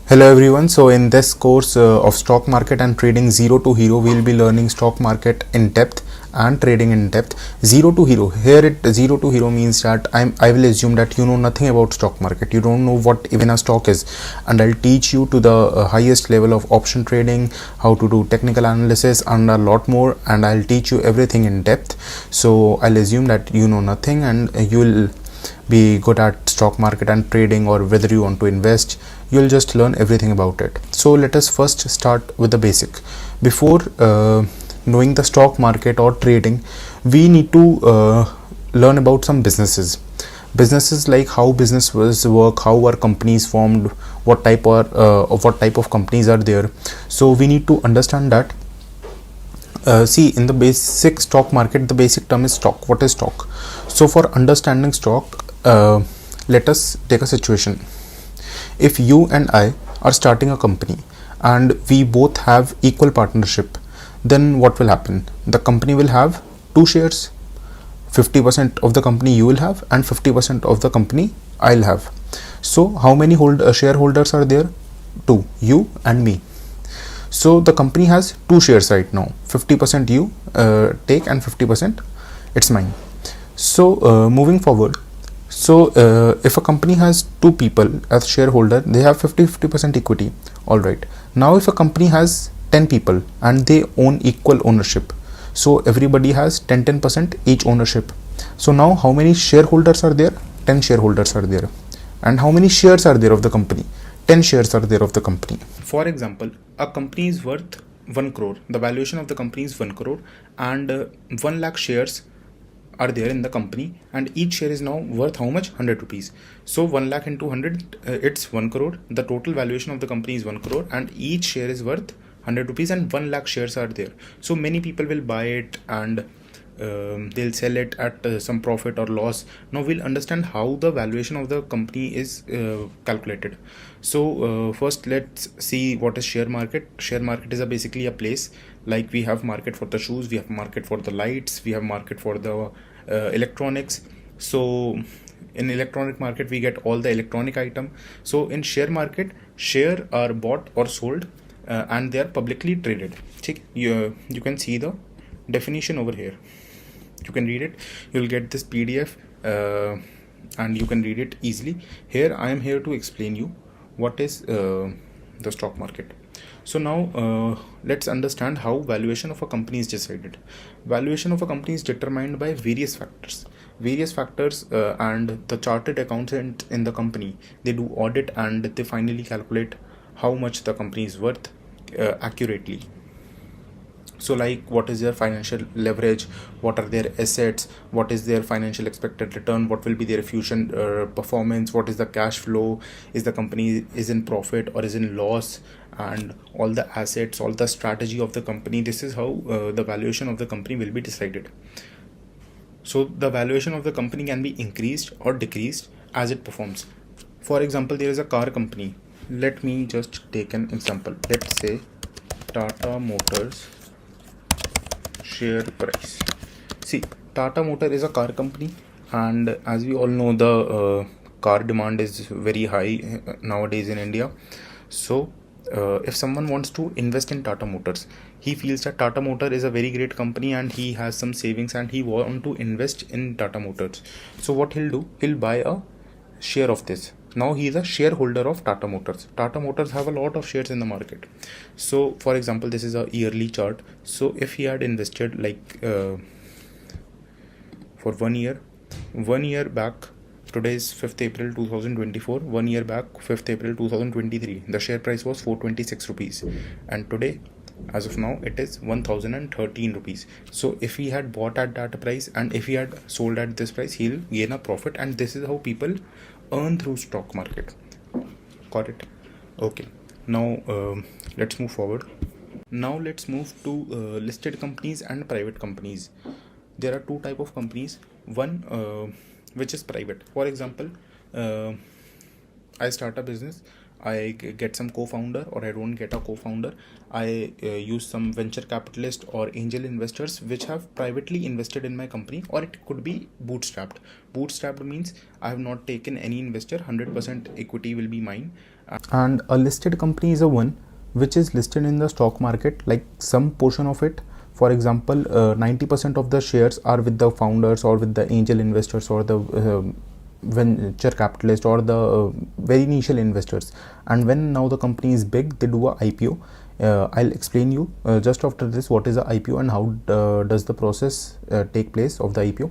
Hello everyone. So in this course of stock market and trading zero to hero, we'll be learning stock market in depth and trading in depth. Zero to hero. Here zero to hero means that I will assume that you know nothing about stock market. You don't know what even a stock is, and I'll teach you to the highest level of option trading, how to do technical analysis and a lot more, and I'll teach you everything in depth. So I'll assume that you know nothing and you'll be good at stock market and trading, or whether you want to invest, you'll just learn everything about it. So let us first start with the basic. Before knowing the stock market or trading, we need to learn about some businesses like how businesses work, how are companies formed, what type of companies are there. So we need to understand that. See, in the basic stock market, the basic term is stock. What is stock? So for understanding stock, let us take a situation. If you and I are starting a company and we both have equal partnership, then what will happen? The company will have two shares. 50% of the company you will have and 50% of the company I'll have. So how many shareholders are there? Two, you and me. So the company has two shares right now. 50% you take and 50% it's mine. So moving forward, if a company has two people as shareholder, they have 50% equity. All right. Now if a company has 10 people and they own equal ownership, so everybody has 10% each ownership. So now how many shareholders are there? 10 shareholders are there. And how many shares are there of the company? 10 shares are there of the company. For example, a company is worth 1 crore. The valuation of the company is 1 crore, and 1 lakh shares are there in the company, and each share is now worth how much? 100 rupees. So 1 lakh into 100, it's 1 crore. The total valuation of the company is 1 crore, and each share is worth 100 rupees, and 1 lakh shares are there. So many people will buy it and they'll sell it at some profit or loss. Now we'll understand how the valuation of the company is calculated. So first let's see what is share market. Share market is basically a place, like we have market for the shoes, we have market for the lights, we have market for the electronics. So in electronic market we get all the electronic item. So in share market, share are bought or sold and they are publicly traded. You can see the definition over here. You can read it. You'll get this PDF and you can read it easily. Here I am here to explain you what is the stock market. So now let's understand how valuation of a company is decided. Valuation of a company is determined by various factors. And the chartered accountant in the company, they do audit and they finally calculate how much the company is worth accurately. So like, what is their financial leverage, what are their assets, what is their financial expected return, what will be their fusion performance, what is the cash flow, is the company is in profit or is in loss, and all the assets, all the strategy of the company. This is how the valuation of the company will be decided. So the valuation of the company can be increased or decreased as it performs. For example, there is a car company. Let me just take an example. Let's say Tata Motors share price. See, Tata Motor is a car company, and as we all know, the car demand is very high nowadays in India. So if someone wants to invest in Tata Motors, he feels that Tata Motor is a very great company and he has some savings and he want to invest in Tata Motors. So what he'll do, he'll buy a share of this. Now he is a shareholder of Tata Motors. Tata Motors have a lot of shares in the market. So for example, this is a yearly chart. So if he had invested like for 1 year back, today is 5th April 2024, 1 year back, 5th April 2023, the share price was 426 rupees, and today, as of now, it is 1013 rupees. So if he had bought at that price and if he had sold at this price, he'll gain a profit, and this is how people earn through stock market. Got it? Okay. Now let's move forward. Now let's move to listed companies and private companies. There are two type of companies. One which is private. For example, I start a business, I get some co-founder, or I don't get a co-founder. I use some venture capitalist or angel investors which have privately invested in my company, or it could be bootstrapped. Bootstrapped means I have not taken any investor, 100% equity will be mine, And a listed company is a one which is listed in the stock market, like some portion of it. For example, 90% of the shares are with the founders or with the angel investors or the venture capitalist or the very initial investors. And when now the company is big, they do a IPO. I'll explain you just after this what is a IPO and how does the process take place of the IPO.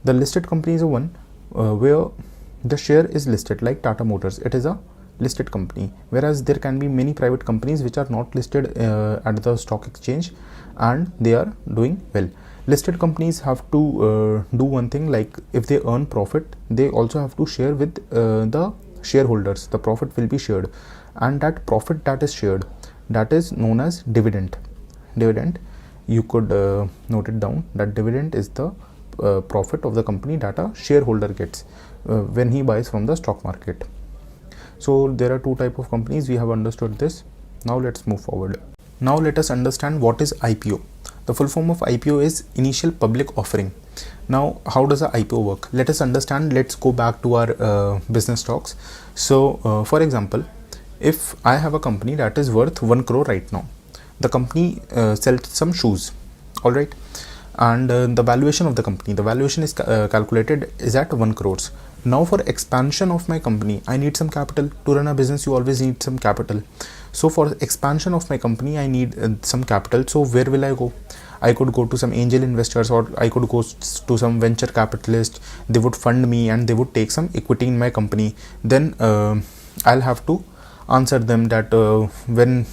The listed company is a one where the share is listed, like Tata Motors. It is a listed company, whereas there can be many private companies which are not listed at the stock exchange and they are doing well. Listed companies have to do one thing, like if they earn profit, they also have to share with the shareholders. The profit will be shared, and that profit that is shared, that is known as dividend. You could note it down, that dividend is the profit of the company that a shareholder gets when he buys from the stock market. So there are two type of companies. We have understood this. Now let's move forward. Now let us understand what is IPO. The full form of IPO is initial public offering. Now how does a IPO work? Let us understand. Let's go back to our business talks. So for example, if I have a company that is worth 1 crore right now, the company sells some shoes, all right, and the valuation of the company, the valuation is calculated is at 1 crores. Now for expansion of my company, I need some capital. To run a business, you always need some capital. So for expansion of my company, I need some capital. So where will I go? I could go to some angel investors, or I could go to some venture capitalist. They would fund me and they would take some equity in my company. Then I'll have to answer them that when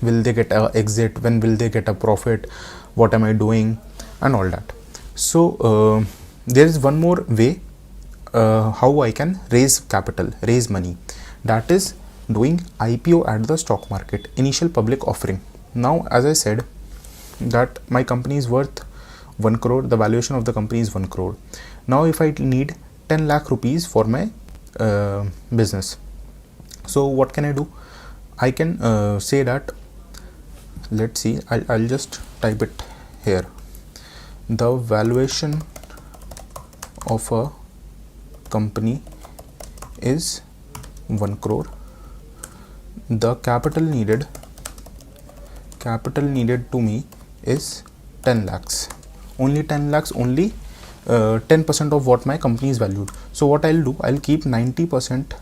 will they get a exit, when will they get a profit, what am I doing, and all that. So there is one more way how I can raise capital, raise money, that is doing IPO at the stock market, initial public offering. Now as I said that my company is worth 1 crore, the valuation of the company is 1 crore. Now if I need 10 lakh rupees for my business, so what can I do? I can say that, let's see, I'll just type it here. The valuation of a company is 1 crore. The capital needed to me is 10 lakhs. Only 10 lakhs, only 10% of what my company is valued. So what I'll do, I'll keep 90%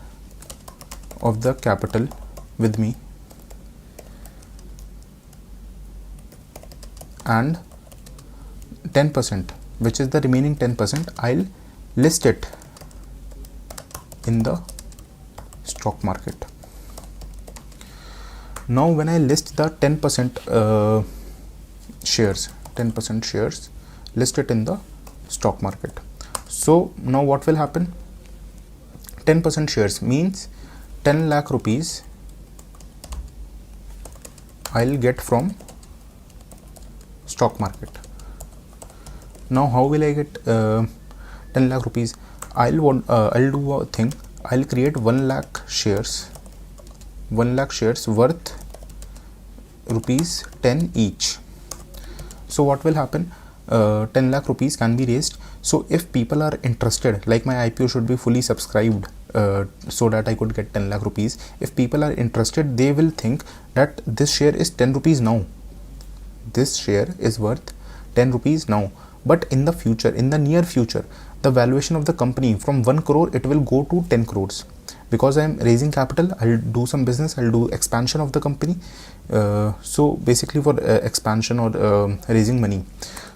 of the capital with me, and 10%, which is the remaining 10%, I'll list it in the stock market. Now when I list the 10% shares, list it in the stock market. So now what will happen? 10% shares means 10 lakh rupees I'll get from stock market. Now how will I get 10 lakh rupees? I'll do a thing. I'll create 1 lakh shares worth rupees 10 each. So what will happen? 10 lakh rupees can be raised. So if people are interested, like my IPO should be fully subscribed so that I could get 10 lakh rupees. If people are interested, they will think that this share is 10 rupees now. This share is worth 10 rupees now. But in the future, in the near future, the valuation of the company from 1 crore, it will go to 10 crores. Because I am raising capital, I'll do some business, I'll do expansion of the company. So basically for expansion or raising money.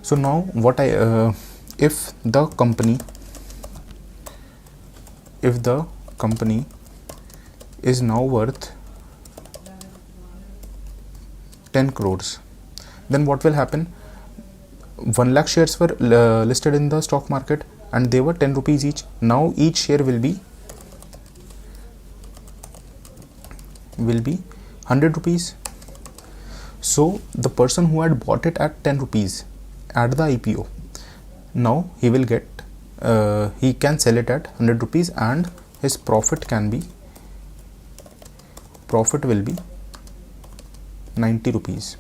So now what if the company is now worth 10 crores, then what will happen? 1 lakh shares were listed in the stock market and they were 10 rupees each. Now each share will be 100 rupees. So the person who had bought it at 10 rupees at the IPO, now he will get he can sell it at 100 rupees and his profit will be 90 rupees.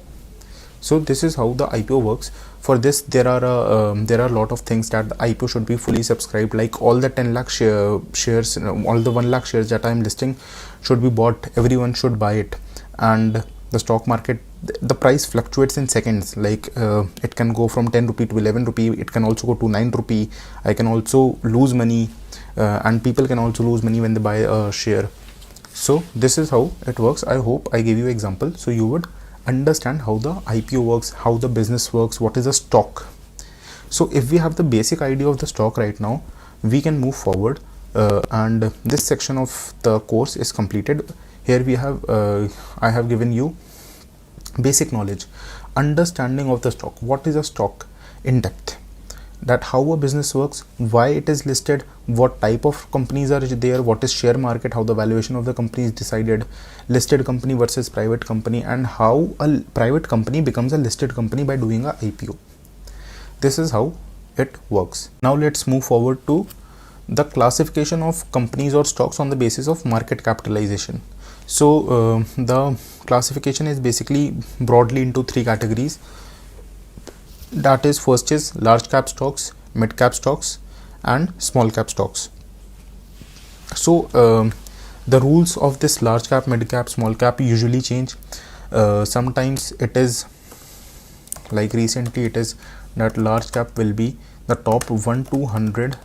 So this is how the IPO works. For this, there are a lot of things that the IPO should be fully subscribed, like all the 10 lakh shares, all the 1 lakh shares that I am listing should be bought. Everyone should buy it. And the stock market, the price fluctuates in seconds, like it can go from 10 rupee to 11 rupee, it can also go to 9 rupee. I can also lose money, and people can also lose money when they buy a share. So this is how it works. I hope I gave you example so you would understand how the IPO works, how the business works, what is a stock. So if we have the basic idea of the stock right now, we can move forward, and this section of the course is completed. Here we have I have given you basic knowledge, understanding of the stock, what is a stock in depth, that how a business works, why it is listed, what type of companies are there, what is share market, how the valuation of the company is decided, listed company versus private company, and how a private company becomes a listed company by doing a IPO. This is how it works. Now let's move forward to the classification of companies or stocks on the basis of market capitalization. So the classification is basically broadly into 3 categories. That is, first is large cap stocks, mid cap stocks, and small cap stocks. So the rules of this large cap, mid cap, small cap usually change. Sometimes it is like recently it is that large cap will be the top 1 to 100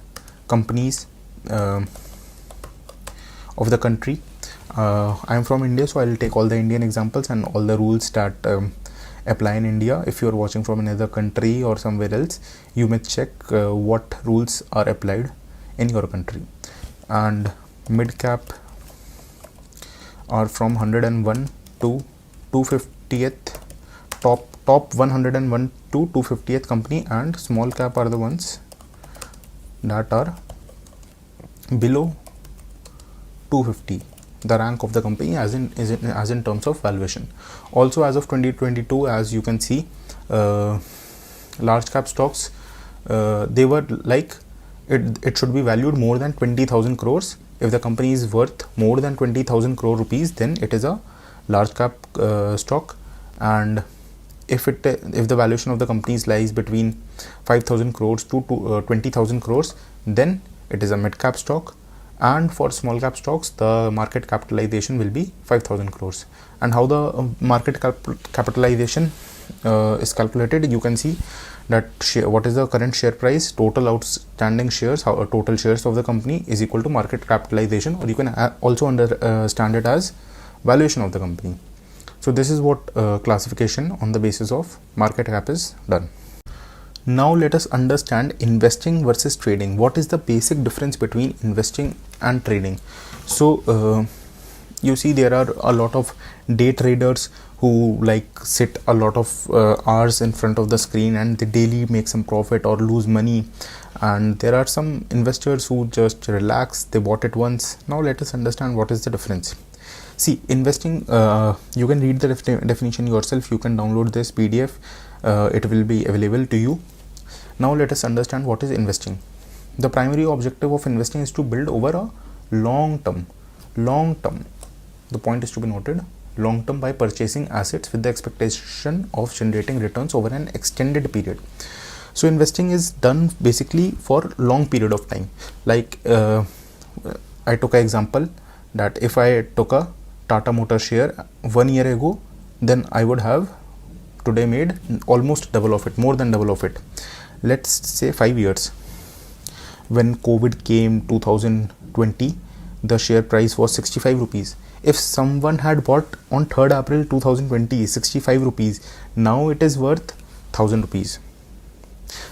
companies of the country. I am from India, so I will take all the Indian examples and all the rules that apply in India. If you are watching from another country or somewhere else, you may check what rules are applied in your country. And mid cap are from 101 to 250th, top 101 to 250th company, and small cap are the ones that are below 250, the rank of the company as in terms of valuation. Also, as of 2022, as you can see, large cap stocks, they were like it should be valued more than 20,000 crores. If the company is worth more than 20,000 crore rupees, then it is a large cap stock. And if the valuation of the companies lies between 5,000 crores to 20,000 crores, then it is a mid cap stock. And for small cap stocks, the market capitalization will be 5,000 crores. And how the market capitalization is calculated, you can see that what is the current share price, total outstanding shares, total shares of the company is equal to market capitalization, or you can also understand it as valuation of the company. So this is what classification on the basis of market cap is done. Now let us understand investing versus trading. What is the basic difference between investing and trading? So you see there are a lot of day traders who like sit a lot of hours in front of the screen and they daily make some profit or lose money. And there are some investors who just relax, they bought it once. Now let us understand what is the difference. See, investing, you can read the definition yourself. You can download this PDF. It will be available to you. Now let us understand what is investing. The primary objective of investing is to build over a long term. The point is to be noted, long term, by purchasing assets with the expectation of generating returns over an extended period. So investing is done basically for long period of time. Like I took an example that if I took a Tata Motor share 1 year ago, then I would have today made almost double of it, more than double of it. Let's say 5 years. When COVID came 2020, the share price was 65 rupees. If someone had bought on 3rd April 2020 65 rupees, now it is worth 1000 rupees.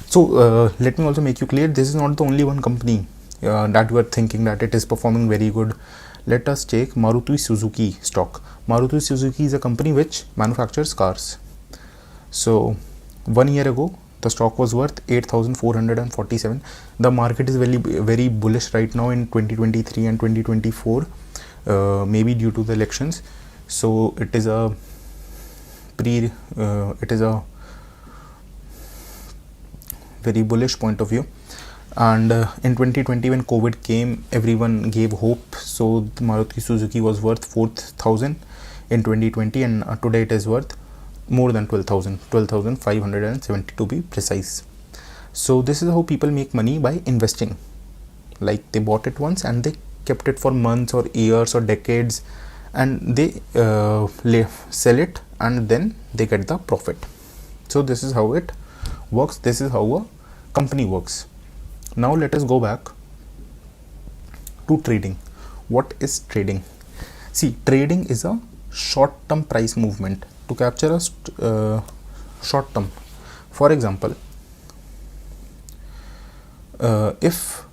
So let me also make you clear, this is not the only one company that you are thinking that it is performing very good. Let us take Maruti Suzuki stock. Maruti Suzuki is a company which manufactures cars. So 1 year ago, the stock was worth 8,447. The market is very bullish right now in 2023 and 2024, maybe due to the elections. So it is a very bullish point of view. And in 2020, when COVID came, everyone gave hope. So Maruti Suzuki was worth 4,000 in 2020, and today it is worth more than 12,570 to be precise. So this is how people make money, by investing. Like they bought it once and they kept it for months or years or decades, and they sell it and then they get the profit. So this is how it works. This is how a company works. Now let us go back to trading. What is trading? See, trading is a short-term price movement to capture a short term. For example, if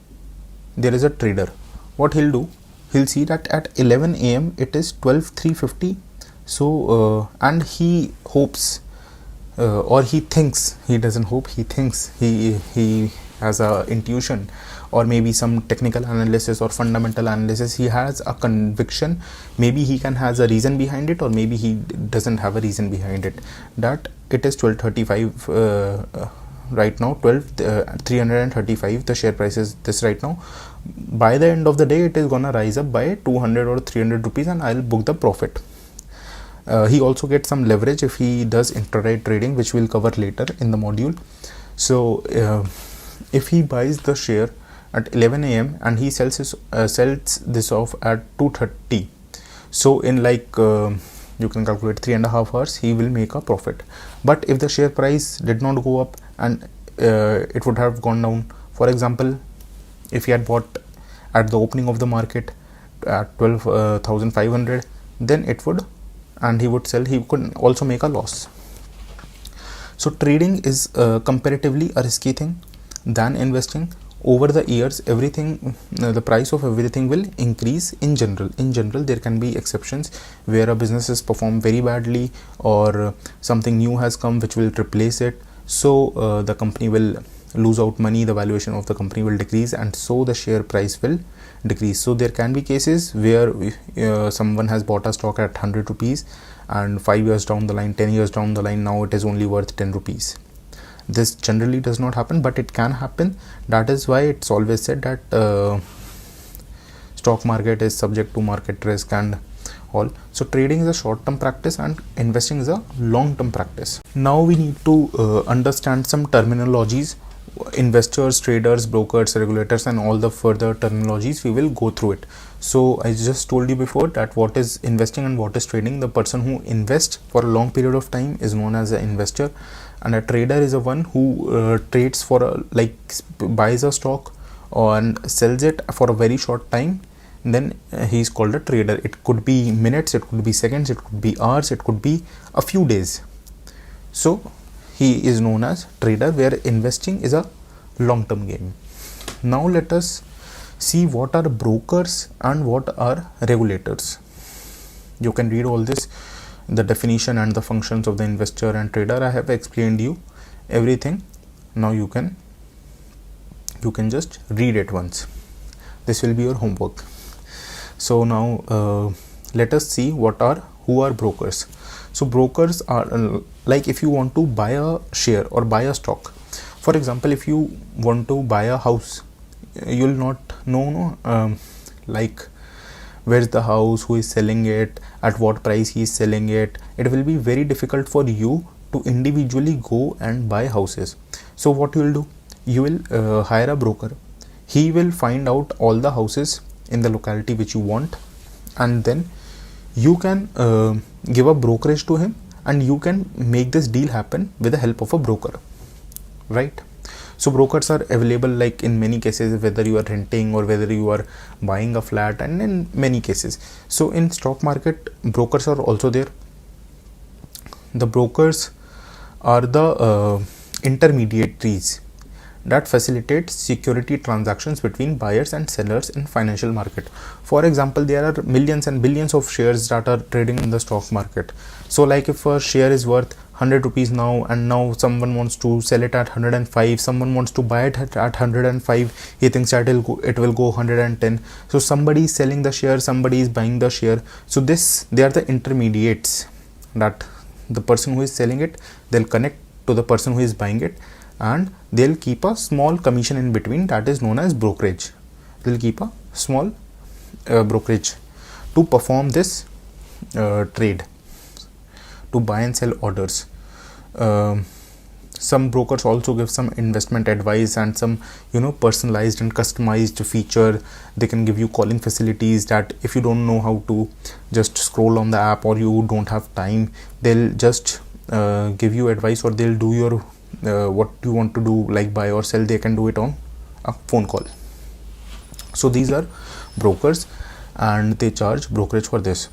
there is a trader, what he'll do, he'll see that at 11 a.m. it is 12,350. So and he hopes or he thinks, he doesn't hope, he thinks, he has a intuition or maybe some technical analysis or fundamental analysis, he has a conviction, maybe he has a reason behind it, or maybe he doesn't have a reason behind it, that it is 1235 right now, 335 the share price is this right now. By the end of the day it is gonna rise up by 200 or 300 rupees and I'll book the profit. He also gets some leverage if he does intraday trading, which we'll cover later in the module. So if he buys the share at 11 a.m. and he sells this off at 2:30, so in you can calculate 3.5 hours, he will make a profit. But if the share price did not go up and it would have gone down, for example, if he had bought at the opening of the market at 12,500, then it would, and he would sell, he could also make a loss. So trading is comparatively a risky thing than investing. Over the years, everything, the price of everything will increase in general. In general, there can be exceptions where a business has performed very badly or something new has come which will replace it. So the company will lose out money, the valuation of the company will decrease, and so the share price will decrease. So there can be cases where someone has bought a stock at 100 rupees and 5 years down the line, 10 years down the line, now it is only worth 10 rupees. This generally does not happen, but it can happen. That is why it's always said that stock market is subject to market risk and all. So trading is a short-term practice and investing is a long-term practice. Now we need to understand some terminologies. Investors, traders, brokers, regulators, and all the further terminologies, we will go through it. So I just told you before that what is investing and what is trading. The person who invests for a long period of time is known as an investor, and a trader is a one who trades for buys a stock and sells it for a very short time. Then he is called a trader. It could be minutes, it could be seconds, it could be hours, it could be a few days. So he is known as trader, where investing is a long-term game. Now let us see what are brokers and what are regulators. You can read all this, the definition and the functions of the investor and trader. I have explained you everything. Now you can just read it once. This will be your homework. So now let us see who are brokers. So brokers are like if you want to buy a share or buy a stock. For example, if you want to buy a house, you will not know where's the house, who is selling it, at what price he is selling it. It will be very difficult for you to individually go and buy houses. So what you will do, you will hire a broker. He will find out all the houses in the locality which you want, and then you can give a brokerage to him and you can make this deal happen with the help of a broker, right? So brokers are available like in many cases, whether you are renting or whether you are buying a flat, and in many cases. So in stock market, brokers are also there. The brokers are the intermediaries that facilitate security transactions between buyers and sellers in financial market. For example, there are millions and billions of shares that are trading in the stock market. So like if a share is worth 100 rupees now, and now someone wants to sell it at 105, someone wants to buy it at 105, he thinks that it will go 110. So somebody is selling the share, somebody is buying the share. So they are the intermediates, that the person who is selling it, they'll connect to the person who is buying it, and they'll keep a small commission in between, that is known as brokerage. They'll keep a small brokerage to perform this trade, to buy and sell orders. Some brokers also give some investment advice and some personalized and customized feature. They can give you calling facilities that if you don't know how to just scroll on the app or you don't have time, they'll just give you advice, or they'll do your what you want to do, like buy or sell, they can do it on a phone call. So these are brokers and they charge brokerage for this.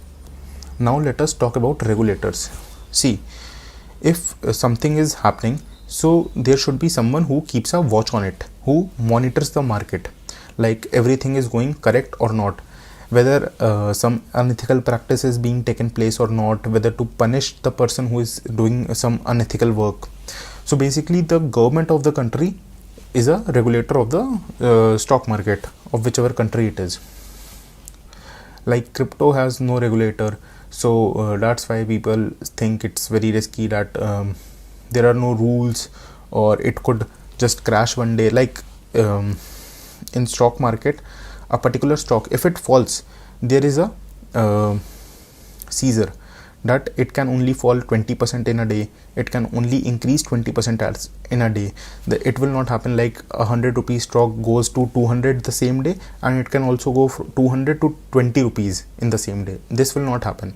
Now let us talk about regulators. See, if something is happening, so there should be someone who keeps a watch on it, who monitors the market, like everything is going correct or not, whether some unethical practice is being taken place or not, whether to punish the person who is doing some unethical work. So basically the government of the country is a regulator of the stock market of whichever country it is. Like crypto has no regulator, so that's why people think it's very risky, that there are no rules or it could just crash one day. Like in stock market, a particular stock, if it falls, there is a seizure that it can only fall 20% in a day, it can only increase 20% in a day. It will not happen like 100 rupees stock goes to 200 the same day, and it can also go from 200 to 20 rupees in the same day. This will not happen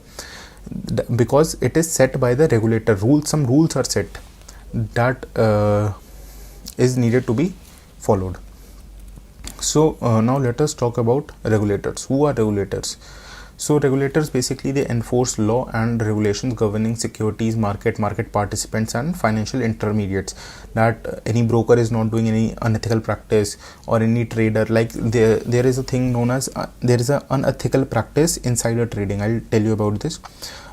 because it is set by the regulator. Some rules are set that is needed to be followed. So now let us talk about regulators. Who are regulators? So regulators, basically they enforce law and regulations governing securities market participants and financial intermediates, that any broker is not doing any unethical practice, or any trader, like there is a thing known as there is an unethical practice insider trading. I'll tell you about this.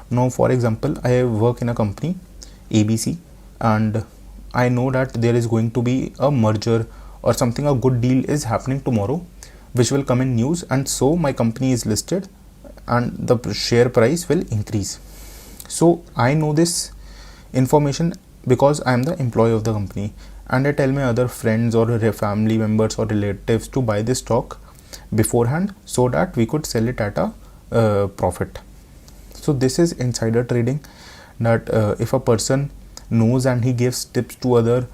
Now for example, I work in a company ABC, and I know that there is going to be a merger or something, a good deal is happening tomorrow, which will come in news, and so my company is listed and the share price will increase. So I know this information because I am the employee of the company, and I tell my other friends or family members or relatives to buy this stock beforehand so that we could sell it at a profit. So this is insider trading, that if a person knows and he gives tips to other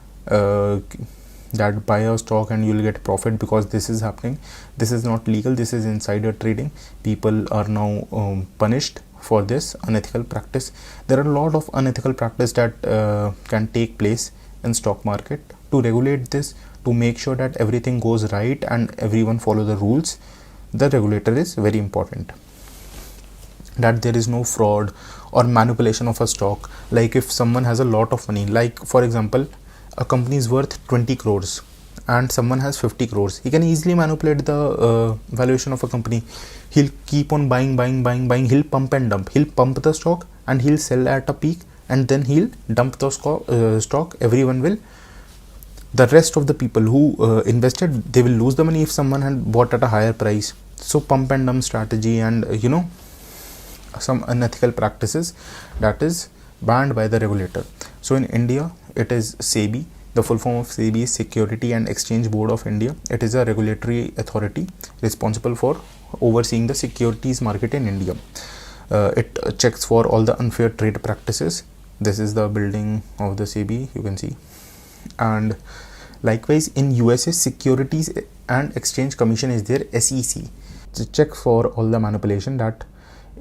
that buy a stock and you'll get profit because this is happening. This is not legal, this is insider trading. People are now punished for this unethical practice. There are a lot of unethical practice that can take place in stock market. To regulate this, to make sure that everything goes right and everyone follow the rules, the regulator is very important, that there is no fraud or manipulation of a stock. Like if someone has a lot of money, like for example, a company is worth 20 crores and someone has 50 crores, he can easily manipulate the valuation of a company. He'll keep on buying, he'll pump and dump, he'll pump the stock and he'll sell at a peak, and then he'll dump the stock. Everyone will, the rest of the people who invested, they will lose the money if someone had bought at a higher price. So pump and dump strategy and some unethical practices, that is banned by the regulator. So in India, it is SEBI. The full form of SEBI is Security and Exchange Board of India. It is a regulatory authority responsible for overseeing the securities market in India. It checks for all the unfair trade practices. This is the building of the SEBI, you can see. And likewise in USA, Securities and Exchange Commission is there, SEC, to check for all the manipulation that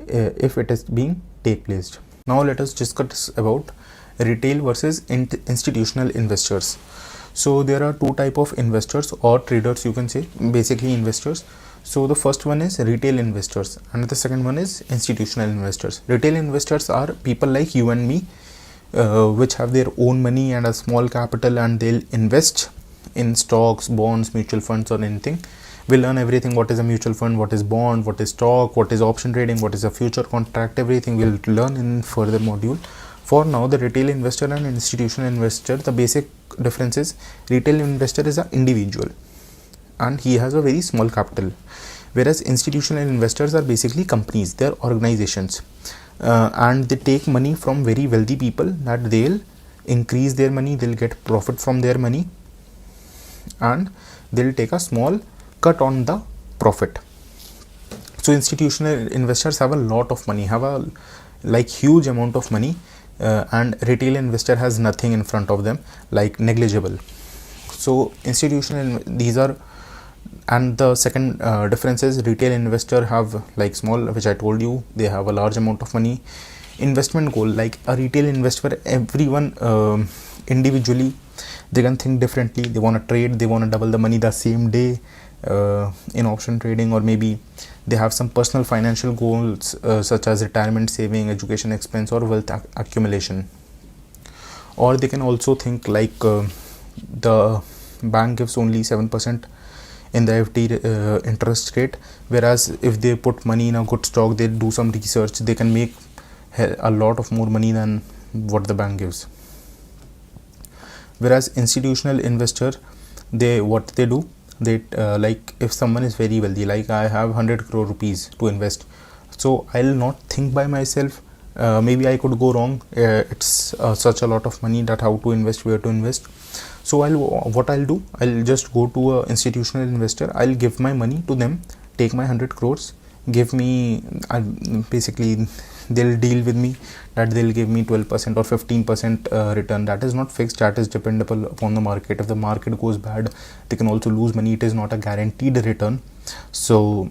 if it is being take place. Now let us discuss about retail versus institutional investors. So there are two type of investors or traders, you can say, basically investors. So the first one is retail investors and the second one is institutional investors. Retail investors are people like you and me, which have their own money and a small capital, and they'll invest in stocks, bonds, mutual funds or anything. We'll learn everything, what is a mutual fund, what is bond, what is stock, what is option trading, what is a future contract, everything we'll learn in further module. For now, the retail investor and institutional investor, the basic difference is retail investor is an individual and he has a very small capital, whereas institutional investors are basically companies, they are organizations, and they take money from very wealthy people, that they'll increase their money, they'll get profit from their money, and they'll take a small cut on the profit. So institutional investors have a lot of money, have a huge amount of money, and retail investor has nothing in front of them, like negligible. So institutional, these are, and the second difference is retail investor have like small, which I told you, they have a large amount of money. Investment goal, like a retail investor, everyone individually, they can think differently. They want to trade, they want to double the money the same day in option trading, or maybe they have some personal financial goals such as retirement saving, education expense, or wealth accumulation. Or they can also think like the bank gives only 7% in the FD interest rate, whereas if they put money in a good stock, they do some research, they can make a lot of more money than what the bank gives. Whereas institutional investor, what they do, they like if someone is very wealthy, like I have 100 crore rupees to invest, so I'll not think by myself, maybe I could go wrong, it's such a lot of money that how to invest, where to invest. So what I'll do, I'll just go to a institutional investor, I'll give my money to them, take my 100 crores, give me, basically they'll deal with me that they'll give me 12% or 15% return. That is not fixed, that is dependable upon the market. If the market goes bad, they can also lose money. It is not a guaranteed return. So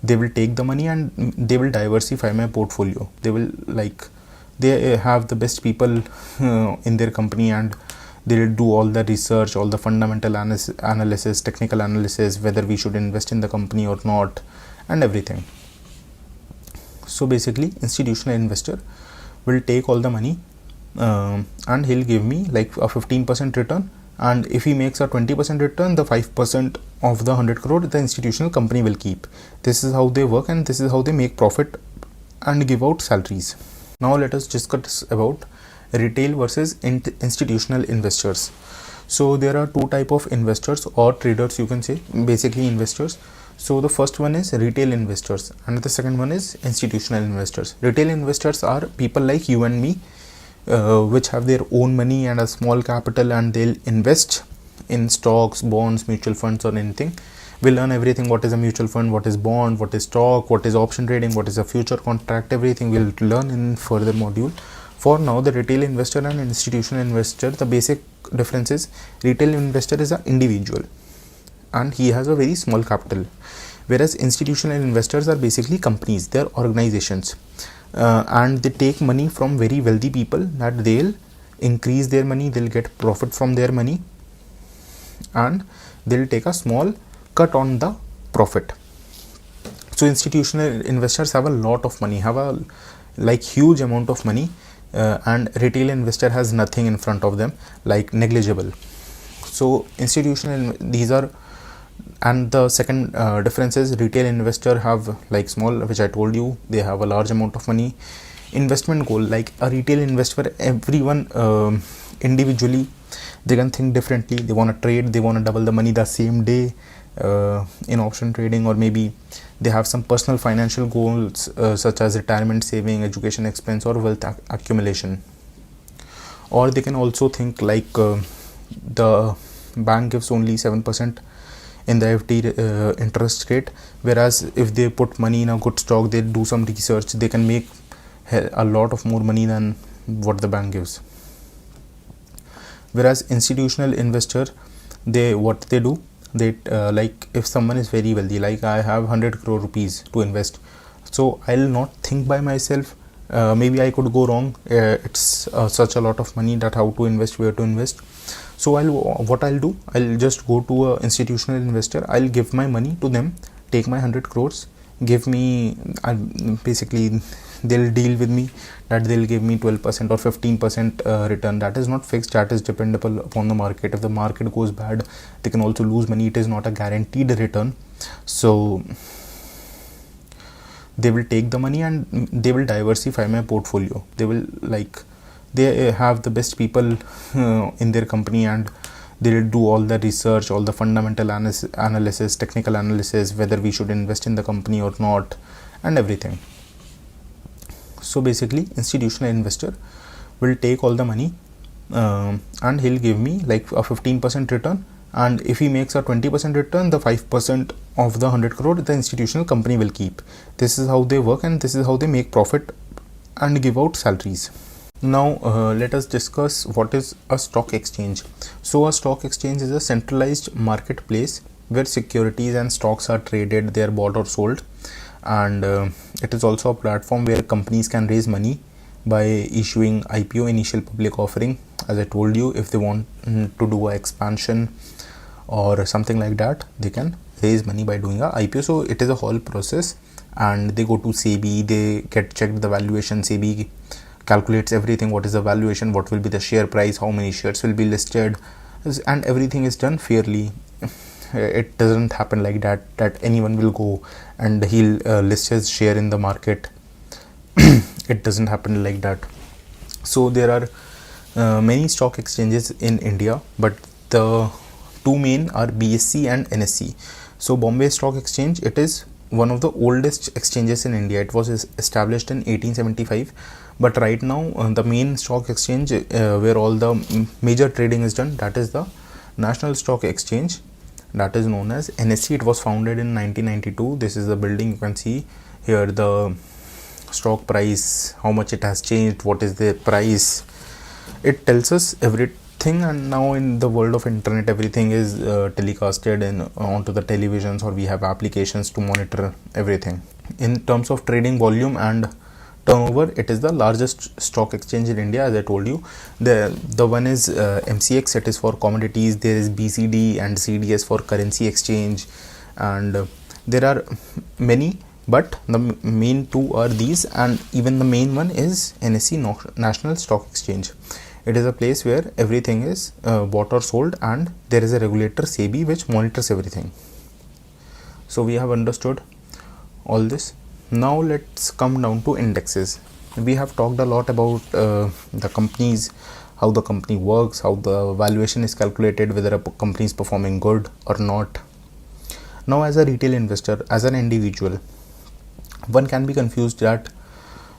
they will take the money and they will diversify my portfolio. They will, like, they have the best people in their company, and they will do all the research, all the fundamental analysis, technical analysis, whether we should invest in the company or not, and everything. So basically institutional investor will take all the money and he'll give me like a 15% return, and if he makes a 20% return, the 5% of the 100 crore the institutional company will keep. This is how they work, and this is how they make profit and give out salaries. Now let us discuss about retail versus institutional investors. So there are two type of investors or traders, you can say, basically investors. So the first one is retail investors and the second one is institutional investors. Retail investors are people like you and me, which have their own money and a small capital, and they'll invest in stocks, bonds, mutual funds, or anything. We'll learn everything, what is a mutual fund, what is bond, what is stock, what is option trading, what is a future contract, everything we'll learn in further module. For now, the retail investor and institutional investor, the basic difference is retail investor is an individual and he has a very small capital, whereas institutional investors are basically companies, they are organizations, and they take money from very wealthy people, that they'll increase their money, they'll get profit from their money, and they'll take a small cut on the profit. So institutional investors have a lot of money, have a like huge amount of money, and retail investor has nothing in front of them, like negligible. So institutional, these are, and the second difference is retail investor have like small, which I told you, they have a large amount of money. Investment goal, like a retail investor, everyone individually, they can think differently. They want to trade, they want to double the money the same day in option trading, or maybe they have some personal financial goals such as retirement saving, education expense, or wealth accumulation. Or they can also think like the bank gives only 7% in the FD interest rate, whereas if they put money in a good stock, they do some research, they can make a lot of more money than what the bank gives. Whereas institutional investor, what they do, they like if someone is very wealthy, like I have 100 crore rupees to invest, so I'll not think by myself, maybe I could go wrong, it's such a lot of money, that how to invest, where to invest. So what I'll do, I'll just go to a institutional investor, I'll give my money to them, take my 100 crores, give me, basically they'll deal with me that they'll give me 12% or 15% return. That is not fixed, that is dependable upon the market. If the market goes bad, they can also lose money. It is not a guaranteed return. So they will take the money and they will diversify my portfolio. They will, like, they have the best people in their company, and they will do all the research, all the fundamental analysis, technical analysis, whether we should invest in the company or not, and everything. So basically institutional investor will take all the money and he'll give me like a 15% return, and if he makes a 20% return, the 5% of the 100 crore the institutional company will keep. This is how they work, and this is how they make profit and give out salaries. Now let us discuss what is a stock exchange. So a stock exchange is a centralized marketplace where securities and stocks are traded, they are bought or sold, and it is also a platform where companies can raise money by issuing IPO, initial public offering. As I told you, if they want to do a expansion or something like that, they can raise money by doing a IPO. So it is a whole process, and they go to SEBI, they get checked the valuation. SEBI calculates everything, what is the valuation, what will be the share price, how many shares will be listed, and everything is done fairly. It doesn't happen like that anyone will go and he'll list his share in the market. It doesn't happen like that. So there are many stock exchanges in India, but the two main are BSE and NSE. So Bombay Stock Exchange, it is one of the oldest exchanges in India. It was established in 1875, but right now the main stock exchange where all the major trading is done, that is the National Stock Exchange, that is known as NSE. It was founded in 1992. This is the building, you can see here the stock price, how much it has changed, what is the price. It tells us everything, and now in the world of internet, everything is telecasted in onto the televisions, or we have applications to monitor everything. In terms of trading volume and turnover, it is the largest stock exchange in India. As I told you, the one is MCX, it is for commodities. There is BCD and CDS for currency exchange, and there are many, but the main two are these, and even the main one is NSE, National Stock Exchange. It is a place where everything is bought or sold, and there is a regulator, SEBI, which monitors everything. So we have understood all this. Now let's come down to indexes. We have talked a lot about the companies, how the company works, how the valuation is calculated, whether a company is performing good or not. Now as a retail investor, as an individual, one can be confused that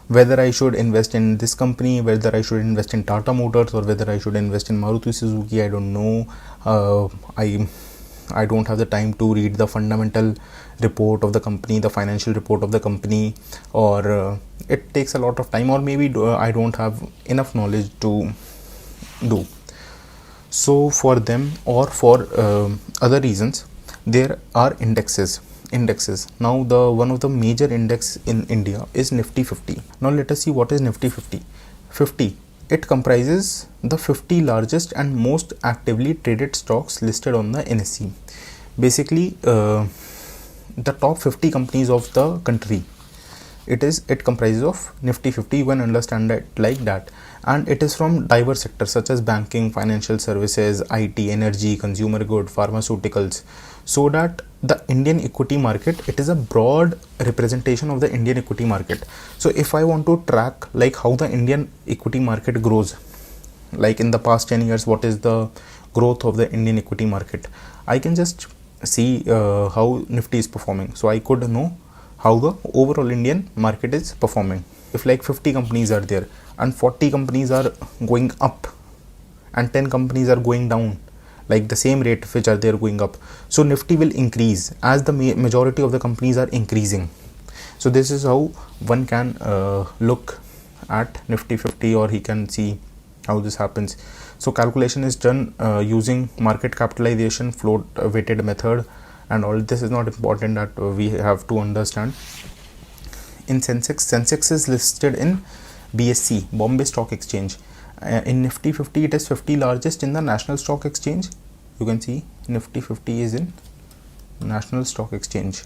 whether I should invest in this company, whether I should invest in Tata Motors, or whether I should invest in Maruti Suzuki. I don't know. I don't have the time to read the fundamental report of the company, the financial report of the company, or it takes a lot of time, or maybe I don't have enough knowledge to do. So for them, or for other reasons, there are indexes. Now the one of the major index in India is Nifty 50. Now let us see what is Nifty 50. 50, it comprises the 50 largest and most actively traded stocks listed on the NSE. Basically the top 50 companies of the country. It comprises of Nifty 50. You can understand it like that, and it is from diverse sectors such as banking, financial services, IT, energy, consumer good, pharmaceuticals. So that the Indian equity market, it is a broad representation of the Indian equity market. So if I want to track like how the Indian equity market grows, like in the past 10 years, what is the growth of the Indian equity market, I can just see how Nifty is performing. So I could know how the overall Indian market is performing. If like 50 companies are there and 40 companies are going up and 10 companies are going down, like the same rate which are there going up, so Nifty will increase as the majority of the companies are increasing. So this is how one can look at Nifty 50, or he can see how this happens. So calculation is done using market capitalization, float weighted method, and all this is not important, that we have to understand. In Sensex is listed in BSE, Bombay Stock Exchange. In Nifty 50, it is 50 largest in the National Stock Exchange. You can see Nifty 50 is in National Stock Exchange,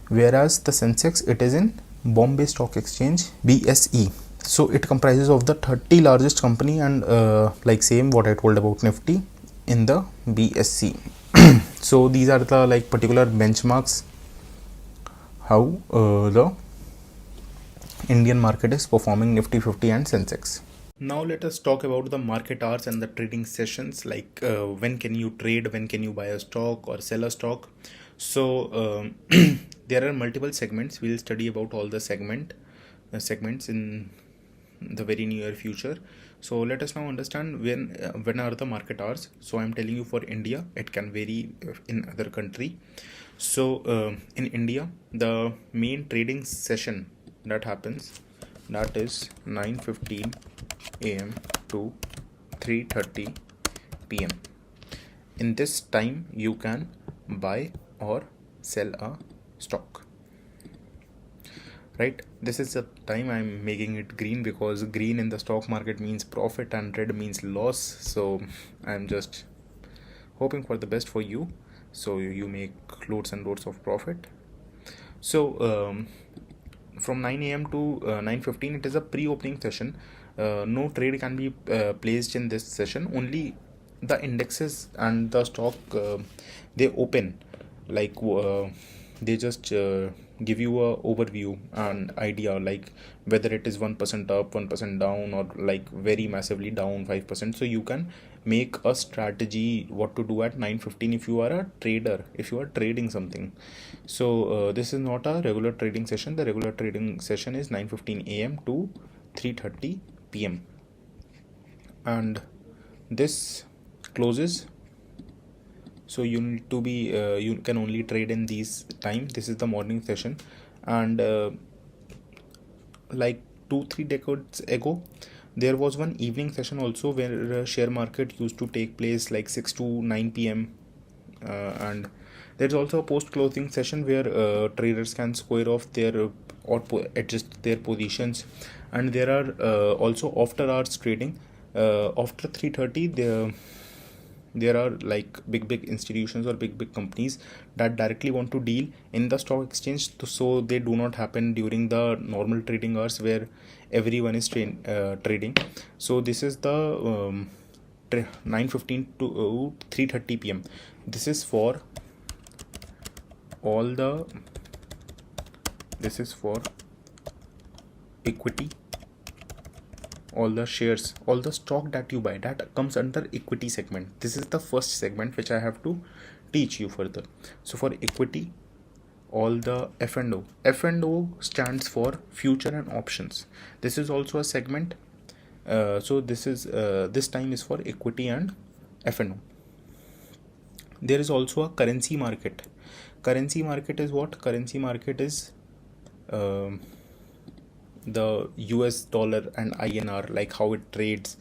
whereas the Sensex, it is in Bombay Stock Exchange, BSE. So it comprises of the 30 largest company, and like same what I told about Nifty in the BSE. So these are the like particular benchmarks how the Indian market is performing, Nifty 50 and Sensex. Now let us talk about the market hours and the trading sessions, like when can you trade, when can you buy a stock or sell a stock. So there are multiple segments. We'll study about all the segments in the very near future. So let us now understand when are the market hours. So I'm telling you for India, it can vary in other country. So in India, the main trading session that happens that is 9:15 a.m. to 3:30 p.m. In this time you can buy or sell a stock, right? This is the time I'm making it green because green in the stock market means profit and red means loss. So I'm just hoping for the best for you, so you make loads and loads of profit. So from 9 a.m. to 9:15 it is a pre-opening session. No trade can be placed in this session. Only the indexes and the stock they open, like they just give you a overview and idea, like whether it is 1% up, 1% down, or like very massively down 5%. So you can make a strategy what to do at 9:15 if you are a trader, if you are trading something. So this is not a regular trading session. The regular trading session is 9:15 a.m. to 3:30 p.m. and this closes. So you need to be you can only trade in these time. This is the morning session, and like 2-3 decades ago there was one evening session also where share market used to take place like 6 to 9 p.m. And there's also a post closing session where traders can square off their or adjust their positions, and there are also after hours trading. After 3:30 there are like big institutions or big companies that directly want to deal in the stock exchange, so they do not happen during the normal trading hours where everyone is trading. So this is the 9:15 to 3:30 p.m. This is for all the this is for equity, all the shares, all the stock that you buy, that comes under equity segment. This is the first segment which I have to teach you further. So for equity, all the F&O. F&O stands for future and options. This is also a segment. So this time is for equity and F&O. There is also a currency market. Currency market is what? Currency market is the US dollar and INR, like how it trades.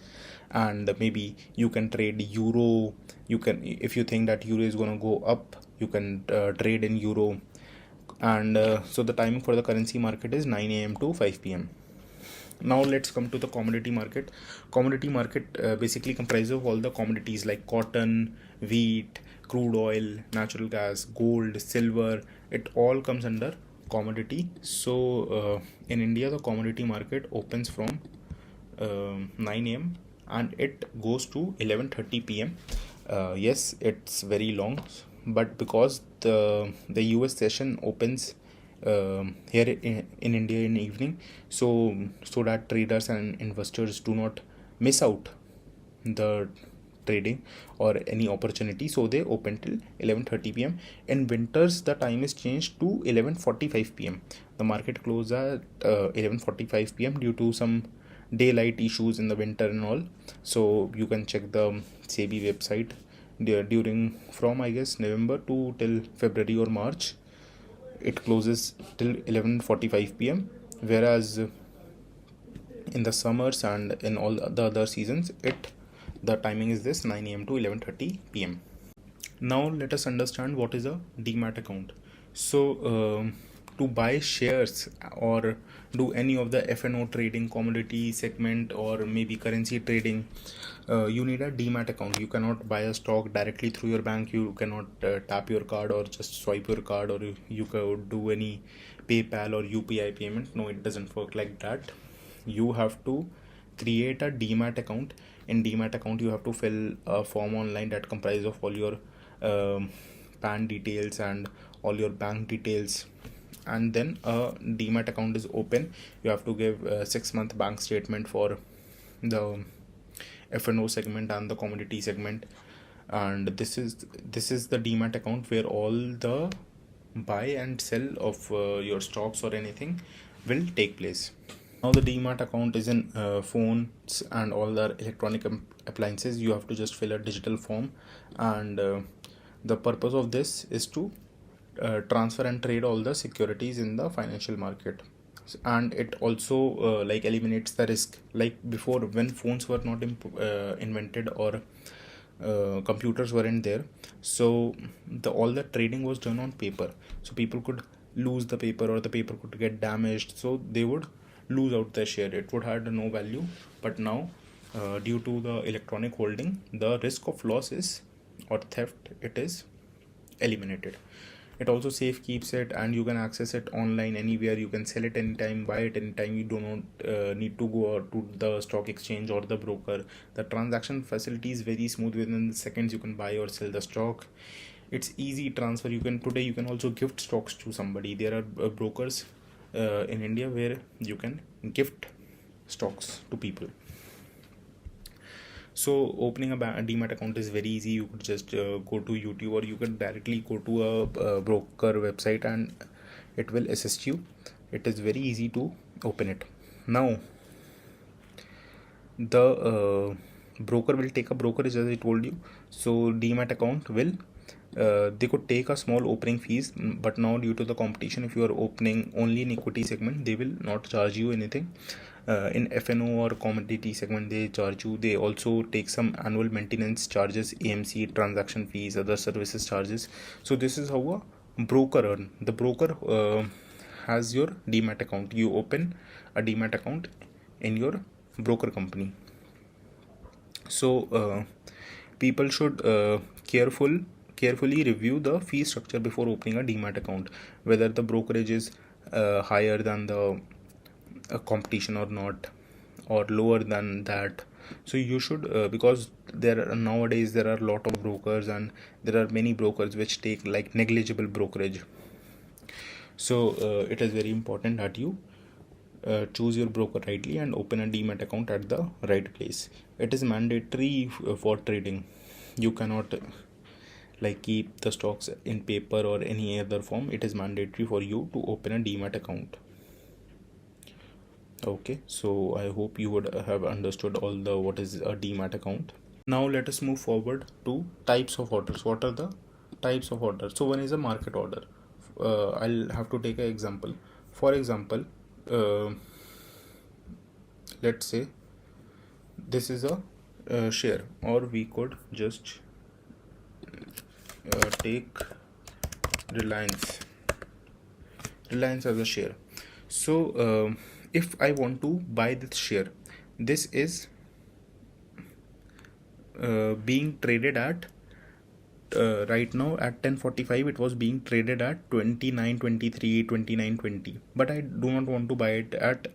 And maybe you can trade euro. You can, if you think that euro is going to go up, you can trade in euro. And so the timing for the currency market is 9 a.m. to 5 p.m. Now let's come to the commodity market. Commodity market basically comprises of all the commodities like cotton, wheat, crude oil, natural gas, gold, silver. It all comes under commodity. So in India the commodity market opens from 9 a.m. and it goes to 11:30 p.m. Yes, it's very long, but because the US session opens here in India in evening, so that traders and investors do not miss out the trading or any opportunity, so they open till 11:30 p.m. In winters the time is changed to 11:45 p.m. The market closes at 11:45 p.m. due to some daylight issues in the winter and all. So you can check the SEBI website during from I guess November to till February or March. It closes till 11:45 p.m. whereas in the summers and in all the other seasons the timing is this 9 a.m. to 11:30 p.m. Now let us understand what is a demat account. So to buy shares or do any of the F&O trading, commodity segment, or maybe currency trading, you need a demat account. You cannot buy a stock directly through your bank. You cannot tap your card or just swipe your card, or you could do any PayPal or UPI payment. No, it doesn't work like that. You have to create a demat account. In demat account you have to fill a form online that comprises of all your PAN details and all your bank details, and then a demat account is open. You have to give a 6-month bank statement for the F&O segment and the commodity segment, and this is the demat account where all the buy and sell of your stocks or anything will take place. Now the demat account is in phones and all the electronic appliances. You have to just fill a digital form, and the purpose of this is to transfer and trade all the securities in the financial market. and it also like eliminates the risk. Like before, when phones were not invented, or computers weren't there, so all the trading was done on paper, so people could lose the paper, or the paper could get damaged, so they would lose out their share, it would have no value. But now, due to the electronic holding, the risk of loss is, or theft, it is eliminated. It also safe keeps it, and you can access it online anywhere, you can sell it anytime, buy it anytime, you do not need to go out to the stock exchange or the broker. The transaction facility is very smooth, within seconds you can buy or sell the stock. It's easy transfer. Today you can also gift stocks to somebody. There are brokers in India where you can gift stocks to people. So opening a Demat account is very easy. You could just go to YouTube, or you could directly go to a broker website, and it will assist you. It is very easy to open it. Now the broker will take a brokerage, as I told you. So Demat account will they could take a small opening fees, but now due to the competition, if you are opening only in equity segment, they will not charge you anything. In FNO or commodity segment, they charge you. They also take some annual maintenance charges, AMC, transaction fees, other services charges. So this is how a broker earn. The broker has your Demat account. You open a Demat account in your broker company. So people should carefully review the fee structure before opening a Demat account, whether the brokerage is higher than the competition or not, or lower than that. So you should because nowadays there are a lot of brokers, and there are many brokers which take like negligible brokerage. So it is very important that you choose your broker rightly and open a Demat account at the right place. It is mandatory for trading. You cannot like keep the stocks in paper or any other form. It is mandatory for you to open a Demat account. Okay, so I hope you would have understood all the what is a Demat account. Now let us move forward to types of orders. What are the types of orders? So one is a market order. I'll have to take an example. For example, let's say this is a share, or we could just take Reliance as a share. So if I want to buy this share, this is being traded at right now at 10:45. It was being traded at 29.23, 29.20, but I do not want to buy it at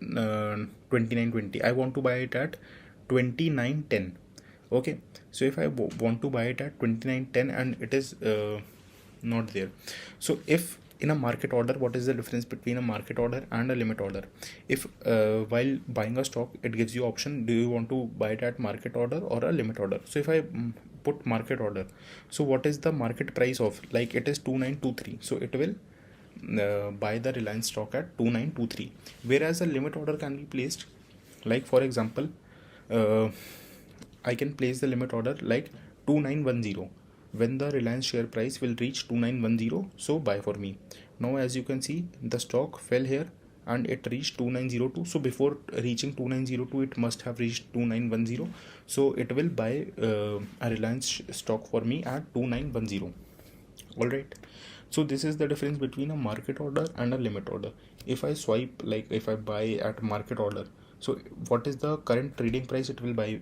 29.20. I want to buy it at 29.10. Okay, so if I want to buy it at 29.10 and it is not there, so if in a market order, what is the difference between a market order and a limit order? If while buying a stock, it gives you option, do you want to buy it at market order or a limit order? So if I put market order, so what is the market price of, like it is 2923, so it will buy the Reliance stock at 2923. Whereas a limit order can be placed, like for example, I can place the limit order like 2910. When the Reliance share price will reach 2910, so buy for me. Now as you can see, the stock fell here and it reached 2902. So before reaching 2902, it must have reached 2910. So it will buy a Reliance stock for me at 2910. Alright. So this is the difference between a market order and a limit order. If I swipe, like if I buy at market order, so what is the current trading price it will buy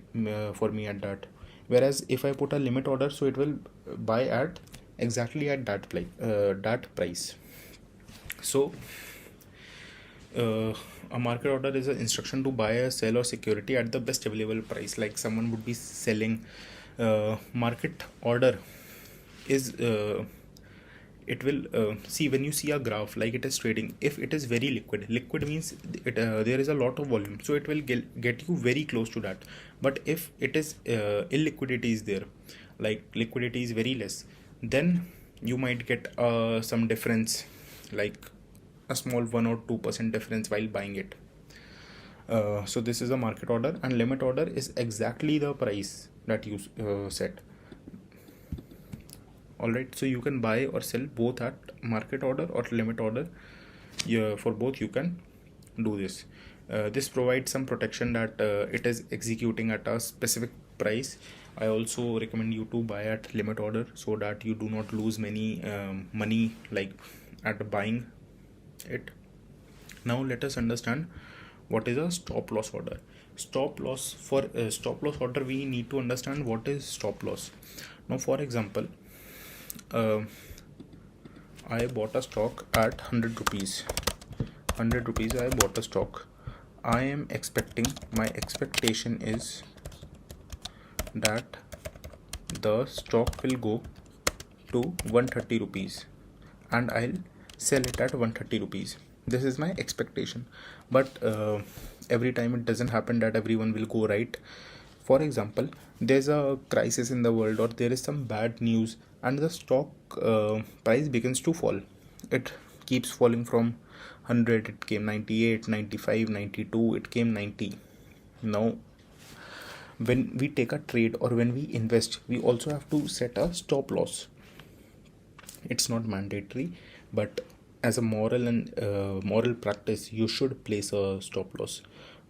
for me at that. Whereas if I put a limit order, so it will buy at exactly at that price. So a market order is an instruction to buy or sell or security at the best available price. Like someone would be selling. Market order is it will see, when you see a graph, like it is trading, if it is very liquid means it there is a lot of volume, so it will get you very close to that. But if it is illiquidity is there, like liquidity is very less, then you might get some difference, like a small 1 or 2% difference while buying it. So this is a market order, and limit order is exactly the price that you set. Alright, so you can buy or sell both at market order or limit order. For both you can do this. This provides some protection that it is executing at a specific price. I also recommend you to buy at limit order so that you do not lose many money like at buying it. Now let us understand what is a stop loss order. Stop loss order, we need to understand what is stop loss. Now for example, I bought a stock at 100 rupees. 100 rupees I bought a stock. I am expecting, my expectation is that the stock will go to 130 rupees and I'll sell it at 130 rupees. This is my expectation, but every time it doesn't happen that everyone will go right. For example, there's a crisis in the world or there is some bad news and the stock price begins to fall. It keeps falling from 100, it came 98, 95, 92, it came 90. Now when we take a trade or when we invest, we also have to set a stop loss. It's not mandatory, but as a moral practice, you should place a stop loss.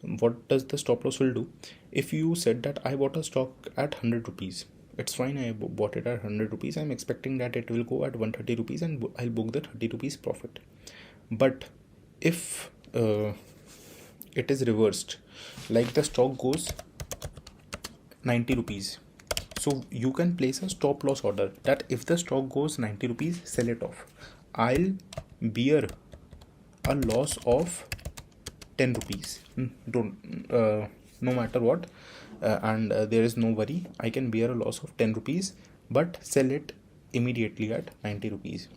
What does the stop loss will do? If you said that I bought a stock at 100 rupees, it's fine, I bought it at 100 rupees, I'm expecting that it will go at 130 rupees and I'll book the 30 rupees profit. But if it is reversed, like the stock goes 90 rupees, so you can place a stop loss order that if the stock goes 90 rupees, sell it off. I'll bear a loss of 10 rupees. No matter what, and there is no worry, I can bear a loss of 10 rupees but sell it immediately at 90 rupees.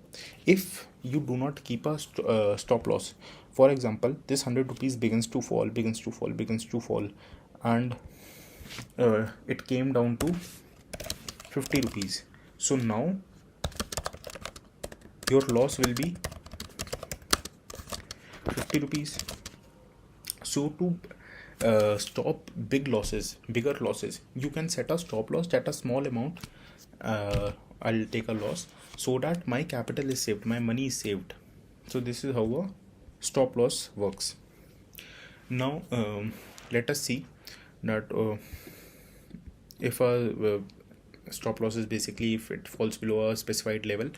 If you do not keep a stop loss, for example, this 100 rupees begins to fall and it came down to 50 rupees. So now your loss will be 50 rupees. So to stop bigger losses, you can set a stop loss at a small amount. I'll take a loss so that my capital is saved, my money is saved. So this is how a stop loss works. Now let us see that if a stop loss is basically if it falls below a specified level,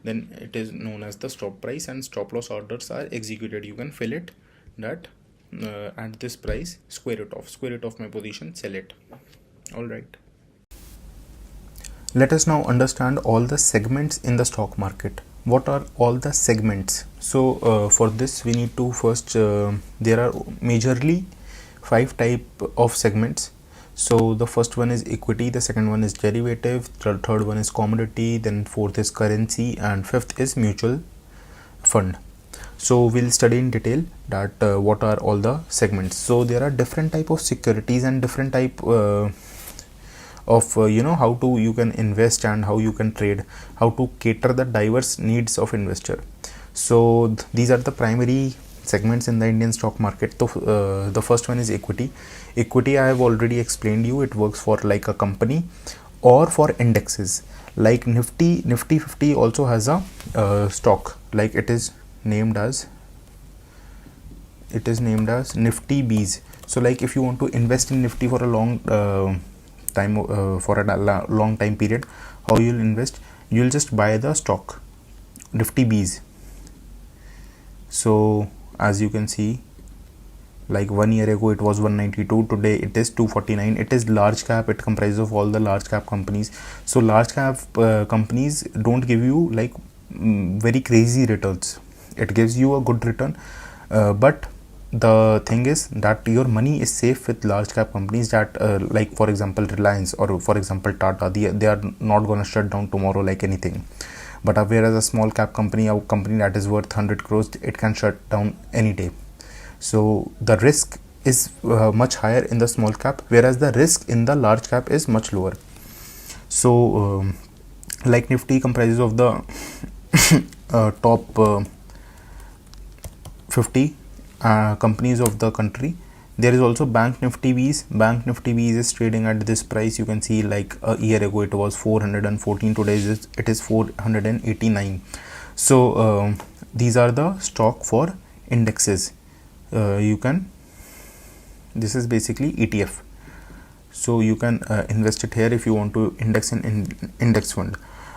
then it is known as the stop price and stop loss orders are executed. You can fill it that at this price, square it off my position, sell it. All right, let us now understand all the segments in the stock market. What are all the segments? So for this we need to first there are majorly 5 type of segments. So the first one is equity, the second one is derivative, the third one is commodity, then fourth is currency, and fifth is mutual fund. So we'll study in detail that what are all the segments. So there are different type of securities and different type of how to you can invest and how you can trade, how to cater the diverse needs of investor. So these are the primary segments in the Indian stock market. So the first one is equity. Equity I have already explained you, it works for like a company or for indexes like Nifty 50 also has a stock, like it is named as Nifty Bees. So like if you want to invest in Nifty for a long long time period, how you'll invest? You'll just buy the stock Nifty Bees. So as you can see, like 1 year ago it was 192, today it is 249. It is large cap, it comprises of all the large cap companies. So large cap companies don't give you like very crazy returns. It gives you a good return, but the thing is that your money is safe with large cap companies that like for example Reliance or for example Tata. They are not going to shut down tomorrow like anything. But whereas a small cap company, a company that is worth 100 crores, it can shut down any day. So the risk is much higher in the small cap, whereas the risk in the large cap is much lower. So like Nifty comprises of the top 50 companies of the country. There is also Bank Nifty Bees. Bank Nifty Bees is trading at this price. You can see like a year ago it was 414, today it is 489. So these are the stock for indexes. you can, this is basically ETF. So you can invest it here if you want to index in index fund.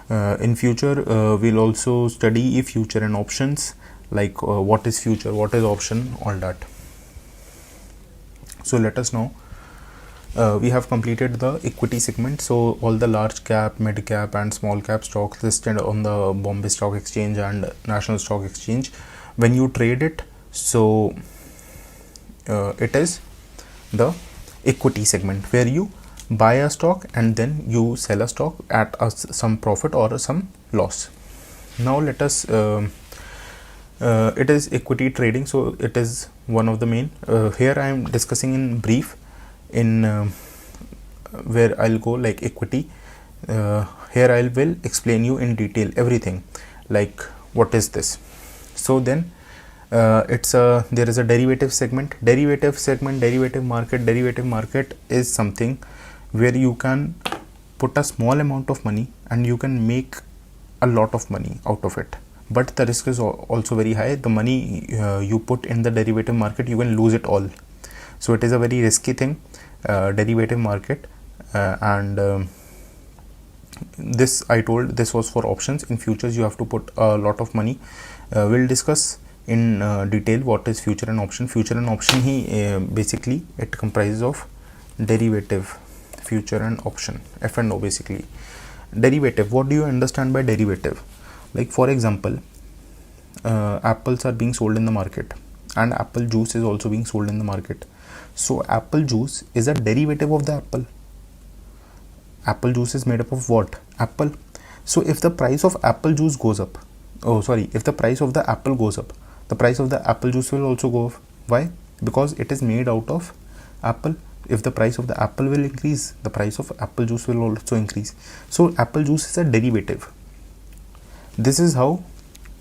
In future we'll also study future and options, like what is future, what is option, all that. So let us know. We have completed the equity segment. So all the large cap, mid cap and small cap stocks listed on the Bombay Stock Exchange and National Stock Exchange, when you trade it, so it is the equity segment where you buy a stock and then you sell a stock at some profit or some loss. Now let us it is equity trading, so it is one of the main. Here I am discussing in brief in where I'll go like equity. Here I will explain you in detail everything, like what is this. So then it's a, there is a derivative segment. Derivative market is something where you can put a small amount of money and you can make a lot of money out of it, but the risk is also very high. The money you put in the derivative market, you can lose it all. So it is a very risky thing, derivative market. And this I told, this was for options. In futures you have to put a lot of money. We'll discuss in detail what is future and option. Future and option basically it comprises of derivative, future and option, F&O basically. Derivative, what do you understand by derivative? Like for example, apples are being sold in the market and apple juice is also being sold in the market. So apple juice is a derivative of the apple. Apple juice is made up of what? Apple. So if the price of apple juice goes up, if the price of the apple goes up, the price of the apple juice will also go up. Why? Because it is made out of apple. If the price of the apple will increase, the price of apple juice will also increase. So apple juice is a derivative. This is how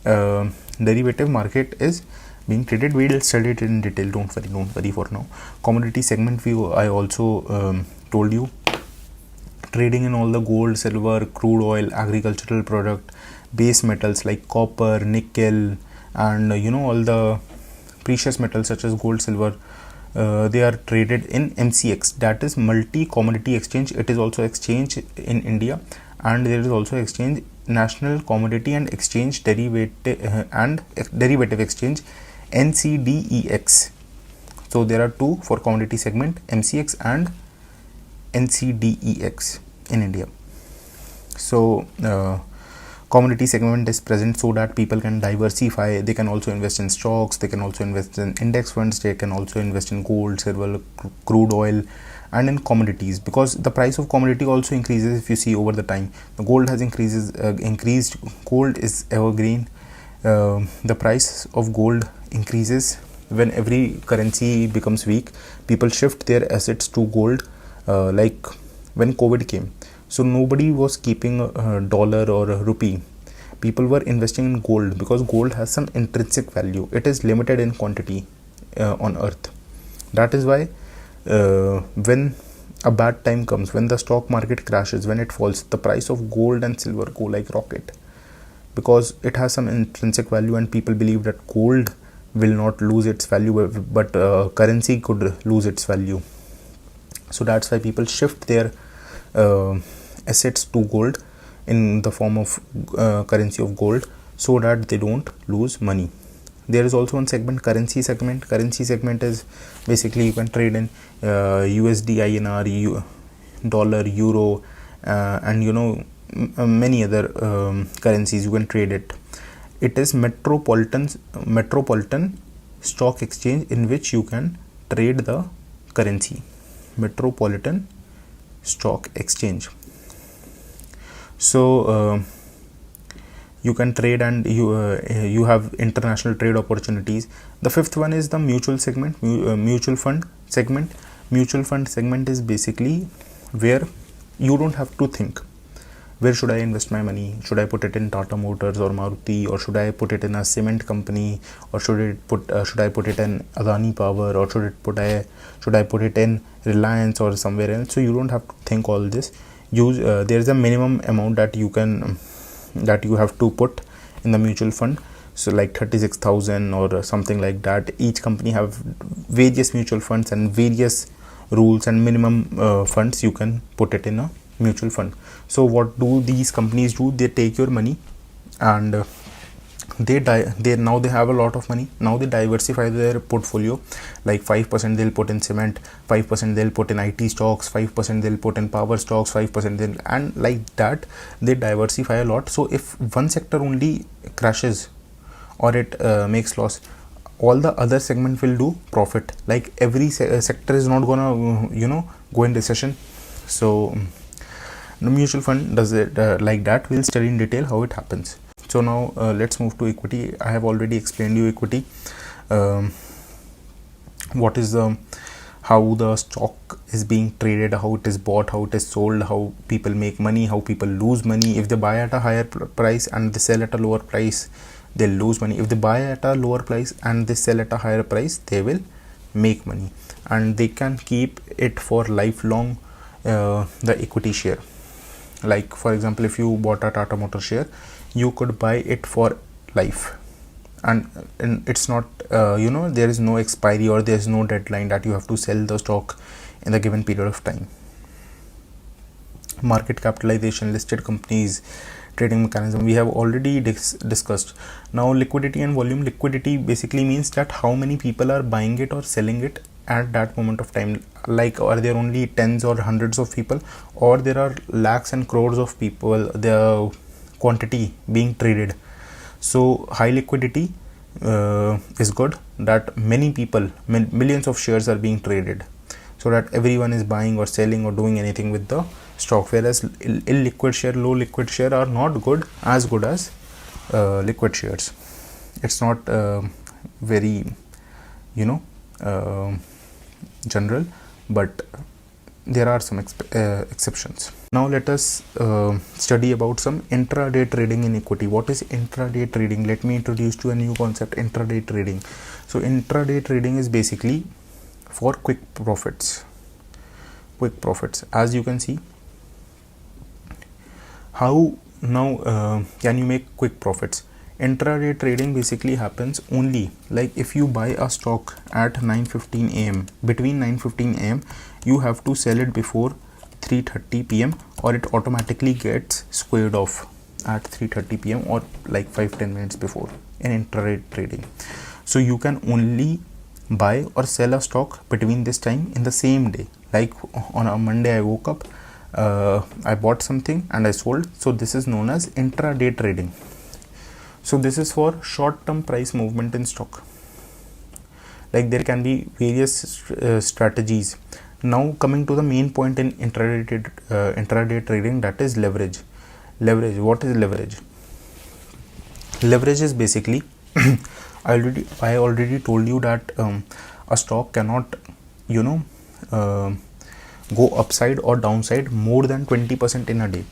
derivative market is being traded. We will study it in detail. Don't worry for now. Commodity segment view, I also told you. Trading in all the gold, silver, crude oil, agricultural product, base metals like copper, nickel, and all the precious metals such as gold, silver. They are traded in MCX, that is multi commodity exchange. It is also exchange in India, and there is also exchange, National Commodity and Exchange Derivative Exchange, NCDEX. So there are two for commodity segment, MCX and NCDEX in India. So commodity segment is present so that people can diversify. They can also invest in stocks, they can also invest in index funds, they can also invest in gold, silver, crude oil, and in commodities, because the price of commodity also increases. If you see over the time, the gold has increased. Gold is evergreen. The price of gold increases when every currency becomes weak. People shift their assets to gold, like when COVID came. So nobody was keeping a dollar or a rupee. People were investing in gold because gold has some intrinsic value. It is limited in quantity on earth. That is why when a bad time comes, when the stock market crashes, when it falls, the price of gold and silver go like rocket, because it has some intrinsic value and people believe that gold will not lose its value, but currency could lose its value. So that's why people shift their assets to gold in the form of currency of gold, so that they don't lose money. There is also one segment, currency segment. Currency segment is basically you can trade in USD, INR, dollar, euro, and many other currencies. You can trade it. It is metropolitan stock exchange in which you can trade the currency. Metropolitan stock exchange. So you can trade, and you have international trade opportunities. The fifth one is the mutual segment, mutual fund segment. Mutual fund segment is basically where you don't have to think, where should I invest my money? Should I put it in Tata Motors or Maruti, or should I put it in a cement company, or should I put it in Adani Power, or should I put it in Reliance or somewhere else? So you don't have to think all this. There is a minimum amount that you have to put in the mutual fund. so like 36,000 or something like that. Each company have various mutual funds and various rules and minimum funds you can put it in a mutual fund. So what do these companies do? They take your money and they now they have a lot of money. Now they diversify their portfolio, like 5% they'll put in cement, 5% they'll put in IT stocks, 5% they'll put in power stocks, 5% they'll, and like that they diversify a lot. So if one sector only crashes or it makes loss, all the other segment will do profit. Like every sector is not gonna go in recession. So the mutual fund does it like that. We'll study in detail how it happens. So now let's move to equity. I have already explained you equity. What is how the stock is being traded, how it is bought, how it is sold, how people make money, how people lose money. If they buy at a higher price and they sell at a lower price, they'll lose money. If they buy at a lower price and they sell at a higher price, they will make money, and they can keep it for lifelong. The equity share, like for example, if you bought a Tata Motor share, you could buy it for life, and it's not there is no expiry or there is no deadline that you have to sell the stock in the given period of time. Market capitalization, listed companies, trading mechanism, we have already discussed. Now liquidity and volume. Liquidity basically means that how many people are buying it or selling it at that moment of time. Like, are there only tens or hundreds of people, or there are lakhs and crores of people, the quantity being traded. So high liquidity is good, that many people, millions of shares are being traded, so that everyone is buying or selling or doing anything with the stock. Whereas illiquid share, low liquid share are not as good as liquid shares. It's not very general, but there are some exceptions. Now let us study about some intraday trading in equity. What is intraday trading? Let me introduce to a new concept, intraday trading. So intraday trading is basically for quick profits. As you can see, how now can you make quick profits? Intraday trading basically happens only like if you buy a stock at 9:15 a.m. Between 9:15 a.m. you have to sell it before 3:30 p.m. or it automatically gets squared off at 3:30 p.m. or like 5-10 minutes before in intraday trading. So you can only buy or sell a stock between this time in the same day. Like on a Monday I woke up, I bought something and I sold. So this is known as intraday trading. So this is for short-term price movement in stock. Like there can be various strategies. Now coming to the main point in intraday trading, that is leverage. What is leverage? Leverage is basically I already told you that a stock cannot go upside or downside more than 20% in a day.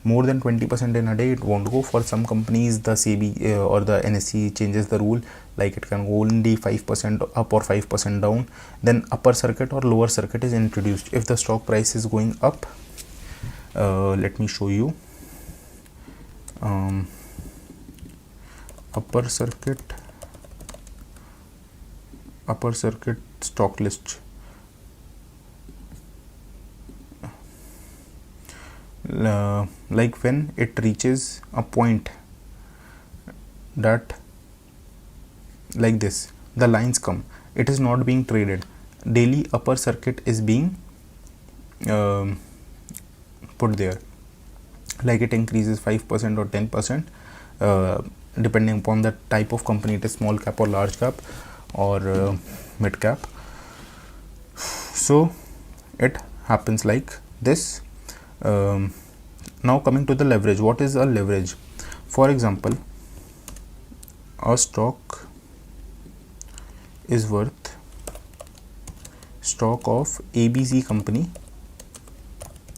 More than 20% in a day it won't go. For some companies the SEBI or the NSE changes the rule, like it can go only 5% up or 5% down. Then upper circuit or lower circuit is introduced. If the stock price is going up, let me show you. Upper circuit stock list. Like when it reaches a point that like this, the lines come, it is not being traded. Daily upper circuit is being put there, like it increases 5% or 10% depending upon the type of company. It is small cap or large cap or mid cap. So it happens like this. Now coming to the leverage. What is a leverage? For example, a stock is worth, stock of ABC company,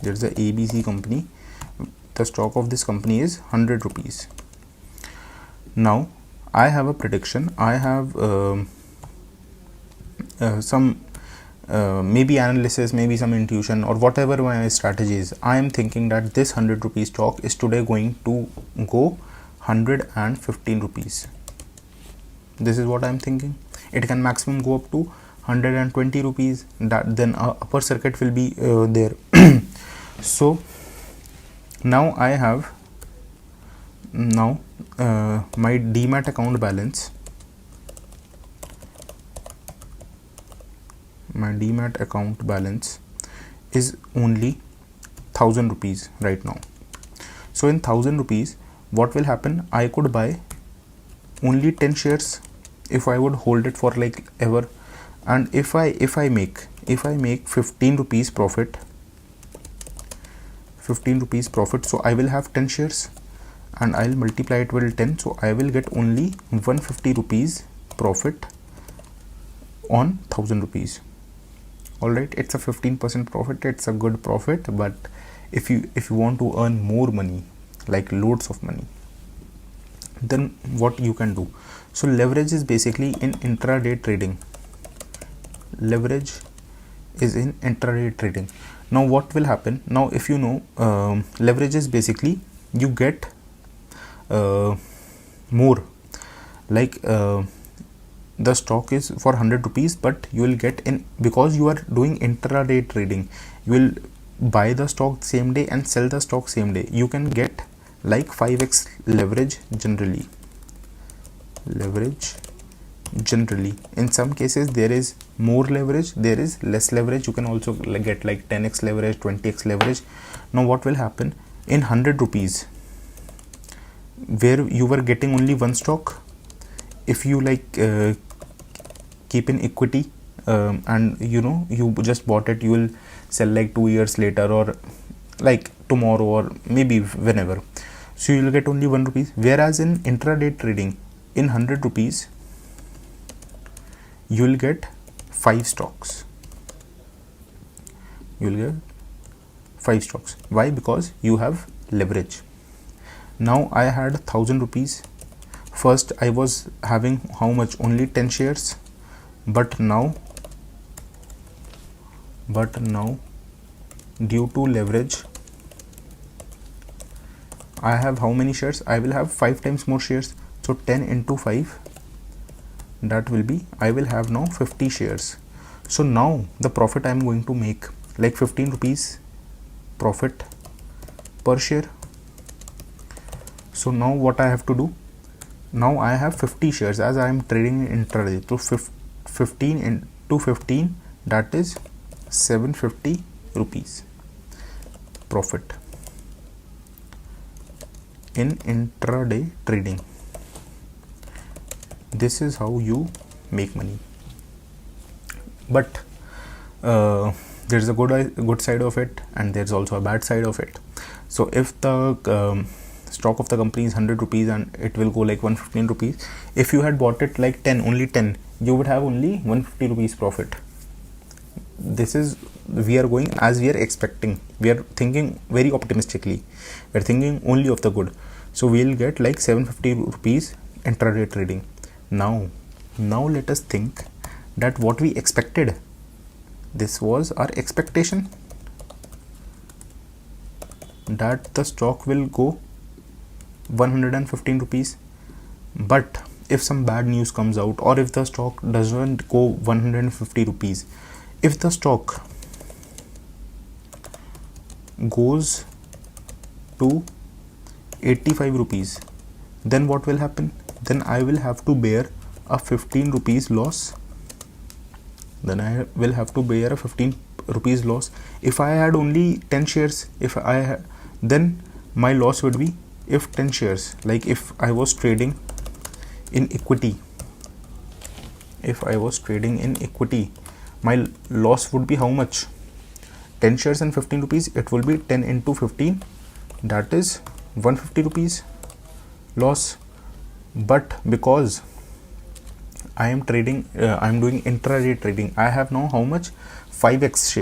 there is a ABC company, the stock of this company is 100 rupees. Now I have a prediction, I have some maybe analysis, maybe some intuition, or whatever my strategy is. I am thinking that this 100 rupees stock is today going to go 115 rupees. This is what I'm thinking. It can maximum go up to 120 rupees. That then upper circuit will be there. So now I have my demat account balance. My demat account balance is only 1000 rupees right now. So in 1000 rupees, what will happen? I could buy only 10 shares if I would hold it for like ever. And if I make 15 rupees profit, so I will have 10 shares and I'll multiply it with 10, so I will get only 150 rupees profit on 1000 rupees. Alright, it's a 15% profit. It's a good profit, but if you want to earn more money, like loads of money, then what you can do? So leverage is basically in intraday trading. Leverage is in intraday trading. Now what will happen? Now if you know, leverage is basically you get more, like the stock is for 100 rupees, but you will get in, because you are doing intraday trading, you will buy the stock same day and sell the stock same day. You can get like 5x leverage generally. In some cases there is more leverage, there is less leverage. You can also get like 10x leverage, 20x leverage. Now what will happen? In 100 rupees, where you were getting only one stock, if you like keep in equity, and you just bought it, you will sell like 2 years later or like tomorrow or maybe whenever, so you will get only 1 rupees. Whereas in intraday trading, in 100 rupees you will get 5 stocks. Why? Because you have leverage. Now I had 1000 rupees. First I was having how much? Only 10 shares, but now due to leverage I have how many shares? I will have 5 times more shares. So 10 into 5, that will be, I will have now 50 shares. So now the profit I am going to make like 15 rupees profit per share. So now what I have to do? Now I have 50 shares as I am trading in intraday. So 15 into 15, that is 750 rupees profit in intraday trading. This is how you make money. But there's a good side of it, and there's also a bad side of it. So if the stock of the company is 100 rupees and it will go like 115 rupees, if you had bought it like only 10, you would have only 150 rupees profit. This is, we are going as we are expecting. We are thinking very optimistically. We are thinking only of the good. So we will get like 750 rupees intraday trading. Now let us think that what we expected. This was our expectation, that the stock will go 115 rupees. But if some bad news comes out, or if the stock doesn't go 150 rupees, if the stock goes to 85 rupees, then what will happen? Then I will have to bear a 15 rupees loss. If I had only 10 shares, then my loss would be, if 10 shares, like if I was trading in equity, my loss would be how much? 10 shares and 15 rupees, it will be 10 into 15, that is 150 rupees loss. But because I am trading, I am doing intraday trading, I have now how much? 5x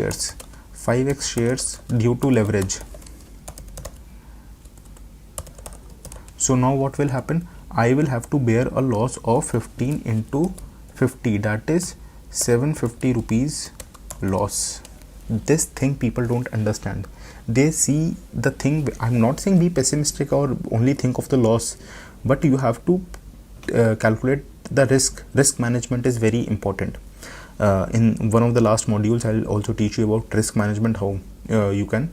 shares due to leverage. So now what will happen? I will have to bear a loss of 15 into 50, that is 750 rupees loss. This thing people don't understand. They see the thing. I'm not saying be pessimistic or only think of the loss, but you have to calculate the risk management is very important. In one of the last modules, I'll also teach you about risk management, how you can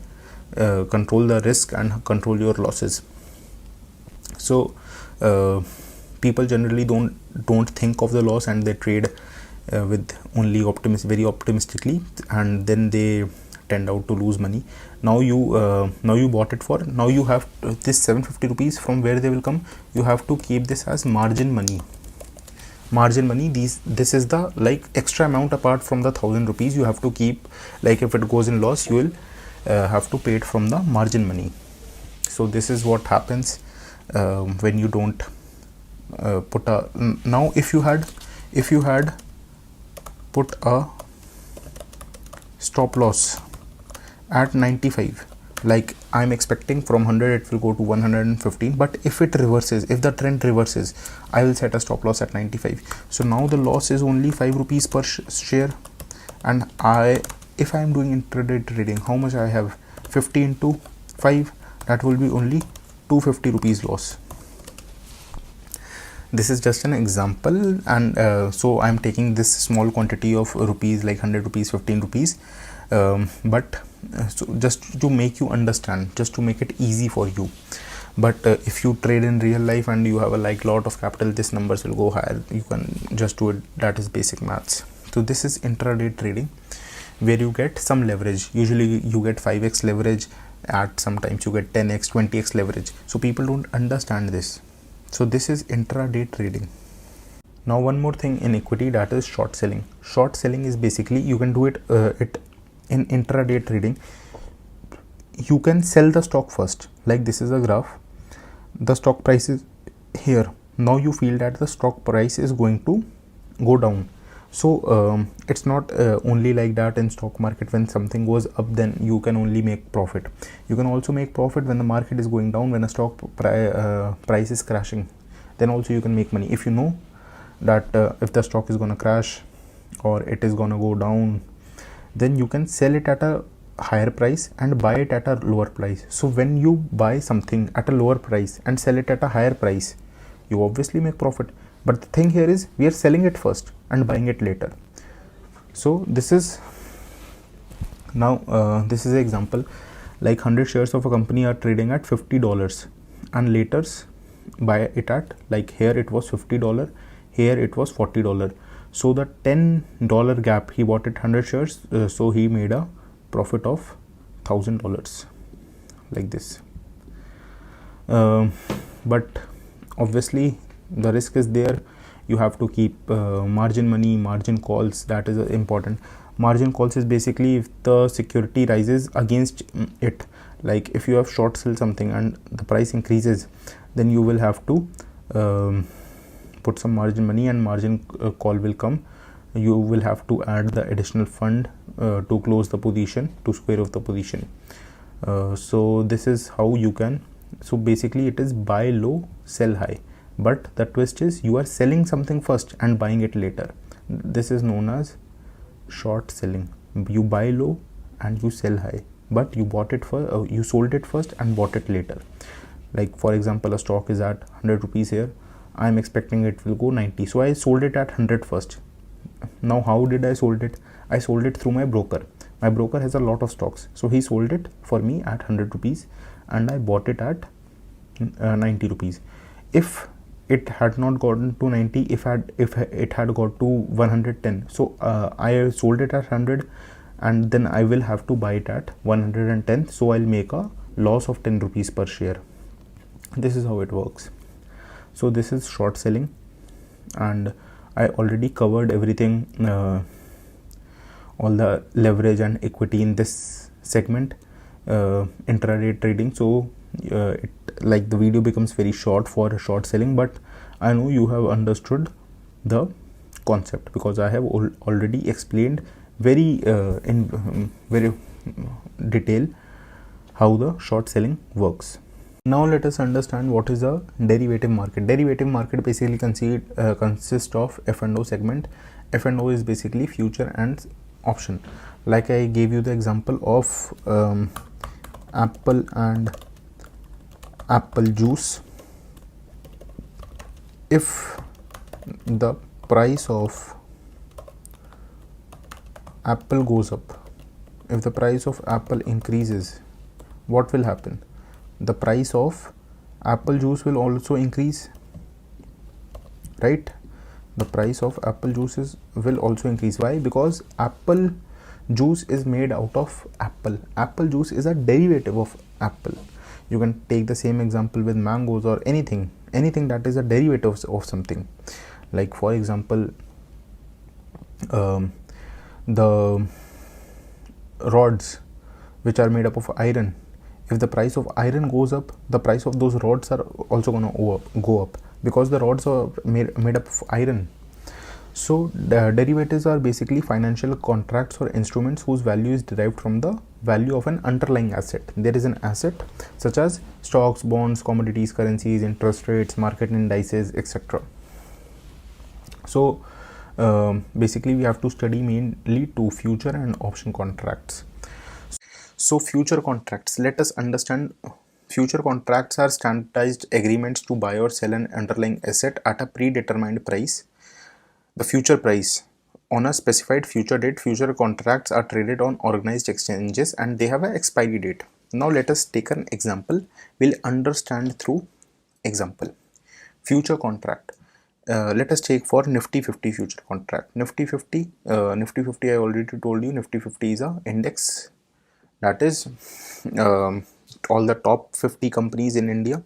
control the risk and control your losses. So people generally don't think of the loss, and they trade with only very optimistically, and then they tend out to lose money. Now you bought it for, now you have this 750 rupees. From where they will come? You have to keep this as margin money. This is the like extra amount apart from the 1000 rupees you have to keep. Like if it goes in loss, you will have to pay it from the margin money. So this is what happens when you don't put a, now if you had put a stop loss at 95, like I'm expecting from 100 it will go to 115, but if it reverses, if the trend reverses, I will set a stop loss at 95. So now the loss is only 5 rupees per share, and if I am doing intraday trading, how much I have? 50 into 5, that will be only 250 rupees loss. This is just an example, and so I'm taking this small quantity of rupees, like 100 rupees, 15 rupees, but so just to make you understand, just to make it easy for you. But if you trade in real life and you have a lot of capital, this numbers will go higher. You can just do it. That is basic maths. So this is intraday trading, where you get some leverage. Usually you get 5x leverage, at sometimes you get 10x, 20x leverage. So people don't understand this. So this is intraday trading. Now one more thing in equity, that is short selling. Short selling is basically, you can do it in intraday trading. You can sell the stock first. Like this is a graph. The stock price is here. Now you feel that the stock price is going to go down. So it's not only like that in stock market. When something goes up, then you can only make profit. You can also make profit when the market is going down. When a stock price is crashing, then also you can make money. If you know that if the stock is going to crash or it is going to go down, then you can sell it at a higher price and buy it at a lower price. So when you buy something at a lower price and sell it at a higher price, you obviously make profit. But the thing here is, we are selling it first and buying it later. So this is now this is an example, like 100 shares of a company are trading at $50, and later buy it at, like here it was $50, here it was $40. So the $10 gap, he bought it 100 shares, so he made a profit of $1000, like this. But obviously the risk is there. You have to keep margin money, margin calls. That is important. Margin calls is basically if the security rises against it. Like if you have short sell something and the price increases, then you will have to put some margin money, and margin call will come. You will have to add the additional fund to close the position, to square off the position. So this is how you can. So basically it is buy low, sell high. But the twist is, you are selling something first and buying it later. This is known as short selling. You buy low and you sell high, but you bought it for you sold it first and bought it later. Like for example, a stock is at 100 rupees here. I am expecting it will go 90, so I sold it at 100 first. Now how did I sold it? I sold it through my broker. My broker has a lot of stocks, so he sold it for me at 100 rupees and I bought it at 90 rupees. If it had not gotten to 90, if it had got to 110, so I sold it at 100 and then I will have to buy it at 110, so I'll make a loss of 10 rupees per share. This is how it works. So this is short selling, and I already covered everything, all the leverage and equity in this segment, intraday trading. So like the video becomes very short for short selling, but I know you have understood the concept because I have already explained very in very detail how the short selling works. Now let us understand what is a derivative market. Derivative market basically consists of F&O segment. F&O is basically future and option. Like I gave you the example of apple and apple juice. If the price of Apple goes up, if the price of Apple increases, what will happen? The price of apple juice will also increase, right? The price of apple juices will also increase. Why? Because apple juice is made out of apple. Apple juice is a derivative of apple. You can take the same example with mangoes or anything that is a derivative of something. Like for example, the rods which are made up of iron, if the price of iron goes up, the price of those rods are also going to go up, because the rods are made up of iron. So derivatives are basically financial contracts or instruments whose value is derived from the value of an underlying asset. There is an asset such as stocks, bonds, commodities, currencies, interest rates, market indices, etc. So basically we have to study mainly two future and option contracts. So future contracts, let us understand. Future contracts are standardized agreements to buy or sell an underlying asset at a predetermined price, the future price, on a specified future date. Future contracts are traded on organized exchanges and they have an expiry date. Now let us take an example. We'll understand through example. Future contract. Let us take for Nifty 50 future contract. Nifty 50, I already told you, Nifty 50 is a index, that is all the top 50 companies in India,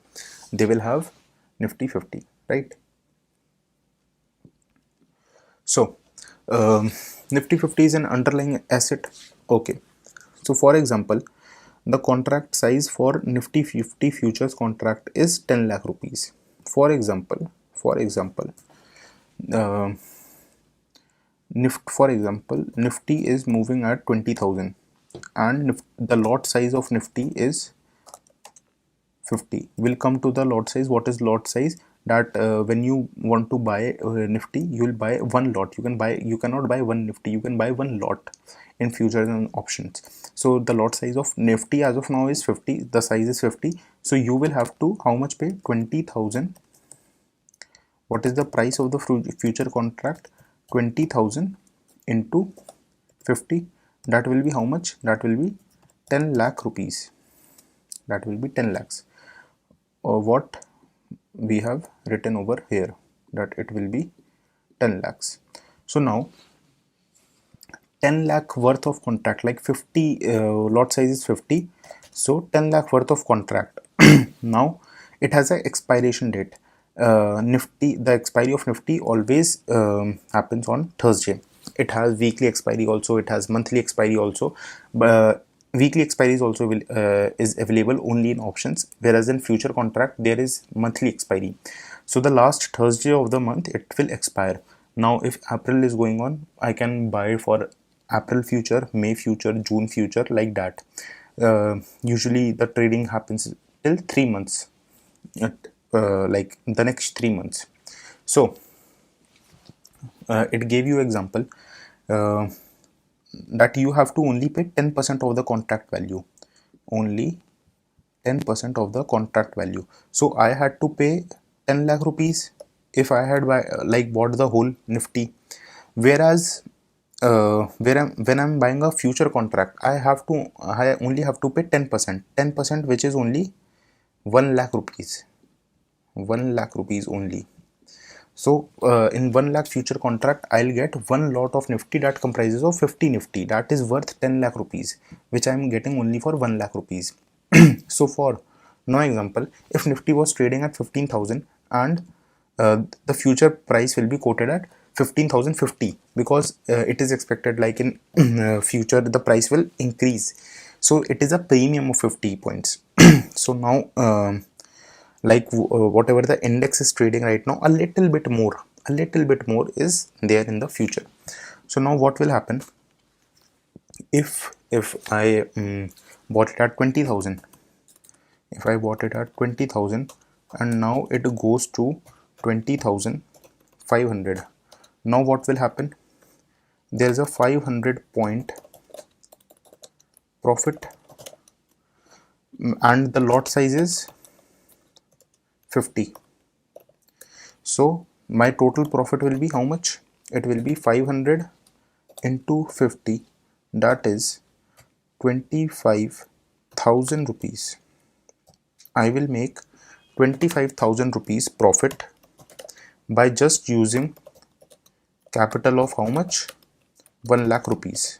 they will have Nifty 50, right? So Nifty 50 is an underlying asset. Okay, so for example, the contract size for Nifty 50 futures contract is 10 lakh rupees. For example, uh, Nifty is moving at 20,000 and the lot size of Nifty is 50. We'll come to the lot size. What is lot size? That when you want to buy Nifty, you will buy one lot. You cannot buy one Nifty, you can buy one lot in futures and options. So the lot size of Nifty as of now is 50, the size is 50. So you will have to how much pay? 20,000. What is the price of the future contract? 20,000 into 50, that will be how much? That will be 10 lakh rupees. That will be 10 lakhs. What we have written over here, that it will be 10 lakhs. So now 10 lakh worth of contract, like 50 lot size is 50, so 10 lakh worth of contract. Now it has an expiration date. Nifty, the expiry of Nifty always happens on Thursday. It has weekly expiry also, it has monthly expiry also, but weekly expiry is also is available only in options, whereas in future contract there is monthly expiry. So the last Thursday of the month it will expire. Now if April is going on, I can buy for April future, May future, June future, like that. Usually the trading happens till 3 months, like the next 3 months. So it gave you example that you have to only pay 10% of the contract value, only 10% of the contract value. So I had to pay 10 lakh rupees if I had bought the whole Nifty, whereas when I'm buying a future contract, I only have to pay 10%, which is only 1 lakh rupees, 1 lakh rupees only. So in 1 lakh future contract, I'll get one lot of Nifty that comprises of 50 Nifty, that is worth 10 lakh rupees, which I'm getting only for 1 lakh rupees. So for no example, if Nifty was trading at 15,000 and the future price will be quoted at 15,050, because it is expected like in future the price will increase, so it is a premium of 50 points. So now whatever the index is trading right now, a little bit more is there in the future. So now what will happen if I bought it at 20,000, if I bought it at 20,000 and now it goes to 20,500. Now what will happen? There is a 500 point profit and the lot size is 50. So my total profit will be how much? It will be 500 into 50, that is 25,000 rupees. I will make 25,000 rupees profit by just using capital of how much? 1 lakh rupees.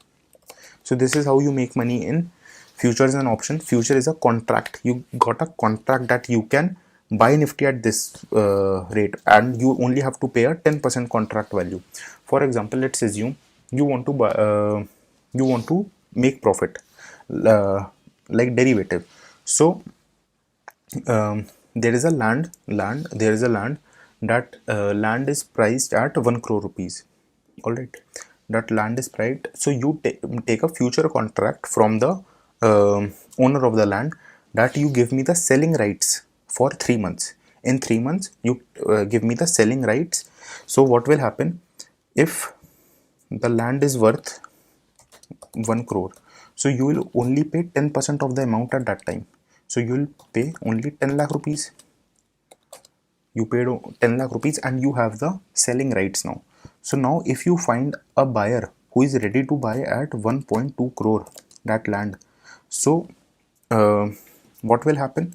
So this is how you make money in futures and option. Future is a contract. You got a contract that you can buy Nifty at this rate, and you only have to pay a 10% contract value. For example, let's assume you want to buy, you want to make profit, like derivative. So there is a land that land is priced at 1 crore rupees. All right, that land is priced. So you take a future contract from the owner of the land, that you give me the selling rights for 3 months. In 3 months you give me the selling rights. So what will happen if the land is worth 1 crore? So you will only pay 10% of the amount at that time. So you will pay only 10 lakh rupees. You paid 10 lakh rupees and you have the selling rights now. So now if you find a buyer who is ready to buy at 1.2 crore that land, so what will happen?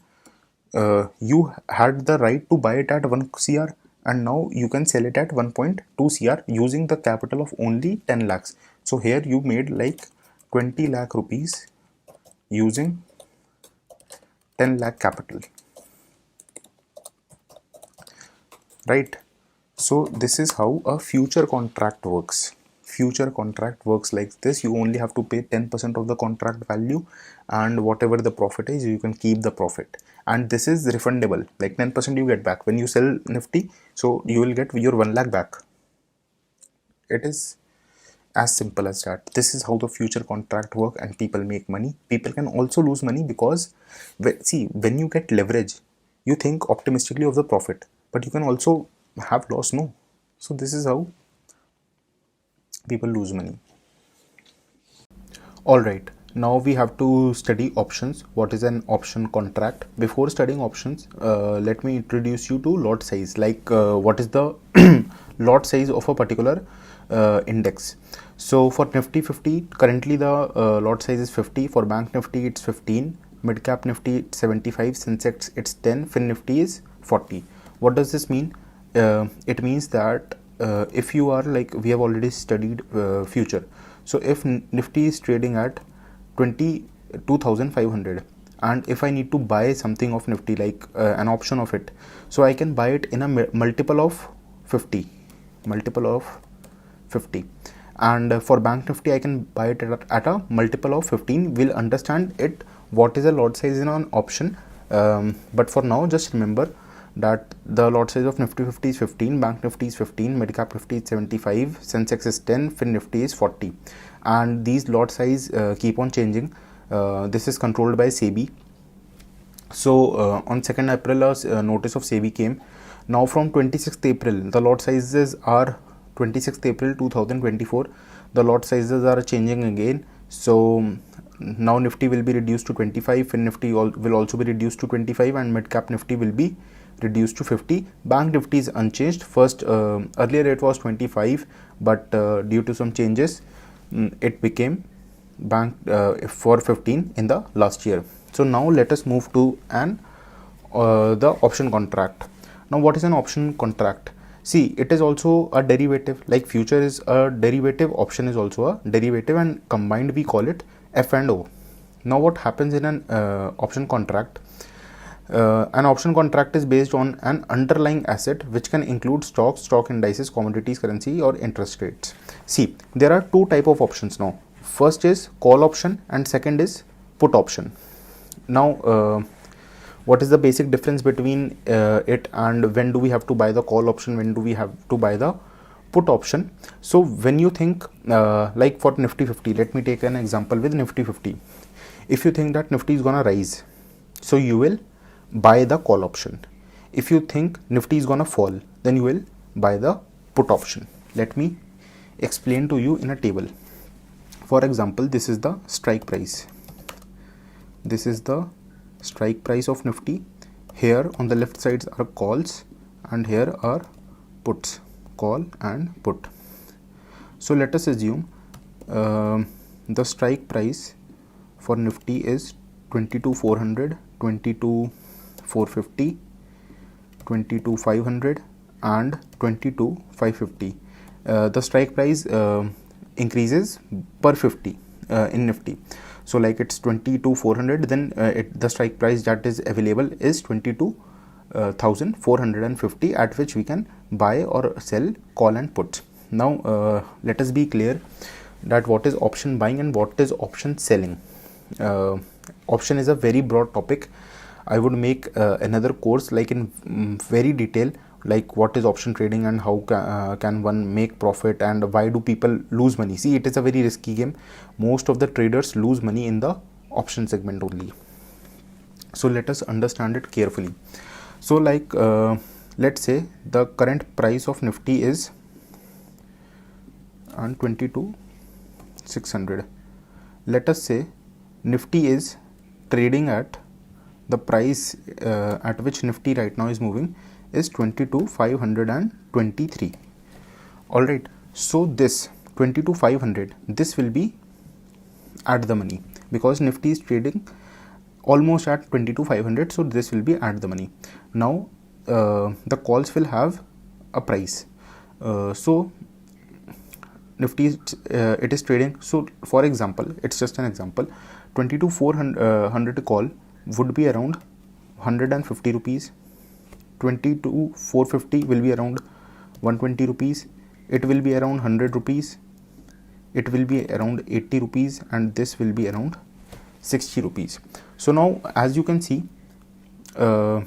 You had the right to buy it at 1 cr, and now you can sell it at 1.2 cr using the capital of only 10 lakhs. So here you made like 20 lakh rupees using 10 lakh capital, right? So this is how a future contract works. Future contract works like this. You only have to pay 10% of the contract value, and whatever the profit is, you can keep the profit, and this is refundable. Like 10% you get back when you sell Nifty, so you will get your 1 lakh back. It is as simple as that. This is how the future contract work, and people make money. People can also lose money, because see, when you get leverage, you think optimistically of the profit, but you can also have loss, no? So this is how people lose money. All right, now we have to study options. What is an option contract? Before studying options, let me introduce you to lot size. Like what is the lot size of a particular index? So for Nifty 50, currently the lot size is 50. For Bank Nifty it's 15, Mid Cap Nifty it's 75, Sensex it's 10, Fin Nifty is 40. What does this mean? It means that if you are, like, we have already studied future. So if Nifty is trading at 22,500, and if I need to buy something of Nifty, like an option of it, so I can buy it in a multiple of 50, and for Bank Nifty I can buy it at a multiple of 15. We'll understand it what is a lot size in an option, but for now just remember that the lot size of Nifty 50 is 15, Bank Nifty is 15, Mid Cap Nifty is 75, Sensex is 10, Fin Nifty is 40, and these lot size keep on changing. This is controlled by SEBI. So on 2nd April a notice of SEBI came. Now from 26th April the lot sizes are 26th April 2024, the lot sizes are changing again. So now Nifty will be reduced to 25, Fin Nifty will also be reduced to 25, and Mid Cap Nifty will be reduced to 50. Bank Nifty is unchanged. First earlier it was 25, but due to some changes it became bank for 15 in the last year. So now let us move to the option contract. Now what is an option contract? See, it is also a derivative. Like future is a derivative, option is also a derivative, and combined we call it F and O. Now what happens in an option contract? An option contract is based on an underlying asset which can include stocks, stock indices, commodities, currency, or interest rates. See, there are two type of options now. First is call option and second is put option. Now what is the basic difference between it, and when do we have to buy the call option, when do we have to buy the put option? So when you think like for Nifty 50, let me take an example with Nifty 50. If you think that Nifty is gonna rise, so you will buy the call option. If you think Nifty is gonna fall, then you will buy the put option. Let me explain to you in a table. For example, this is the strike price. This is the strike price of Nifty. Here on the left sides are calls and here are puts, call and put. So let us assume the strike price for Nifty is 22,400, 22,450, 22,500 and 22,550. The strike price increases per 50 in Nifty. So like it's 22,400, then the strike price that is available is 22,450, at which we can buy or sell call and put. Now let us be clear that what is option buying and what is option selling. Option is a very broad topic. I would make another course like in very detail, like what is option trading and how can one make profit and why do people lose money. See, it is a very risky game. Most of the traders lose money in the option segment only. So let us understand it carefully. So like let's say the current price of Nifty is 22,600. Let us say Nifty is trading at the price at which Nifty right now is moving is 22,523. all right, so this 22,500, this will be at the money because Nifty is trading almost at 22,500, so this will be at the money. Now the calls will have a price, so Nifty is, it is trading, so for example, it's just an example, 22,400 call would be around 150 rupees, 22,450 will be around 120 rupees, it will be around 100 rupees, it will be around 80 rupees, and this will be around 60 rupees. So now as you can see, the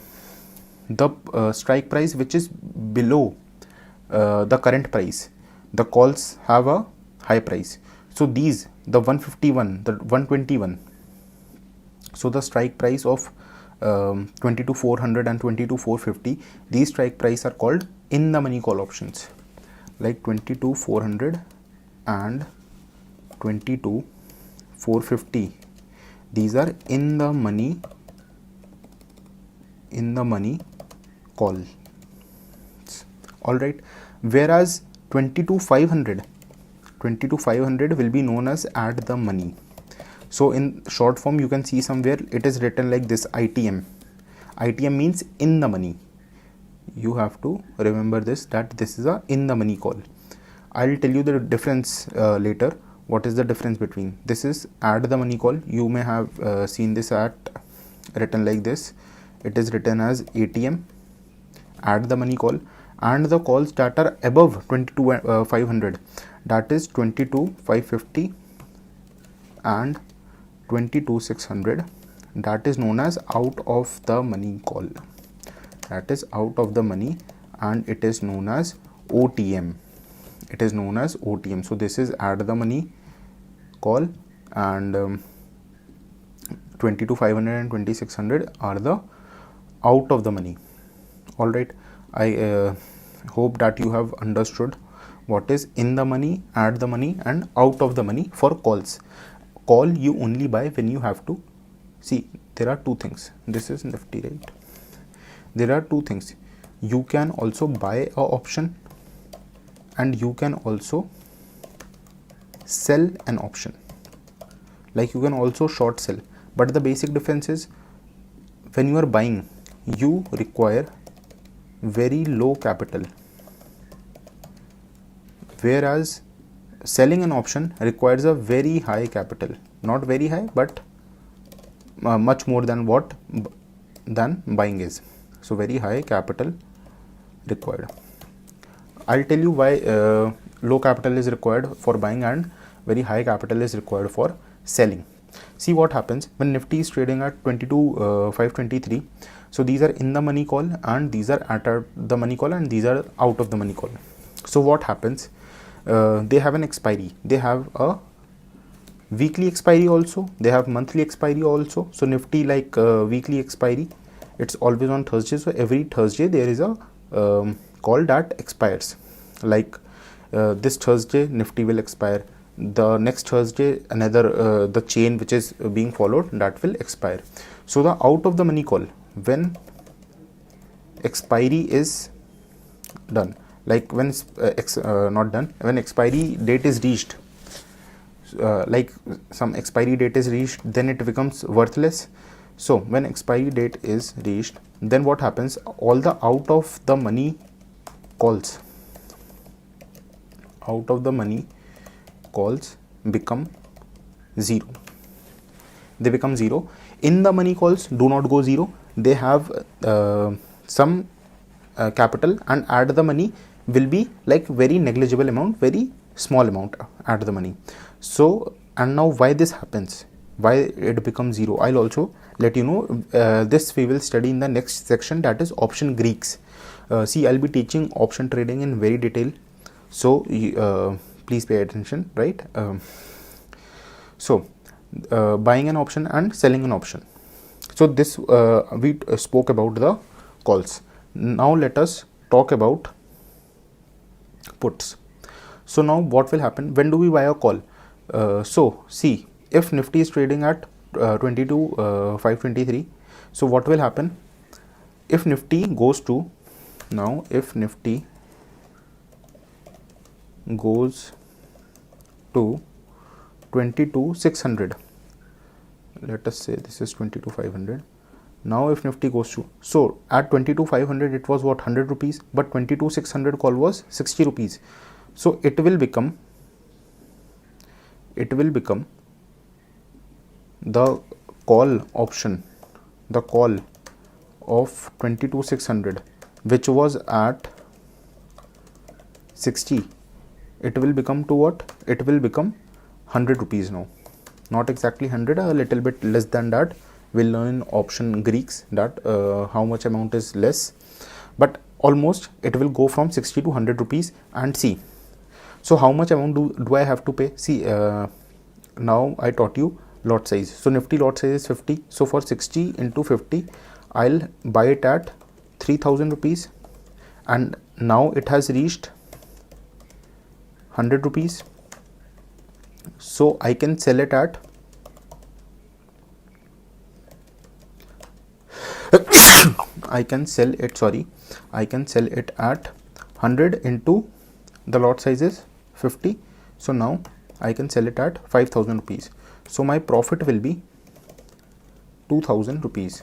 strike price which is below the current price, the calls have a high price. So these, the 151, the 121, so the strike price of 22,400 and 22,450, these strike price are called in the money call options, like 22,400 and 22,450. These are in the money call. All right, whereas 22,500 will be known as at the money. So in short form, you can see somewhere it is written like this, ITM. ITM means in the money. You have to remember this, that this is a in the money call. I'll tell you the difference later. What is the difference between this is at the money call? You may have seen this at written like this. It is written as ATM, at the money call, and the calls that are above 22,500, that is 22,550 and 22,600, that is known as out of the money call. That is out of the money, and it is known as OTM. It is known as OTM. So this is at the money call, and 22,500 and 22,600 are the out of the money. All right, I hope that you have understood what is in the money, at the money, and out of the money for calls. Call you only buy when you have to. See, there are two things. This is Nifty, right? There are two things. You can also buy a option, and you can also sell an option. Like you can also short sell. But the basic difference is, when you are buying, you require very low capital, whereas selling an option requires a very high capital. Not very high, but much more than what than buying is. So very high capital required. I'll tell you why low capital is required for buying and very high capital is required for selling. See what happens when Nifty is trading at 22,523. So these are in the money call, and these are at the money call, and these are out of the money call. So what happens? They have an expiry. They have a weekly expiry also. They have monthly expiry also. So Nifty, like weekly expiry, it's always on Thursday. So every Thursday there is a call that expires. Like this Thursday Nifty will expire. The next Thursday another the chain which is being followed, that will expire. So the out of the money call, when expiry is done, like when not done, when expiry date is reached, like some expiry date is reached, then it becomes worthless. So when expiry date is reached, then what happens, all the out of the money calls become zero. They become zero. In the money calls do not go zero, they have some capital, and add the money will be like very negligible amount, very small amount add the money. So, and now why this happens, why it becomes zero, I'll also let you know. This we will study in the next section, that is option Greeks. See, I'll be teaching option trading in very detail, so please pay attention, right? So buying an option and selling an option. So this we spoke about the calls. Now let us talk about puts. So now what will happen, when do we buy a call? So see, if Nifty is trading at 22,523, so what will happen, if Nifty goes to, now if Nifty goes to 22,600, let us say this is 22,500. Now if Nifty goes to, so at 22,500 it was what, 100 rupees, but 22,600 call was 60 rupees. So it will become the call option, the call of 22,600, which was at 60, it will become to what, it will become 100 rupees now. Not exactly 100, a little bit less than that. We'll learn in option Greeks that how much amount is less, but almost it will go from 60 to 100 rupees. And see, so how much amount do I have to pay? See, now I taught you lot size. So Nifty lot size is 50. So for 60 into 50, I'll buy it at 3,000 rupees, and now it has reached 100 rupees. So I can sell it at I can sell it at 100 into the lot size is 50. So now I can sell it at 5,000 rupees. So my profit will be 2,000 rupees.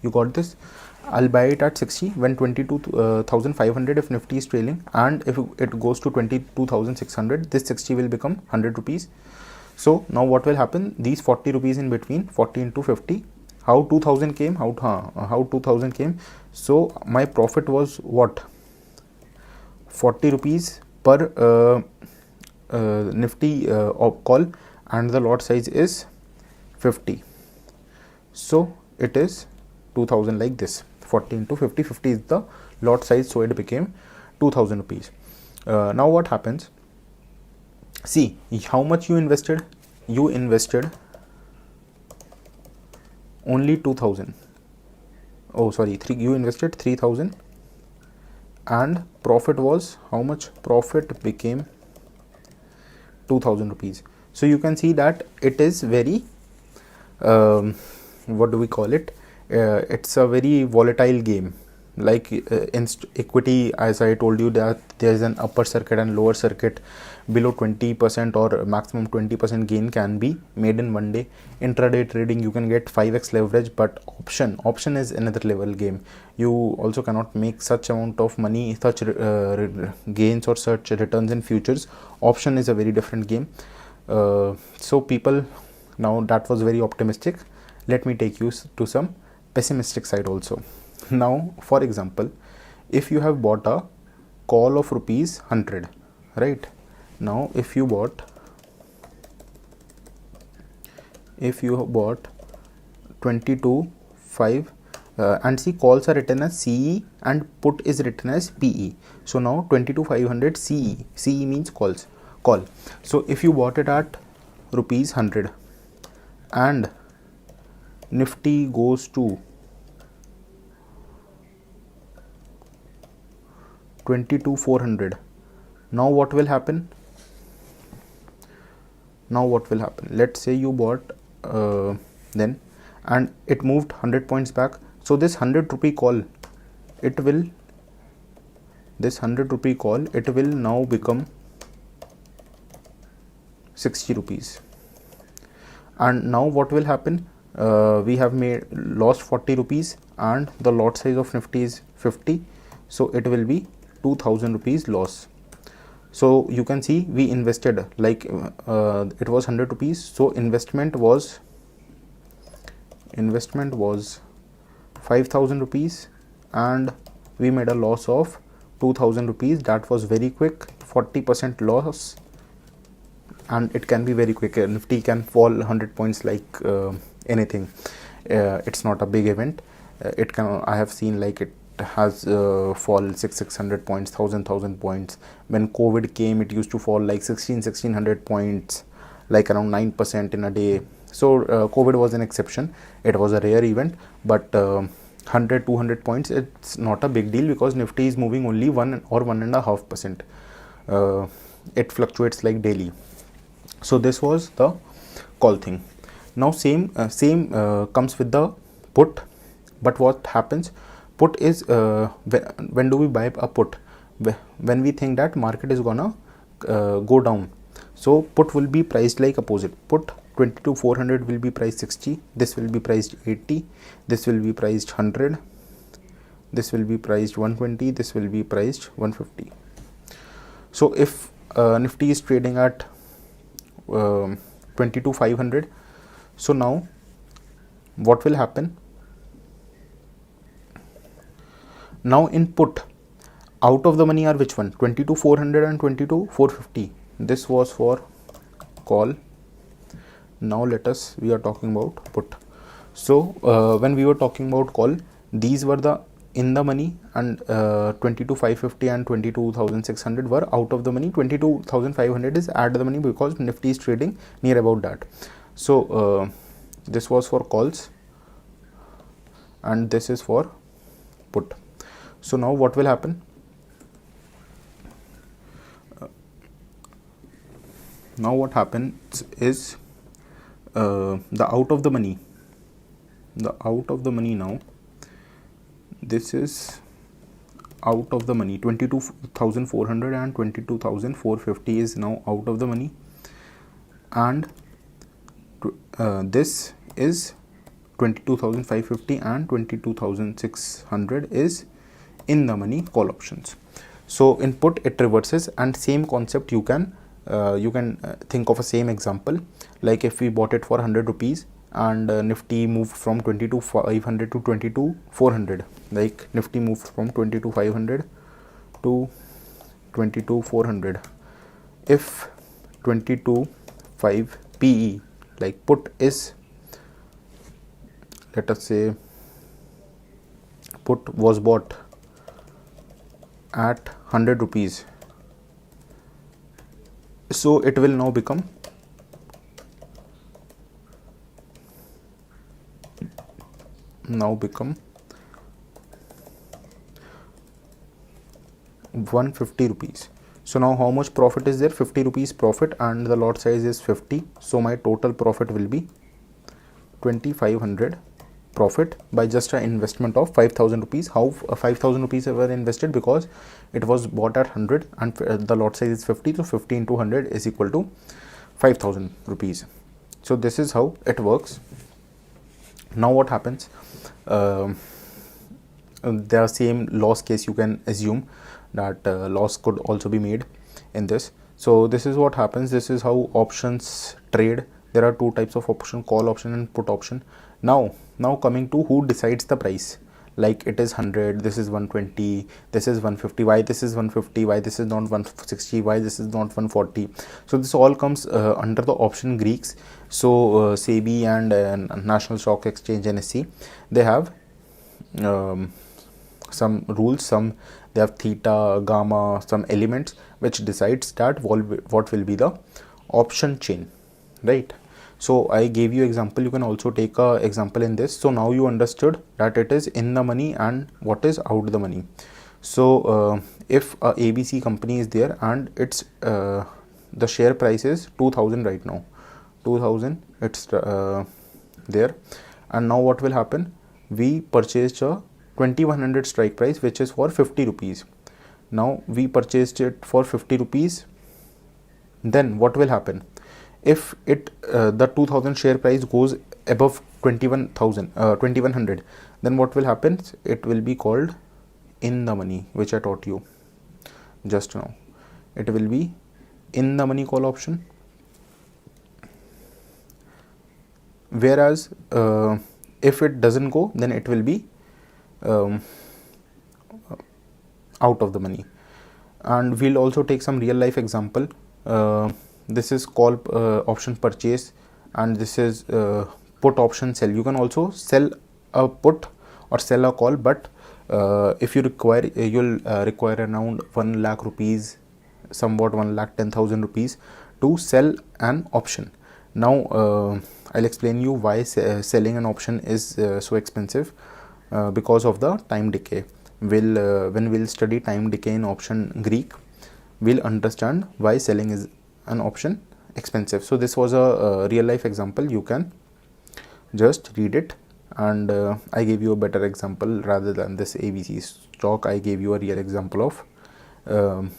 You got this? I'll buy it at 60 when 22,500 if Nifty is trailing, and if it goes to 22,600, this 60 will become 100 rupees. So now what will happen, these 40 rupees in between, 40 into 50, how 2000 came, how 2000 came. So my profit was what, 40 rupees per Nifty call, and the lot size is 50. So it is 2000 like this. 40 into 50, 50 is the lot size, so it became 2,000 rupees. Now what happens, see how much you invested. You invested only 2,000. Oh sorry, you invested 3,000, and profit was how much? Profit became 2,000 rupees. So you can see that it is very what do we call it, it's a very volatile game. Like in equity, as I told you, that there is an upper circuit and lower circuit. Below 20% or maximum 20% gain can be made in one day. Intraday trading, you can get 5x leverage, but option is another level game. You also cannot make such amount of money, such gains or such returns in futures. Option is a very different game. So people, now that was very optimistic. Let me take you to some pessimistic side also. Now for example, if you have bought a call of rupees 100, right? Now if you bought 22.5 and see, calls are written as CE and put is written as PE. So now 22,500 CE means call. So if you bought it at rupees 100 and Nifty goes to 22,400, now what will happen? Let's say you bought then, and it moved 100 points back. So this 100 rupee call, it will this 100 rupee call, it will now become 60 rupees. And now what will happen, we have lost 40 rupees and the lot size of Nifty is 50, so it will be 2000 rupees loss. So you can see we invested like it was 100 rupees, so investment was 5000 rupees and we made a loss of 2000 rupees. That was very quick, 40% loss, and it can be very quick. Nifty can fall 100 points like anything. It's not a big event. It can, I have seen like it has fall 600 points, 1000 points. When COVID came, it used to fall like 1600 points, like around 9% in a day. So COVID was an exception, it was a rare event, but 100-200 points, it's not a big deal because Nifty is moving only 1 or 1.5%. It fluctuates like daily. So this was the call thing. Now same comes with the put. But what happens, put is when do we buy a put? When we think that market is gonna go down. So put will be priced like opposite. Put 22,400 will be priced 60, this will be priced 80, this will be priced 100, this will be priced 120, this will be priced 150. So if Nifty is trading at 22,500, so now what will happen? Now in put, out of the money are which one? 22,400 and 22,450. This was for call. Now we are talking about put. So when we were talking about call, these were the in the money, and 22,550 and 22,600 were out of the money. 22,500 is at the money because Nifty is trading near about that. So this was for calls and this is for put. So now what will happen? Now what happens is the out of the money now, this is out of the money. 22,400 and 22,450 is now out of the money, and this is 22,550 and 22,600 is in the money call options. So in put it reverses, and same concept you can think of a same example, like if we bought it for 100 rupees and Nifty moved from 22,500 to 22,400, like Nifty moved from 22,500 to 22,400. If 22,500 PE, like put is, let us say put was bought at 100 rupees, so it will now become 150 rupees. So now how much profit is there? 50 rupees profit, and the lot size is 50, so my total profit will be 2,500 profit by just an investment of 5,000 rupees. How 5,000 rupees were invested? Because it was bought at 100 and the lot size is 50, so 50 into 100 is equal to 5,000 rupees. So this is how it works. Now what happens, the same loss case you can assume that loss could also be made in this. So this is what happens. This is how options trade. There are two types of option, call option and put option. Now coming to who decides the price, like it is 100, this is 120, this is 150, why this is 150, why this is not 160, why this is not 140. So this all comes under the option Greeks. So SEBI and National Stock Exchange, NSE, they have some rules, they have theta, gamma, some elements which decides that what will be the option chain, right? So I gave you example, you can also take a example in this. So now you understood that it is in the money and what is out the money. So if a ABC company is there and it's the share price is 2000 right now, 2000 it's there, and now what will happen, we purchased a 2100 strike price which is for 50 rupees. Now we purchased it for 50 rupees. Then what will happen? If the 2000 share price goes above 2100, then what will happen? It will be called in the money, which I taught you just now. It will be in the money call option. Whereas if it doesn't go, then it will be out of the money. And we'll also take some real life example. This is call option purchase, and this is put option sell. You can also sell a put or sell a call, but if you require, you'll require around 1 lakh rupees, somewhat 1,10,000 rupees to sell an option. Now I'll explain you why selling an option is so expensive, because of the time decay. When we'll study time decay in option Greek, we'll understand why selling is an option expensive. So this was a real life example. You can just read it, and I gave you a better example rather than this ABC stock. I gave you a real example of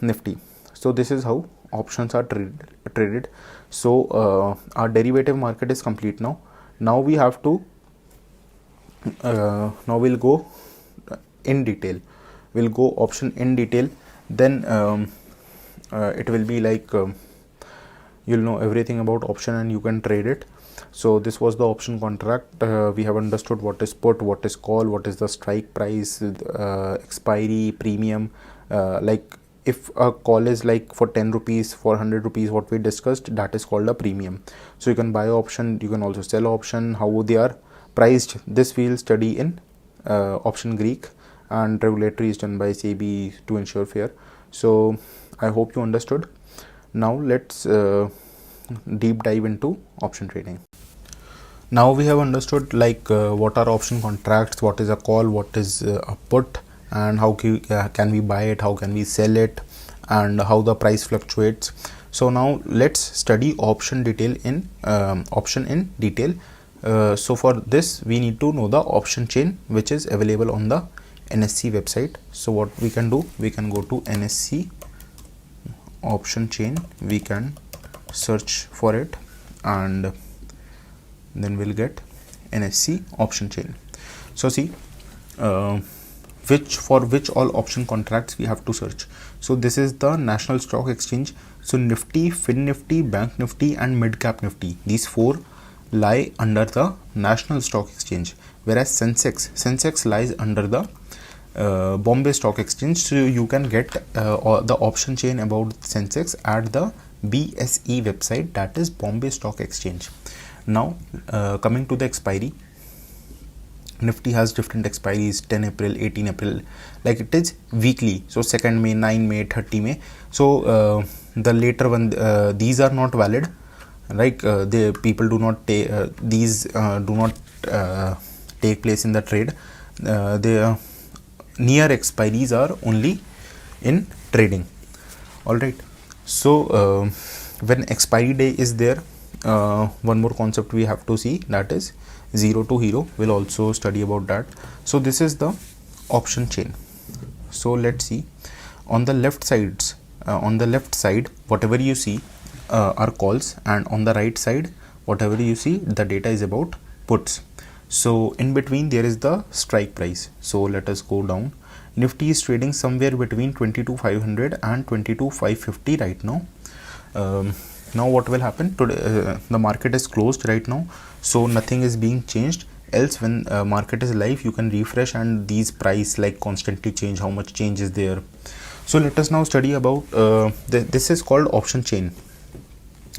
Nifty. So this is how options are traded. So our derivative market is complete now. Now we have to now we'll go in detail. We'll go option in detail. Then it will be like you'll know everything about option and you can trade it. So this was the option contract. We have understood what is put, what is call, what is the strike price, expiry, premium. Like if a call is like for 10 rupees, for 100 rupees, what we discussed, that is called a premium. So you can buy option, you can also sell option, how they are priced. This we'll study in option Greek, and regulatory is done by SEBI to ensure fair. So I hope you understood. Now let's deep dive into option trading. Now we have understood like what are option contracts, what is a call, what is a put, and how can we buy it, how can we sell it, and how the price fluctuates. So now let's study option detail in option in detail. So for this we need to know the option chain, which is available on the NSE website. So what we can do, we can go to NSE option chain, we can search for it, and then we'll get NSE option chain. So see which all option contracts we have to search. So this is the National Stock Exchange. So Nifty, Fin Nifty, Bank Nifty and Mid Cap Nifty, these four lie under the National Stock Exchange, whereas Sensex lies under the Bombay Stock Exchange. So you can get the option chain about Sensex at the BSE website, that is Bombay Stock Exchange. Now coming to the expiry, Nifty has different expiries, 10 April, 18 April, like it is weekly. So 2nd May, 9 May, 30 May. So the later one, these are not valid, right? The people do not take these do not take place in the trade. The near expiries are only in trading. All right. So when expiry day is there, one more concept we have to see, that is zero to hero. We'll also study about that. So this is the option chain. So let's see on the left sides. On the left side, whatever you see are calls, and on the right side, whatever you see, the data is about puts. So in between there is the strike price. So let us go down. Nifty is trading somewhere between 22,500 and 22,550 right now. Now what will happen today? The market is closed right now, so nothing is being changed. Else when market is live, you can refresh and these price like constantly change, how much change is there. So let us now study about this is called option chain.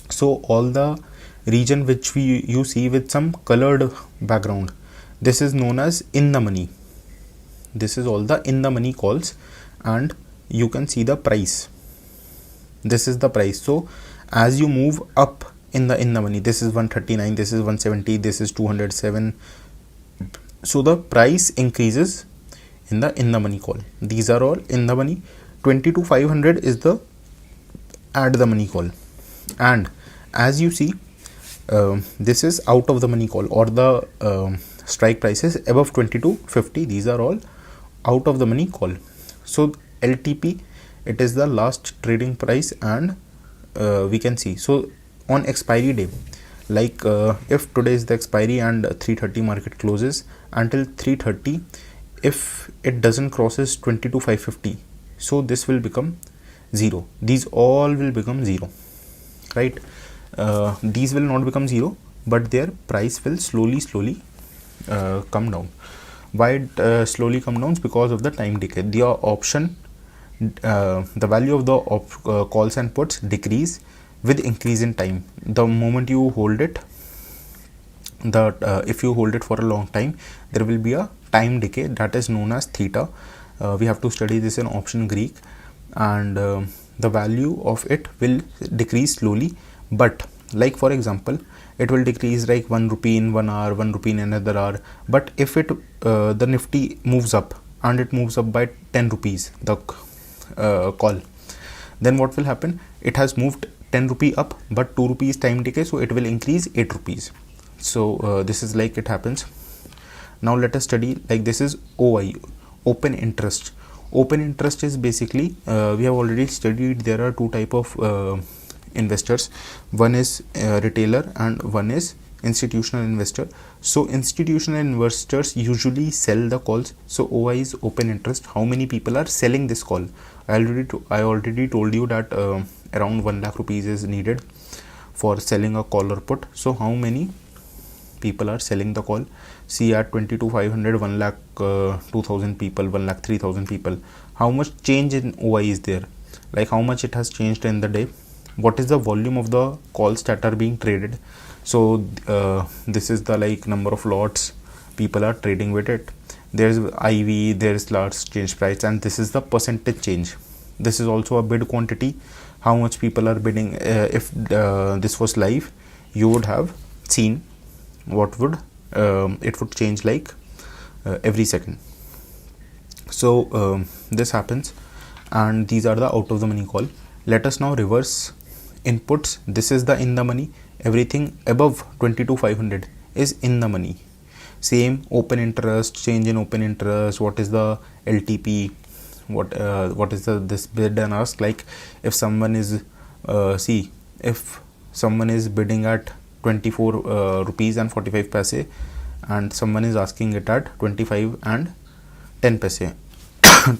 So all the region which you see with some colored background, this is known as in the money. This is all the in the money calls, and you can see the price. This is the price. So as you move up in the money, this is 139, this is 170, this is 207. So the price increases in the money call. These are all in the money. 22,500 is the at the money call, and as you see, this is out of the money call, or the strike prices above 2250. These are all out of the money call. So LTP it is the last trading price, and we can see. So on expiry day, like if today is the expiry and 3:30 market closes, until 3:30, if it doesn't crosses 22,550, so this will become 0. These all will become 0, right? These will not become 0, but their price will slowly come down. Why it slowly come down? Because of the time decay. The option, the value of the calls and puts decrease with increase in time. The moment you hold it, if you hold it for a long time, there will be a time decay that is known as theta. We have to study this in option Greek, and the value of it will decrease slowly. But like for example, it will decrease like 1 rupee in 1 hour, 1 rupee in another hour. But if it the Nifty moves up, and it moves up by 10 rupees, the call, then what will happen? It has moved 10 rupee up, but 2 rupees time decay, so it will increase 8 rupees. So this is like it happens. Now let us study, like this is OI, open interest. Open interest is basically, we have already studied, there are two type of investors. One is retailer and one is institutional investor. So institutional investors usually sell the calls. So OI is open interest. How many people are selling this call? I already told you that around 1 lakh rupees is needed for selling a call or put. So how many people are selling the call? See, at 22,500, 1 lakh 2,000 people, 1 lakh 3,000 people. How much change in OI is there? Like how much it has changed in the day? What is the volume of the calls that are being traded? So this is the like number of lots people are trading with it. There's IV, there's large change price, and this is the percentage change. This is also a bid quantity. How much people are bidding? If this was live, you would have seen what would it would change like every second. So this happens, and these are the out of the money call. Let us now reverse inputs. This is the in the money. Everything above 22,500 is in the money. Same open interest, change in open interest. What is the LTP? What is the this bid and ask? Like if someone is if someone is bidding at 24 rupees and 45 paise, and someone is asking it at 25 and 10 paise.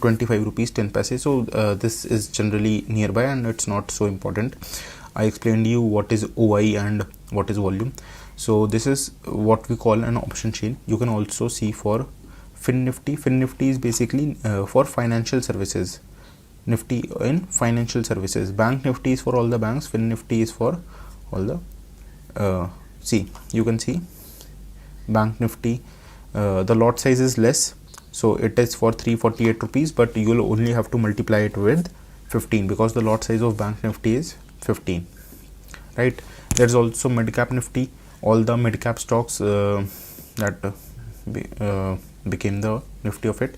25 rupees 10 paise. So this is generally nearby and it's not so important. I explained you what is OI and what is volume. So this is what we call an option chain. You can also see for FinNifty. FinNifty is basically for financial services. Nifty in financial services. Bank Nifty is for all the banks. FinNifty is for all the see, you can see Bank Nifty, the lot size is less, so it is for 348 rupees, but you will only have to multiply it with 15 because the lot size of Bank Nifty is 15, right? There's also Midcap Nifty, all the midcap stocks that became the Nifty of it.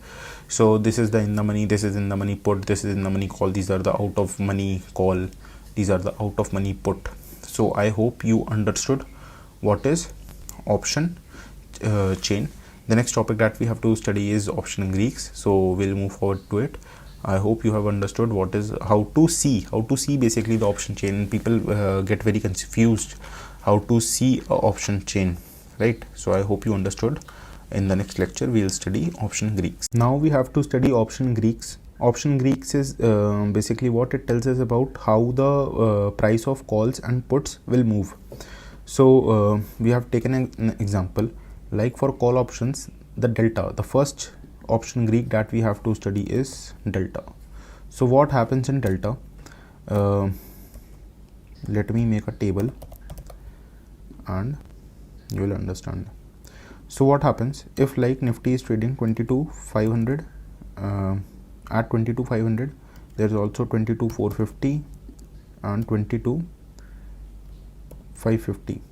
So this is the in the money, this is in the money put, this is in the money call, these are the out of money call, these are the out of money put. So I hope you understood what is option chain. The next topic that we have to study is option Greeks, so we'll move forward to it. I hope you have understood what is how to see basically the option chain. People get very confused how to see a option chain, right? So I hope you understood. In the next lecture we'll study option Greeks. Now we have to study option Greeks. Option Greeks is basically what it tells us about how the price of calls and puts will move. So we have taken an example, like for call options, the delta, the first option Greek that we have to study is delta. So what happens in delta? Let me make a table and you will understand. So what happens if like Nifty is trading 22,500 at 22,500, there is also 22,450 and 22,550.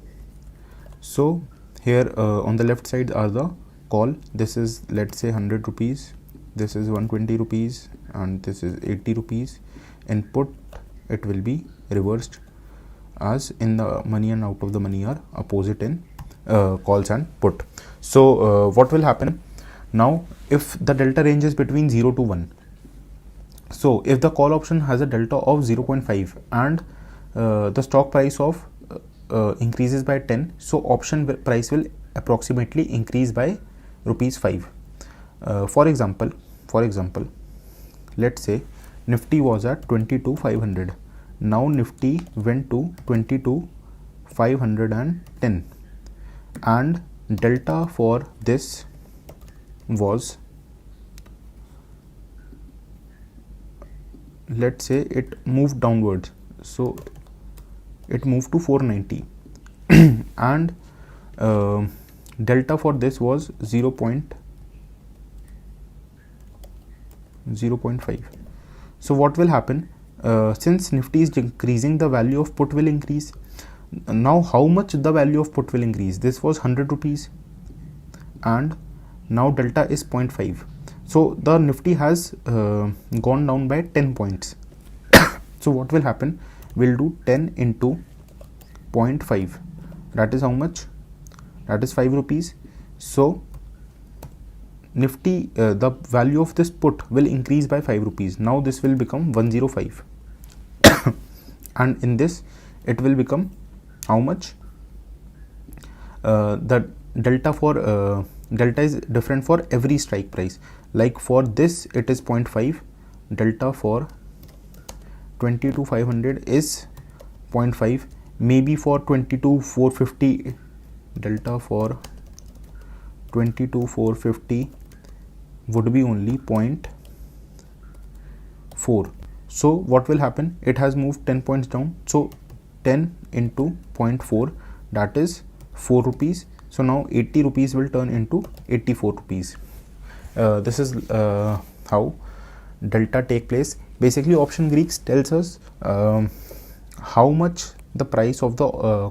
So here on the left side are the call. This is, let's say, 100 rupees, this is 120 rupees, and this is 80 rupees. Input, it will be reversed, as in the money and out of the money are opposite in calls and put. So what will happen now if the delta range is between 0 to 1? So if the call option has a delta of 0.5 and the stock price of increases by 10, so option price will approximately increase by rupees 5. For example, let's say Nifty was at 22,500. Now Nifty went to 22,510 and delta for this was, let's say it moved downwards, so it moved to 490 and delta for this was 0.5. So what will happen, since Nifty is increasing, the value of put will increase. Now how much the value of put will increase? This was 100 rupees and now delta is 0.5. So the Nifty has gone down by 10 points. So what will happen? We'll do 10 into 0.5. That is how much? That is 5 rupees. So Nifty, the value of this put will increase by 5 rupees. Now this will become 105. And in this it will become how much? The delta for delta is different for every strike price. Like for this it is 0.5, delta for 22,500 is 0.5, maybe for 22,450 delta for 22,450 would be only 0.4. So what will happen? It has moved 10 points down, so 10 into 0.4, that is 4 rupees. So now 80 rupees will turn into 84 rupees. This is how delta take place. Basically Option Greeks tells us how much the price of the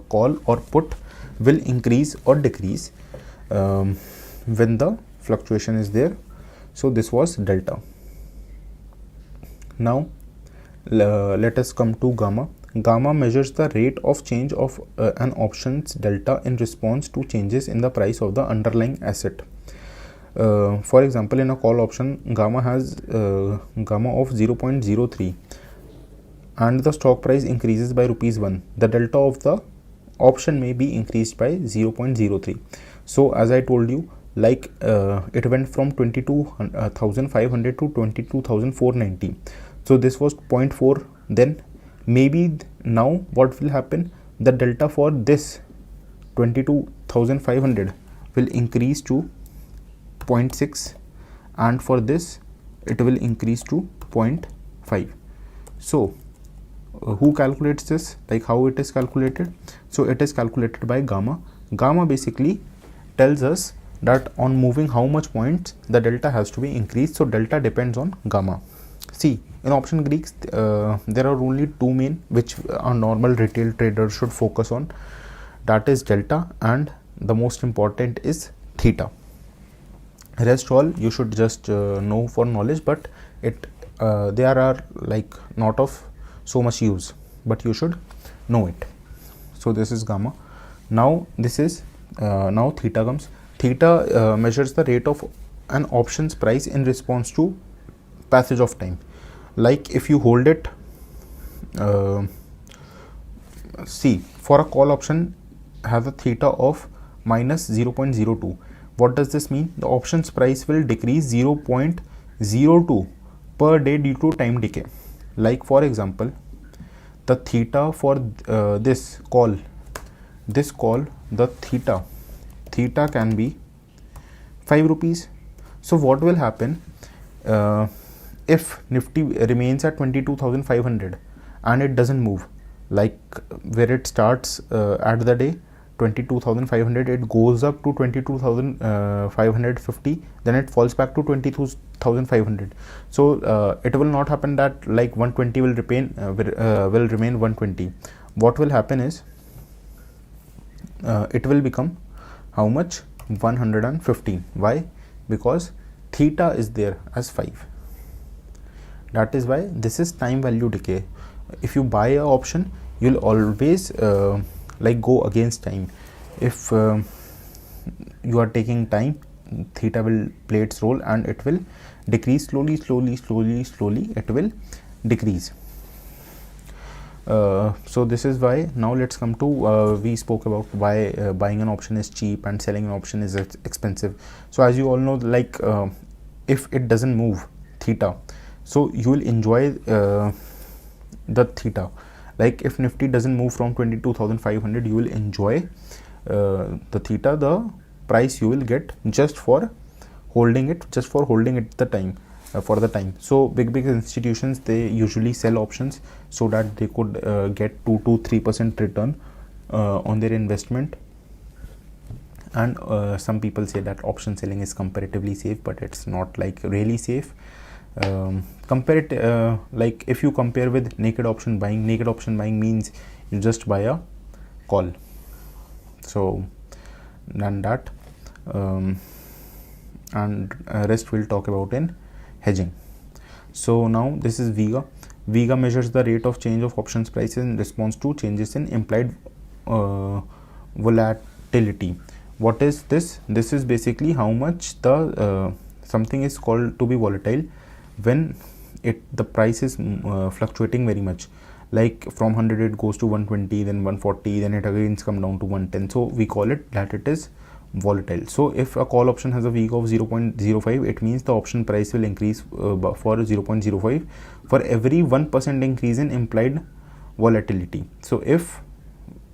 call or put will increase or decrease when the fluctuation is there. So this was delta. Now let us come to gamma. Gamma measures the rate of change of an option's delta in response to changes in the price of the underlying asset. For example, in a call option, gamma has gamma of 0.03 and the stock price increases by rupees 1. The delta of the option may be increased by 0.03. So as I told you, like it went from 22,500 to 22,490. So this was 0.4. Then maybe now what will happen? The delta for this 22,500 will increase to 0.6 and for this it will increase to 0.5. So who calculates this? Like how it is calculated? So it is calculated by gamma. Gamma basically tells us that on moving how much points the delta has to be increased. So delta depends on gamma. See, in Option Greeks there are only two main which a normal retail trader should focus on, that is delta and the most important is theta. Rest all you should just know for knowledge, but it there are like not of so much use, but you should know it. So this is gamma. Now this is now theta comes. Theta measures the rate of an option's price in response to passage of time. Like if you hold it, see, for a call option has a theta of minus 0.02. What does this mean? The option's price will decrease 0.02 per day due to time decay. Like for example, the theta for this call, the theta can be 5 rupees. So what will happen if Nifty remains at 22,500 and it doesn't move, like where it starts at the day 22,500, it goes up to 22,550, then it falls back to 22,500. So it will not happen that like 120 will remain 120. What will happen is it will become how much? 115. Why? Because theta is there as 5. That is why this is time value decay. If you buy a option, you'll always like go against time. If you are taking time theta will play its role and it will decrease slowly, it will decrease. So this is why. Now let's come to we spoke about why buying an option is cheap and selling an option is expensive. So as you all know, like if it doesn't move theta, so you will enjoy the theta. Like if Nifty doesn't move from 22,500, you will enjoy the theta, the price you will get just for holding it, the time. For the time. So big institutions, they usually sell options so that they could get 2 to 3% return on their investment. And some people say that option selling is comparatively safe, but it's not like really safe. Compare it like if you compare with naked option buying means you just buy a call. So than that, and rest we'll talk about in hedging. So now this is Vega. Vega measures the rate of change of options prices in response to changes in implied volatility. What is this? This is basically how much the something is called to be volatile when the price is fluctuating very much. Like from 100 it goes to 120, then 140, then it again come down to 110. So we call it that it is volatile. So if a call option has a Vega of 0.05, it means the option price will increase for 0.05 for every 1% increase in implied volatility. So if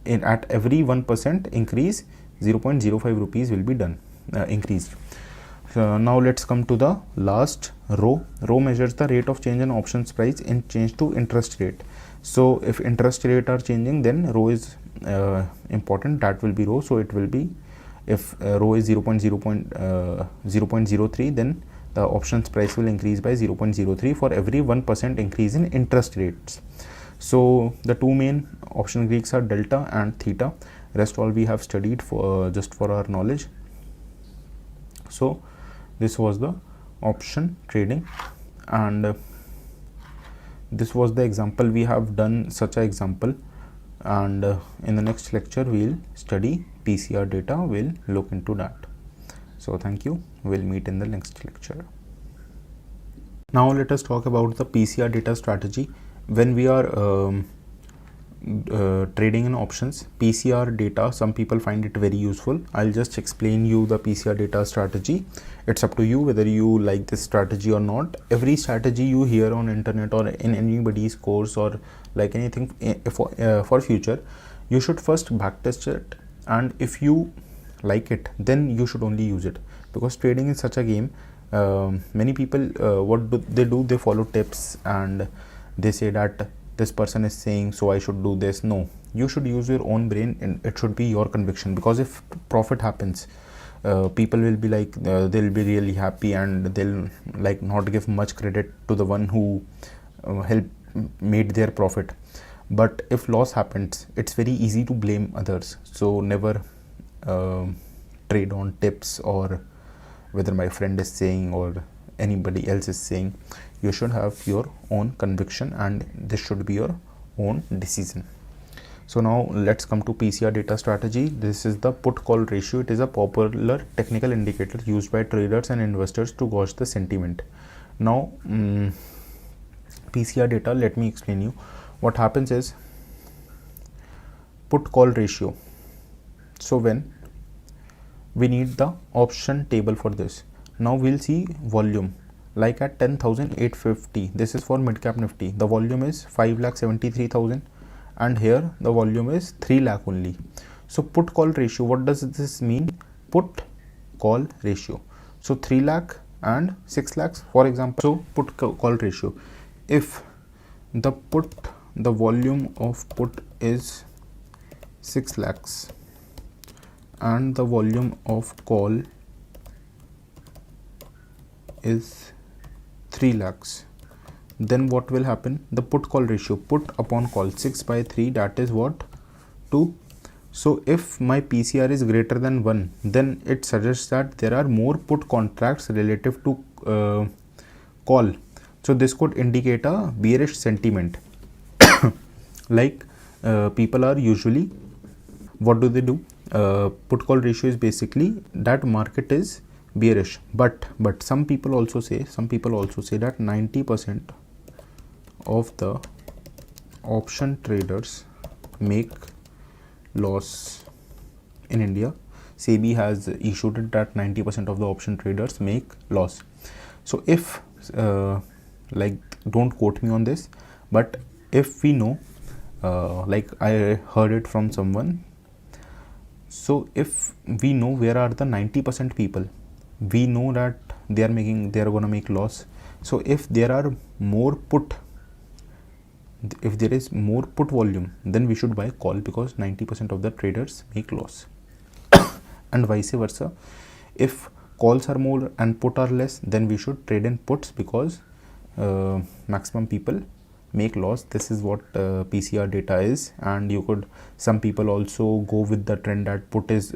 at every 1% increase, 0.05 rupees will be done increased. So now let's come to the last row. Row measures the rate of change in options price in change to interest rate. So if interest rate are changing, then row is important, that will be row. So it will be, if row is 0.03, then the options price will increase by 0.03 for every 1% increase in interest rates. So the two main option Greeks are delta and theta. Rest all we have studied for just for our knowledge. So this was the option trading, and this was the example. We have done such an example, and in the next lecture we'll study PCR data. We'll look into that. So thank you. We'll meet in the next lecture. Now let us talk about the PCR data strategy. When we are trading in options, PCR data, some people find it very useful. I'll just explain you the PCR data strategy. It's up to you whether you like this strategy or not. Every strategy you hear on internet or in anybody's course or like anything for future, you should first backtest it, and if you like it, then you should only use it, because trading is such a game. Many people what do? They follow tips and they say that this person is saying so I should do this. No, you should use your own brain, and it should be your conviction, because if profit happens, people will be like they'll be really happy, and they'll like not give much credit to the one who made their profit. But if loss happens, it's very easy to blame others. So never trade on tips or whether my friend is saying or anybody else is saying. You should have your own conviction, and this should be your own decision. So now let's come to PCR data strategy. This is the put call ratio. It is a popular technical indicator used by traders and investors to gauge the sentiment. Now PCR data, let me explain you. What happens is put call ratio. So when we need the option table for this, now we'll see volume. Like at 10,850, this is for mid cap Nifty, the volume is 5,73,000, and here the volume is 3 lakh only. So put call ratio, what does this mean? Put call ratio. So 3 lakh and 6 lakhs, for example. So put call ratio, if the volume of put is 6 lakhs and the volume of call is 3 lakhs, then what will happen? The put call ratio, put upon call, 6 by 3, that is what? 2. So if my PCR is greater than 1, then it suggests that there are more put contracts relative to call. So this could indicate a bearish sentiment. Like people are usually, what do? Put call ratio is basically that market is bearish, but some people also say that 90% of the option traders make loss in India. SEBI has issued it that 90% of the option traders make loss. So if like, don't quote me on this, but if we know, like I heard it from someone, so if we know where are the 90% people, we know that they are gonna make loss. So if there are more if there is more put volume, then we should buy call, because 90% of the traders make loss. And vice versa, if calls are more and put are less, then we should trade in puts, because maximum people make loss. This is what PCR data is. And some people also go with the trend that put is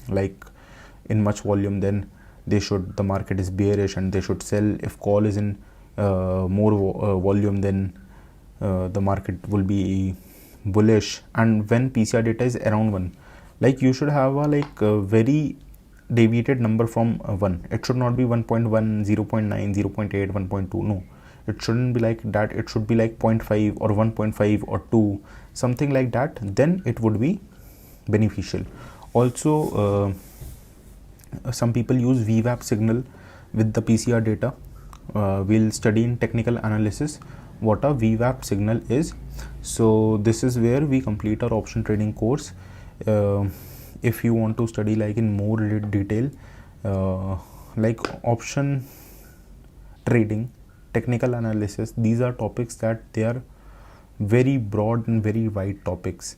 like in much volume, then the market is bearish and they should sell. If call is in more volume, then the market will be bullish. And when PCR data is around 1, like you should have a very deviated number from 1. It should not be 1.1, 0.9, 0.8, 1.2. No, it shouldn't be like that. It should be like 0.5 or 1.5 or 2, something like that. Then it would be beneficial. Also, some people use VWAP signal with the PCR data. We'll study in technical analysis what a VWAP signal is. So this is where we complete our option trading course. If you want to study like in more detail, like option trading, technical analysis, these are topics that they are very broad and very wide topics.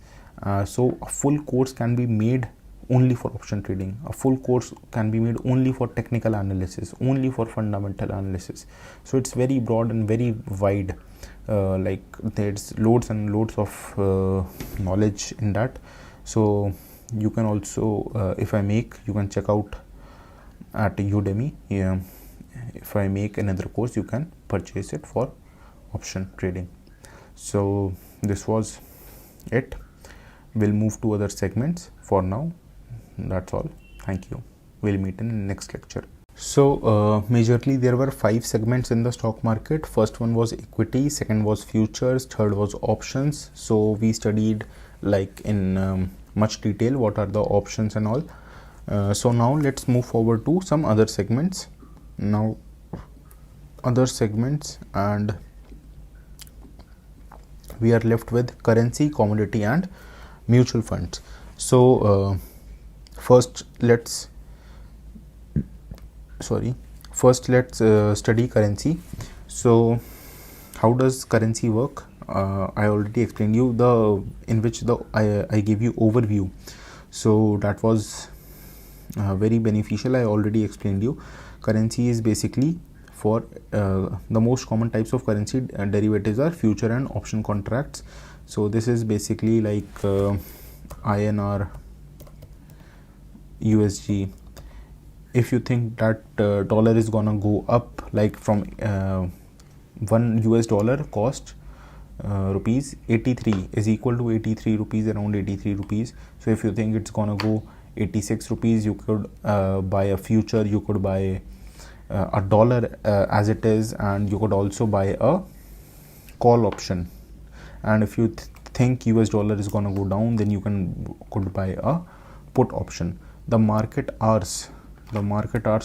So a full course can be made only for option trading. A full course can be made only for technical analysis, only for fundamental analysis. So it's very broad and very wide. Like there's loads and loads of knowledge in that. So you can also, if I make, you can check out at Udemy. If I make another course, you can purchase it for option trading. So this was it. We'll move to other segments. For now, that's all. Thank you. We'll meet in the next lecture. So majorly there were 5 segments in the stock market. First one was equity, second was futures, third was options. So we studied like in much detail what are the options and all. So now let's move forward to some other segments. Now other segments, and we are left with currency, commodity and mutual funds. So first let's study currency. So how does currency work? I already explained you I gave you overview. So that was very beneficial. I already explained you. Currency is basically for the most common types of currency derivatives are future and option contracts. So this is basically like INR, USD. If you think that dollar is gonna go up, like from $1 US cost rupees 83 is equal to 83 rupees, around 83 rupees. So if you think it's gonna go 86 rupees, you could buy a future, you could buy a dollar as it is, and you could also buy a call option. And if you think US dollar is gonna go down, then you could buy a put option. The market hours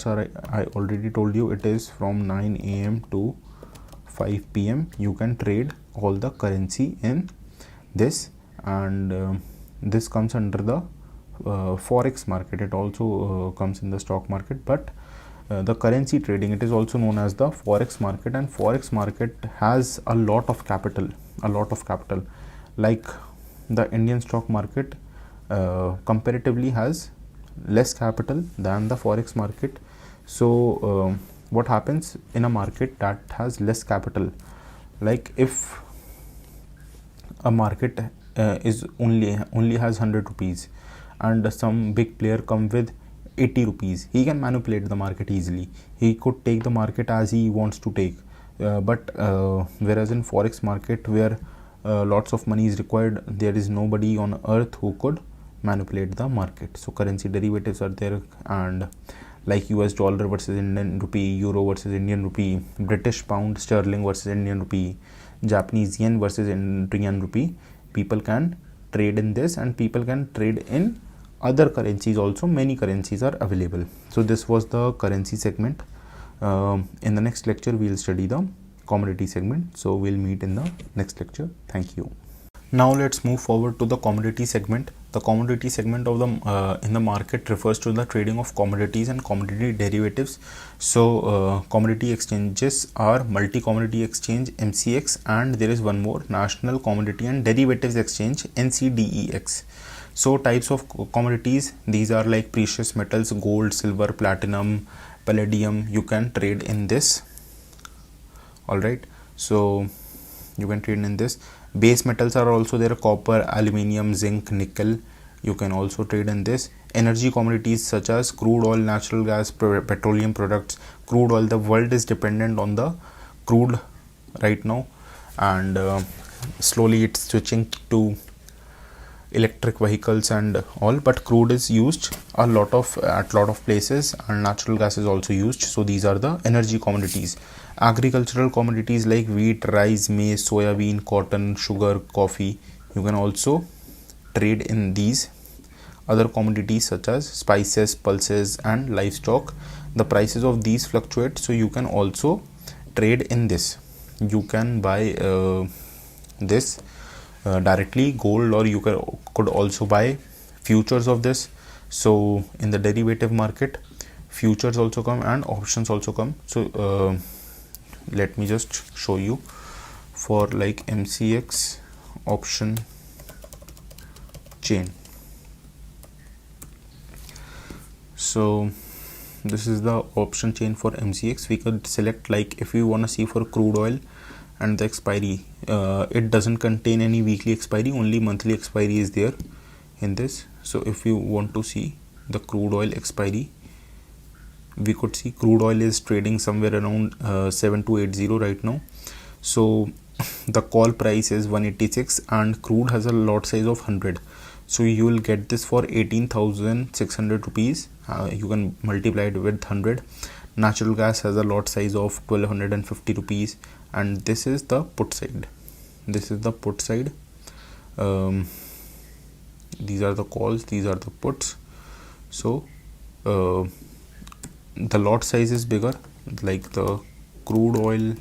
are, I already told you, it is from 9 AM to 5 PM. You can trade all the currency in this, and this comes under the forex market. It also comes in the stock market, but the currency trading, it is also known as the forex market. And forex market has a lot of capital. Like the Indian stock market comparatively has less capital than the forex market. So what happens in a market that has less capital, like if a market is only has 100 rupees and some big player come with 80 rupees, he can manipulate the market easily. He could take the market as he wants to take. But whereas in forex market, where lots of money is required, there is nobody on earth who could manipulate the market. So currency derivatives are there, and like US dollar versus Indian rupee, euro versus Indian rupee, British pound sterling versus Indian rupee, Japanese yen versus Indian rupee. People can trade in this, and people can trade in other currencies also. Many currencies are available. So this was the currency segment. In the next lecture we'll study the commodity segment. So we'll meet in the next lecture. Thank you. Now let's move forward to the commodity segment. The commodity segment of the in the market refers to the trading of commodities and commodity derivatives. So commodity exchanges are Multi Commodity Exchange MCX, and there is one more, National Commodity and Derivatives Exchange NCDEX. So types of commodities, these are like precious metals, gold, silver, platinum, palladium. You can trade in this. All right, so you can trade in this. Base metals are also there, copper, aluminium, zinc, nickel. You can also trade in this. Energy commodities such as crude oil, natural gas, petroleum products. Crude oil, the world is dependent on the crude right now, and slowly it's switching to electric vehicles and all, but crude is used a lot of at lot of places, and natural gas is also used. So these are the energy commodities. Agricultural commodities like wheat, rice, maize, soya bean, cotton, sugar, coffee. You can also trade in these. Other commodities such as spices, pulses, and livestock. The prices of these fluctuate, so you can also trade in this. You can buy this directly, gold, or you could also buy futures of this. So in the derivative market, futures also come and options also come. So let me just show you for like MCX option chain. So this is the option chain for MCX. We could select, like if we want to see for crude oil and the expiry, it doesn't contain any weekly expiry, only monthly expiry is there in this. So if you want to see the crude oil expiry, we could see crude oil is trading somewhere around 7280 right now. So the call price is 186, and crude has a lot size of 100. So you will get this for 18,600 rupees. You can multiply it with 100. Natural gas has a lot size of 1250 rupees, and this is the put side. This is the put side. These are the calls, these are the puts. So the lot size is bigger, like the crude oil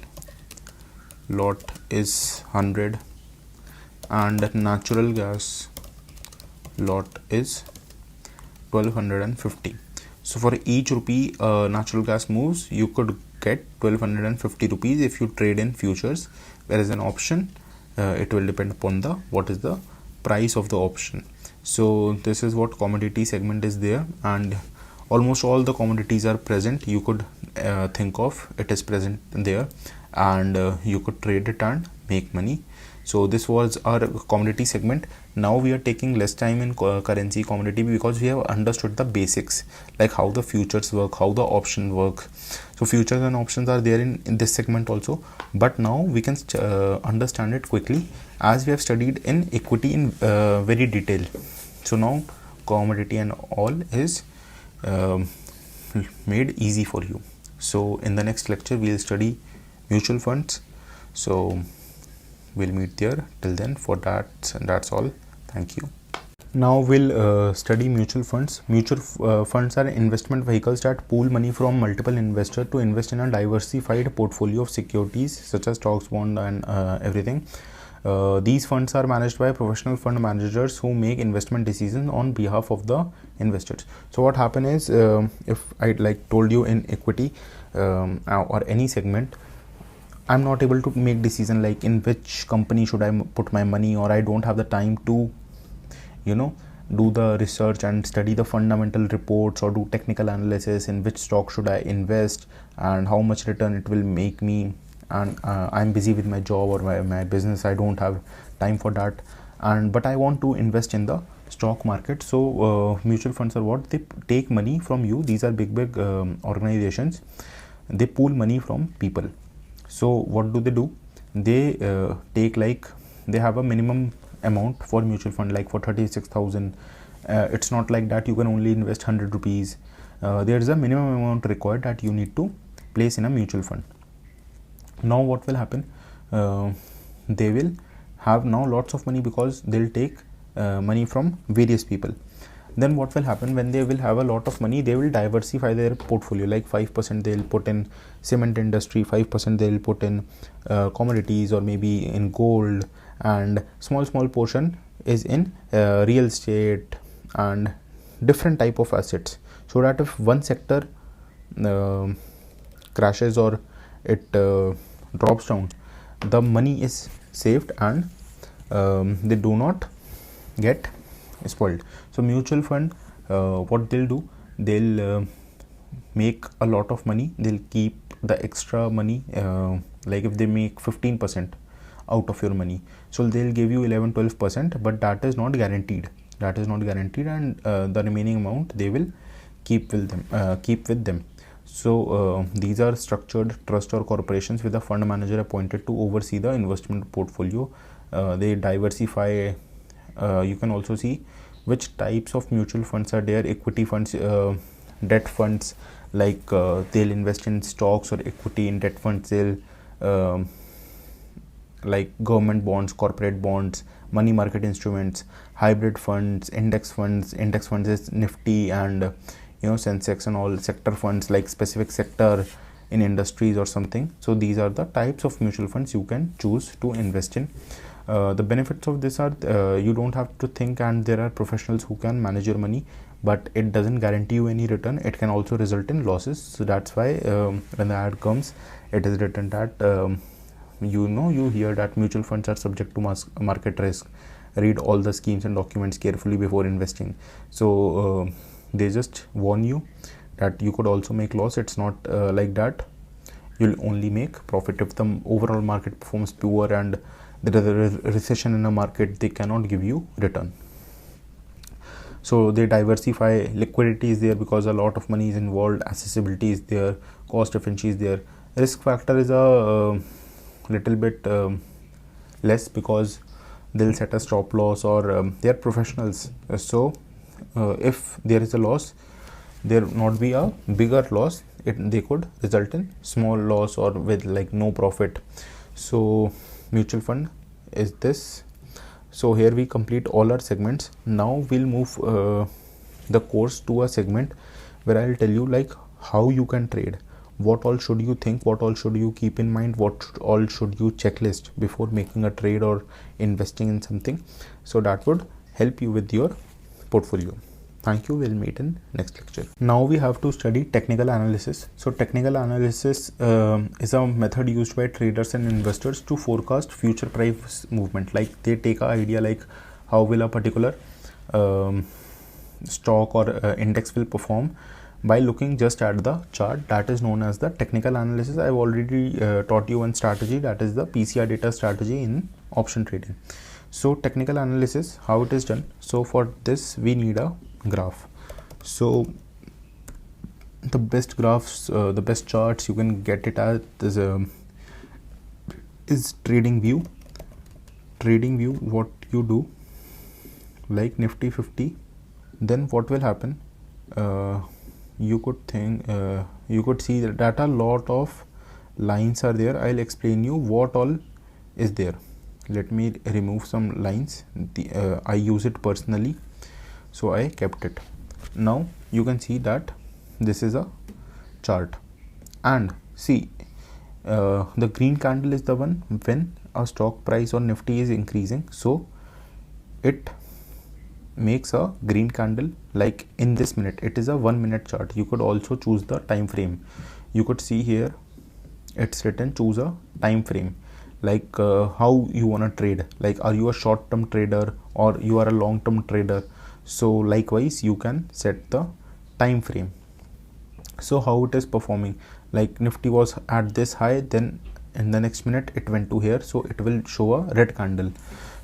lot is 100 and natural gas lot is 1250. So for each rupee natural gas moves, you could get 1250 rupees if you trade in futures, whereas an option it will depend upon the what is the price of the option. So this is what commodity segment is there, and almost all the commodities are present. You could think of it is present there, and you could trade it and make money. So this was our commodity segment. Now we are taking less time in currency commodity because we have understood the basics, like how the futures work, how the option work. So futures and options are there in this segment also, but now we can understand it quickly as we have studied in equity in very detail. So now commodity and all is made easy for you. So in the next lecture we will study mutual funds. So we'll meet there. Till then, for that's all. Thank you. Now we'll study mutual funds. Mutual funds are investment vehicles that pool money from multiple investors to invest in a diversified portfolio of securities such as stocks, bond, and everything. These funds are managed by professional fund managers who make investment decisions on behalf of the investors. So what happens is, if I like told you in equity or any segment, I'm not able to make decision like in which company should I put my money, or I don't have the time to, do the research and study the fundamental reports or do technical analysis in which stock should I invest and how much return it will make me, and I'm busy with my job or my business. I don't have time for that, but I want to invest in the stock market. So mutual funds are what? They take money from you. These are big organizations. They pool money from people. So what do? They take, like, they have a minimum amount for mutual fund, like for 36,000. It's not like that you can only invest 100 rupees. there is a minimum amount required that you need to place in a mutual fund. Now what will happen, they will have now lots of money because they'll take money from various people. Then what will happen, when they will have a lot of money, they will diversify their portfolio, like 5% they'll put in cement industry, 5% they'll put in commodities or maybe in gold, and small portion is in real estate and different type of assets, so that if one sector crashes or it drops down, the money is saved and they do not get spoiled. So mutual fund, what they'll do, they'll make a lot of money, they'll keep the extra money, like if they make 15% out of your money, so they'll give you 11-12%, but that is not guaranteed, and the remaining amount they will keep with them. So these are structured trust or corporations with a fund manager appointed to oversee the investment portfolio. They diversify. You can also see which types of mutual funds are there: equity funds, debt funds, like they'll invest in stocks or equity. In debt funds, they'll like government bonds, corporate bonds, money market instruments, hybrid funds, index funds. Index funds is Nifty and Sensex, and all sector funds like specific sector in industries or something. So these are the types of mutual funds you can choose to invest in. The benefits of this are you don't have to think, and there are professionals who can manage your money, but it doesn't guarantee you any return. It can also result in losses. So that's why when the ad comes, it is written that you hear that mutual funds are subject to market risk. Read all the schemes and documents carefully before investing. So they just warn you that you could also make loss. It's not like that. You'll only make profit if the overall market performs poor and there is a recession in a market. They cannot give you return. So they diversify. Liquidity is there because a lot of money is involved. Accessibility is there. Cost efficiency is there. Risk factor is a little bit less because they'll set a stop loss, or they are professionals. So if there is a loss, there not be a bigger loss. They could result in small loss or with like no profit. So mutual fund is this. So here we complete all our segments. Now we'll move the course to a segment where I'll tell you like how you can trade, what all should you think, what all should you keep in mind, what all should you checklist before making a trade or investing in something. So that would help you with your portfolio. Thank you. We'll meet in next lecture. Now we have to study technical analysis. So technical analysis is a method used by traders and investors to forecast future price movement. Like they take an idea like how will a particular stock or index will perform by looking just at the chart. That is known as the technical analysis. I've already taught you one strategy, that is the PCR data strategy in option trading. So technical analysis, how it is done. So for this we need a graph. So the best graphs, the best charts you can get it at is trading view. Trading view, what you do, like Nifty 50, then what will happen, you could think, you could see that a lot of lines are there. I'll explain you what all is there. Let me remove some lines. I use it personally, so I kept it. Now you can see that this is a chart, and see the green candle is the one when a stock price or Nifty is increasing, so it makes a green candle. Like in this minute, it is a 1 minute chart. You could also choose the time frame. You could see here it's written choose a time frame, like how you want to trade, like are you a short term trader or you are a long term trader. So likewise you can set the time frame. So how it is performing, like Nifty was at this high, then in the next minute it went to here, so it will show a red candle.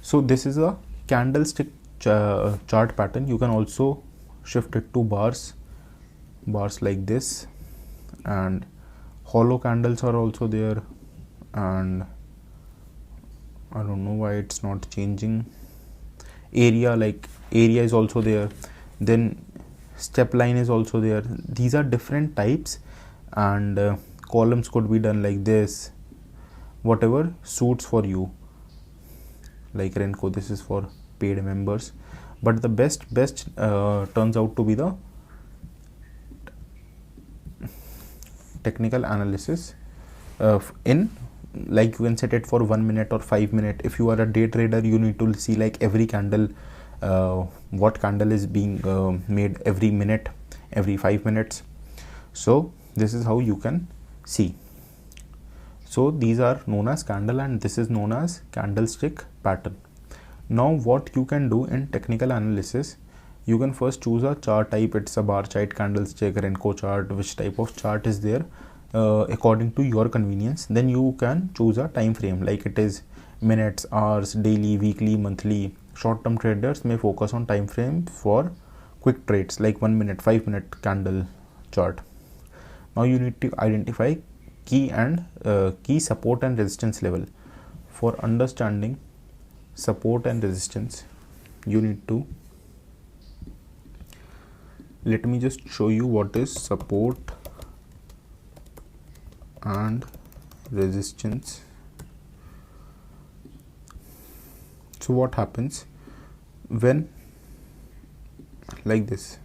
So this is a candlestick chart pattern. You can also shift it to bars like this, and hollow candles are also there, and I don't know why it's not changing. Area, like area is also there. Then step line is also there. These are different types, and columns could be done like this, whatever suits for you. Like Renko, this is for paid members, but the best turns out to be the technical analysis in, like you can set it for 1 minute or 5 minutes. If you are a day trader, you need to see like every candle, what candle is being made every minute, every 5 minutes. So this is how you can see. So these are known as candle, and this is known as candlestick pattern. Now what you can do in technical analysis, you can first choose a chart type. It's a bar chart, candlestick, Renko chart, which type of chart is there according to your convenience. Then you can choose a time frame, like it is minutes, hours, daily, weekly, monthly. Short-term traders may focus on time frame for quick trades like 1 minute, 5 minute candle chart. Now you need to identify key support and resistance level. For understanding support and resistance, you need to, let me just show you what is support and resistance. So what happens when, like this,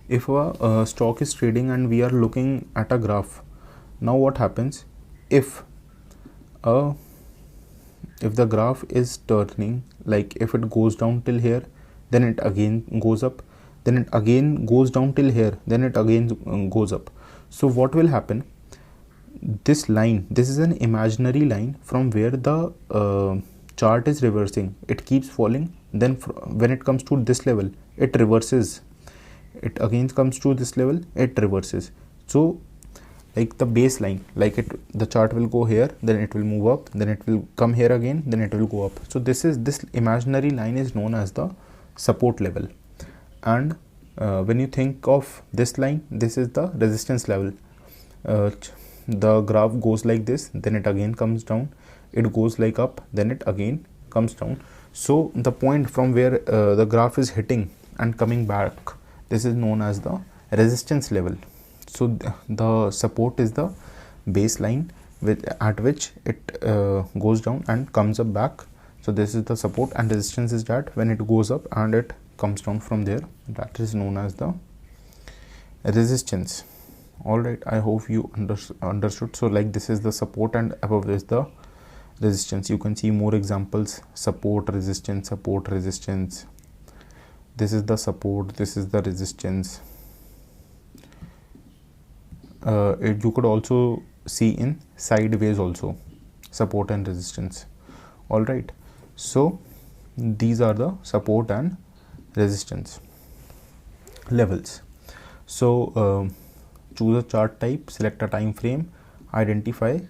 if a stock is trading and we are looking at a graph, now what happens if the graph is turning, like if it goes down till here, then it again goes up, then it again goes down till here, then it again goes up. So what will happen, this line, this is an imaginary line from where the chart is reversing. It keeps falling, then when it comes to this level, it reverses, it again comes to this level, it reverses. So like the baseline, like the chart will go here, then it will move up, then it will come here again, then it will go up. So this imaginary line is known as the support level. And when you think of this line, this is the resistance level. The graph goes like this, then it again comes down, it goes like up, then it again comes down. So the point from where the graph is hitting and coming back, this is known as the resistance level. So the support is the baseline at which it goes down and comes up back. So this is the support, and resistance is that when it goes up and it comes down from there, that is known as the resistance. All right, I hope you understood. So like this is the support and above this the resistance. You can see more examples: support, resistance, support, resistance. This is the support, this is the resistance. You could also see in sideways also, support and resistance. All right, so these are the support and resistance levels. So choose a chart type, select a time frame, identify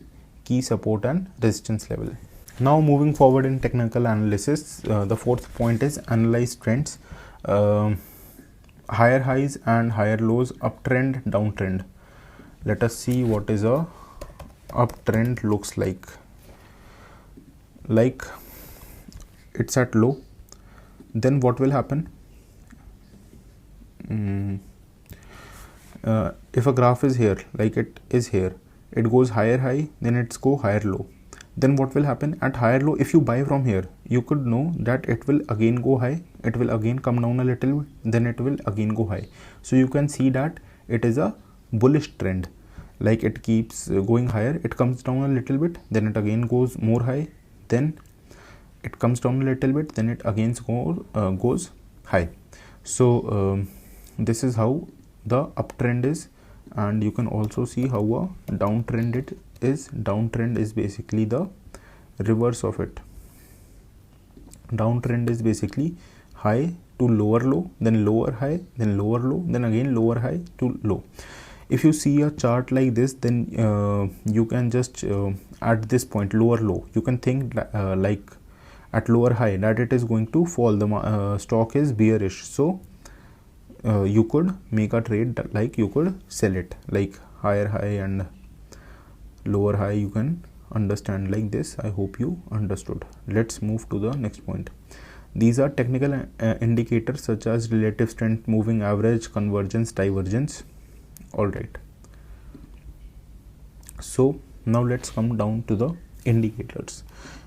key support and resistance level. Now moving forward in technical analysis, the fourth point is analyze trends, higher highs and higher lows, uptrend, downtrend. Let us see what is a uptrend looks like. Like it's at low, then what will happen? If a graph is here, like it is here, it goes higher high, then it's go higher low. Then what will happen at higher low? If you buy from here, you could know that it will again go high, it will again come down a little bit, then it will again go high. So you can see that it is a bullish trend. Like it keeps going higher, it comes down a little bit, then it again goes more high, then it comes down a little bit, then it again goes high. So this is how the uptrend is, and you can also see how a downtrend it is. Downtrend is basically the reverse of it. Downtrend is basically high to lower low, then lower high, then lower low, then again lower high to low. If you see a chart like this, then you can just at this point lower low, you can think like at lower high that it is going to fall, the stock is bearish. So you could make a trade that, like you could sell it like higher high and lower high. You can understand like this. I hope you understood. Let's move to the next point. These are technical indicators such as relative strength, moving average, convergence, divergence. All right. So now let's come down to the indicators.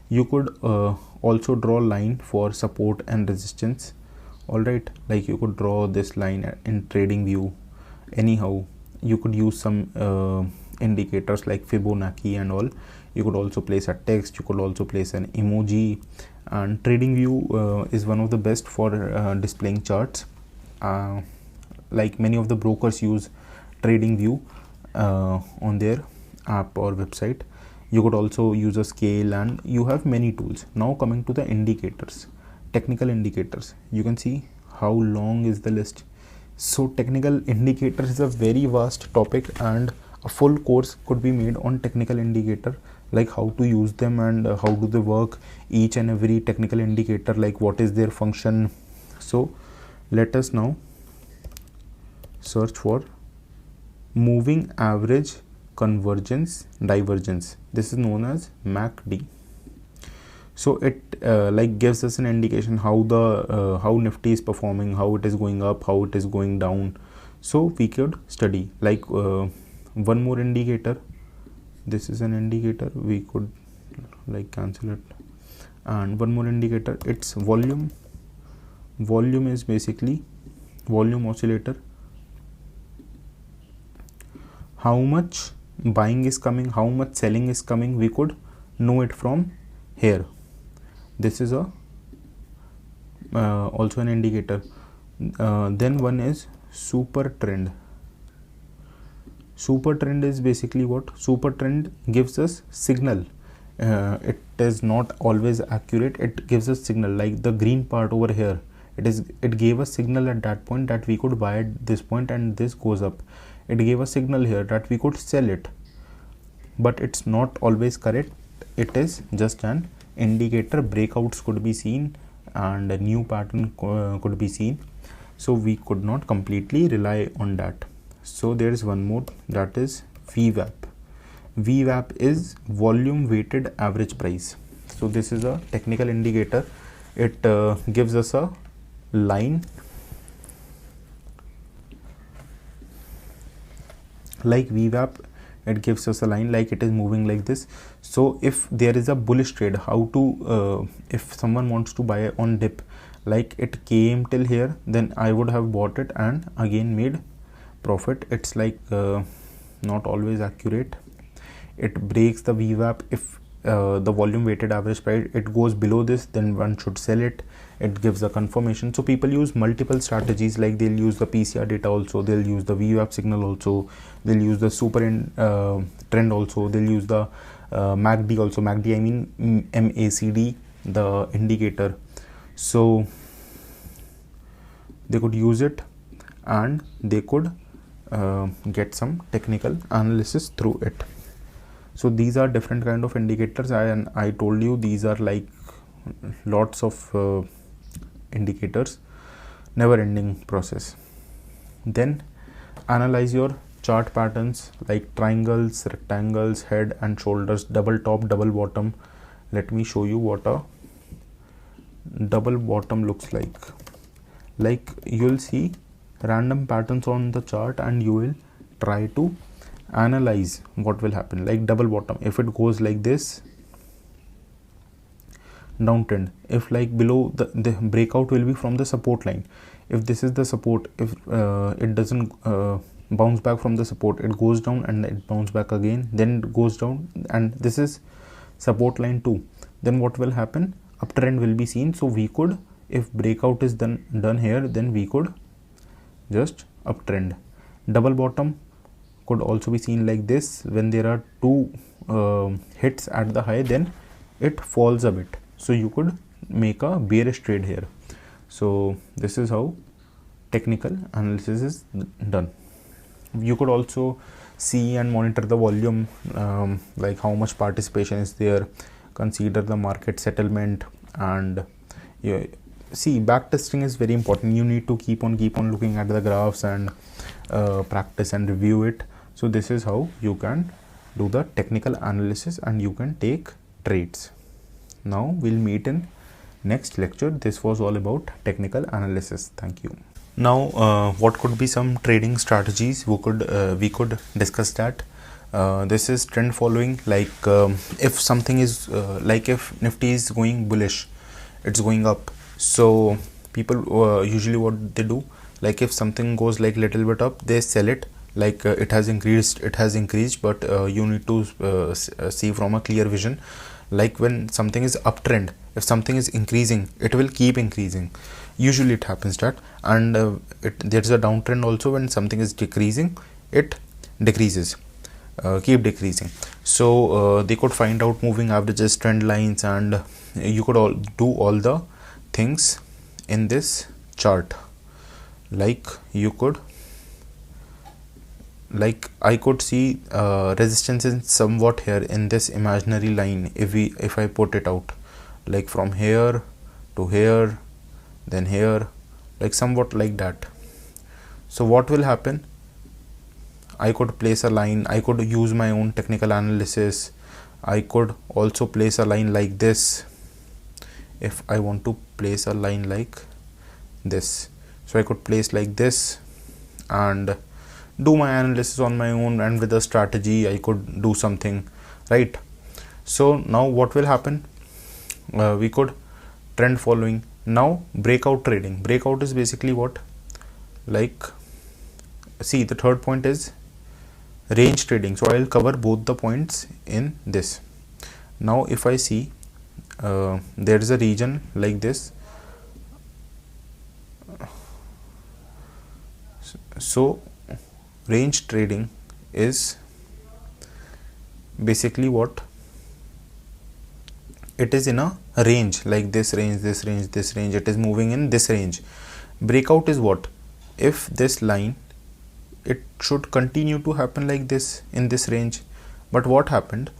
You could also draw line for support and resistance. All right, like you could draw this line in trading view. Anyhow, you could use some indicators like Fibonacci and all. You could also place a text, you could also place an emoji, and trading view is one of the best for displaying charts. Like many of the brokers use trading view on their app or website. You could also use a scale, and you have many tools. Now coming to the indicators, technical indicators, you can see how long is the list. So technical indicator is a very vast topic, and a full course could be made on technical indicator, like how to use them and how do they work, each and every technical indicator, like what is their function. So let us now search for moving average convergence divergence. This is known as MACD. So it like gives us an indication how the how Nifty is performing, how it is going up, how it is going down. So we could study like one more indicator. This is an indicator, we could like cancel it. And one more indicator, it's volume. Volume is basically volume oscillator. How much buying is coming, how much selling is coming, we could know it from here. This is a also an indicator. Then one is super trend. Super trend is basically what? Super trend gives us signal. It is not always accurate, it gives us signal, like the green part over here. It gave us signal at that point that we could buy at this point and this goes up. It gave a signal here that we could sell it, but it's not always correct. It is just an indicator. Breakouts could be seen and a new pattern could be seen, so we could not completely rely on that. So there is one more, that is VWAP. VWAP is volume weighted average price. So this is a technical indicator. It gives us a line, like VWAP, it gives us a line like it is moving like this. So if there is a bullish trade, how to if someone wants to buy on dip, like it came till here, then I would have bought it and again made profit. It's like not always accurate. It breaks the VWAP. If the volume weighted average price, it goes below this, then one should sell it. It gives a confirmation. So people use multiple strategies, like they'll use the PCR data also, they'll use the VWAP signal also, they'll use the super trend also, they'll use the MACD also. MACD, I mean MACD, the indicator. So they could use it and they could get some technical analysis through it. So these are different kind of indicators, and I told you these are like lots of indicators, never ending process. Then analyze your chart patterns like triangles, rectangles, head and shoulders, double top, double bottom. Let me show you what a double bottom looks like. Like you'll see random patterns on the chart and you will try to analyze what will happen. Like double bottom, if it goes like this, downtrend, if like below the breakout will be from the support line. If this is the support, if it doesn't bounce back from the support, it goes down and it bounce back again, then it goes down, and this is support line 2, then what will happen? Uptrend will be seen. So we could, if breakout is done here, then we could just uptrend. Double bottom could also be seen like this. When there are two hits at the high, then it falls a bit, so you could make a bearish trade here. So this is how technical analysis is done. You could also see and monitor the volume, like how much participation is there, consider the market settlement, and see, back testing is very important. You need to keep on looking at the graphs and practice and review it. So this is how you can do the technical analysis and you can take trades. Now we'll meet in next lecture. This was all about technical analysis. Thank you. Now what could be some trading strategies we could discuss that. This is trend following, like if something is like if Nifty is going bullish, it's going up, so people usually what they do, like if something goes like little bit up, they sell it, like it has increased, but you need to see from a clear vision, like when something is uptrend, if something is increasing, it will keep increasing, usually it happens that. And there's a downtrend also, when something is decreasing, it decreases, keep decreasing. So they could find out moving averages, trend lines, and you could do all the things in this chart. Like I could see resistance is somewhat here in this imaginary line. If I put it out, like from here to here, then here, like somewhat like that. So what will happen? I could place a line, I could use my own technical analysis, I could also place a line like this if I want to place a line like this. So I could place like this and do my analysis on my own, and with a strategy I could do something, right? So now what will happen? We could trend following. Now breakout trading. Breakout is basically what? Like, see, the third point is range trading. So I'll cover both the points in this. Now if I see there is a region like this, so range trading is basically what? It is in a range, like this range, this range, this range, it is moving in this range. Breakout is what? If this line, it should continue to happen like this in this range, but what happened?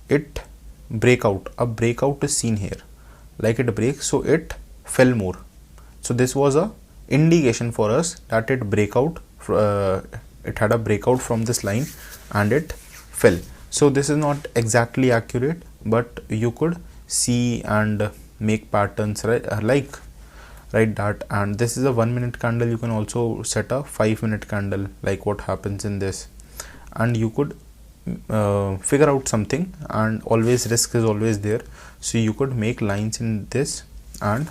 It breakout, a breakout is seen here, like it breaks, so it fell more. So this was a indication for us that it had a breakout from this line and it fell. So this is not exactly accurate, but you could see and make patterns, right? Like that. And this is a 1 minute candle. You can also set a 5 minute candle, like what happens in this, and you could figure out something. And always risk is always there, so you could make lines in this, and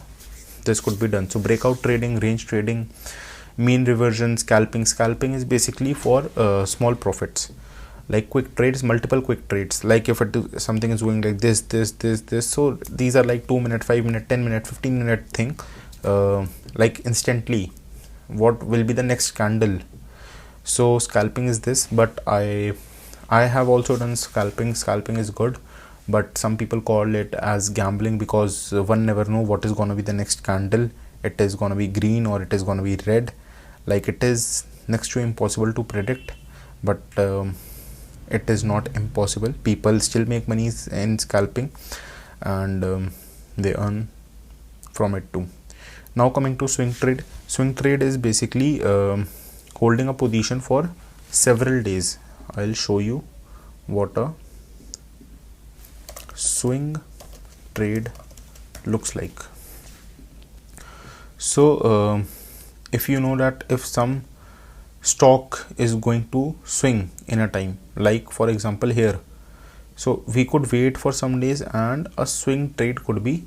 this could be done. So breakout trading, range trading, mean reversion, scalping is basically for small profits, like quick trades, multiple quick trades. Like if something is going like this, so these are like 2 minute, 5 minute, 10 minute, 15 minute thing, like instantly what will be the next candle. So scalping is this, but I have also done scalping is good, but some people call it as gambling, because one never know what is going to be the next candle. It is going to be green or it is going to be red, like it is next to impossible to predict. But it is not impossible. People still make money in scalping, and they earn from it too. Now coming to swing trade is basically holding a position for several days. I'll show you what a swing trade looks like. So if you know that if some stock is going to swing in a time, like for example here, so we could wait for some days and a swing trade could be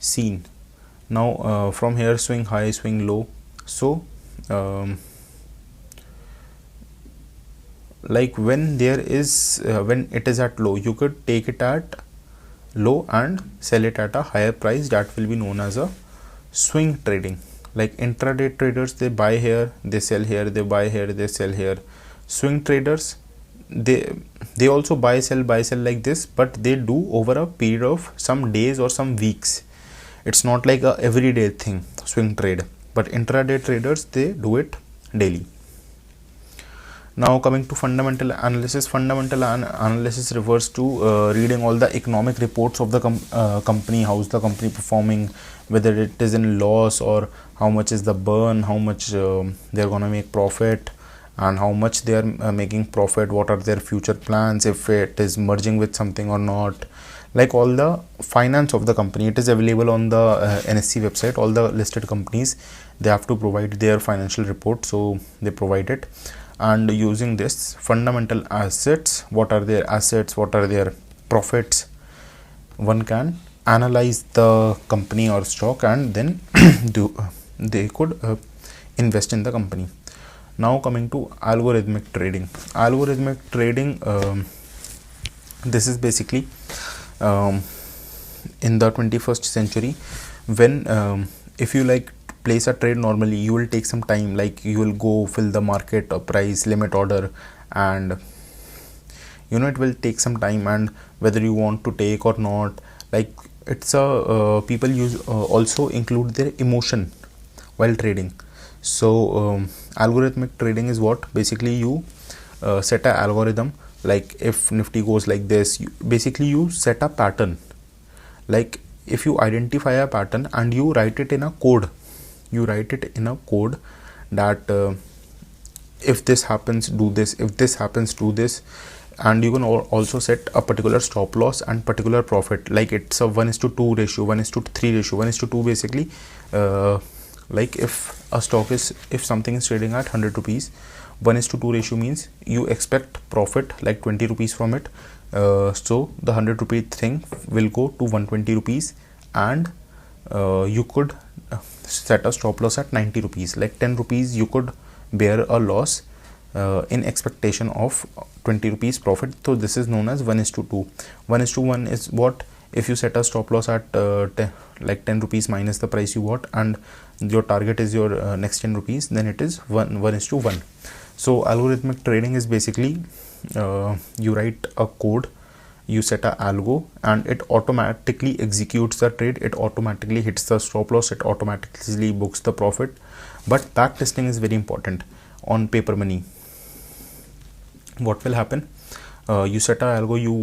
seen. Now from here, swing high, swing low. So like when there is when it is at low, you could take it at low and sell it at a higher price. That will be known as a swing trading. Like intraday traders, they buy here, they sell here, they buy here, they sell here. Swing traders, they also buy sell like this, but they do over a period of some days or some weeks. It's not like a everyday thing, swing trade, but intraday traders, they do it daily. Now coming to fundamental analysis. Fundamental analysis refers to reading all the economic reports of the company. How is the company performing, whether it is in loss or how much is the burn, how much they're gonna make profit, and how much they are making profit, what are their future plans, if it is merging with something or not. like all the finance of the company. It is available on the NSE website. All the listed companies, they have to provide their financial report, so they provide it. And using this fundamental assets, what are their assets, what are their profits, one can analyze the company or stock, and then they could invest in the company. Now coming to algorithmic trading. Algorithmic trading, this is basically in the 21st century, when if you like place a trade normally, you will take some time, like you will go fill the market price limit order, and it will take some time, and whether you want to take or not, like it's a people use also include their emotion while trading. So algorithmic trading is what basically you set a algorithm, like if Nifty goes like this, basically you set a pattern. Like if you identify a pattern and you write it in a code, that if this happens, do this, if this happens, do this. And you can also set a particular stop loss and particular profit, like it's a 1:2 ratio, 1:3 ratio, 1:2 basically. Like if a stock is, if something is trading at 100 rupees, 1:2 ratio means you expect profit like 20 rupees from it. So the 100 rupee thing will go to 120 rupees, and you could set a stop loss at 90 rupees, like 10 rupees you could bear a loss in expectation of 20 rupees profit. So this is known as 1:2. 1:1 is what, if you set a stop loss at 10 rupees minus the price you got, and your target is your next 10 rupees, then it is 1:1. So algorithmic trading is basically you write a code, you set a algo, and it automatically executes the trade, it automatically hits the stop loss, it automatically books the profit. But back testing is very important on paper money. What will happen? You set a algo, you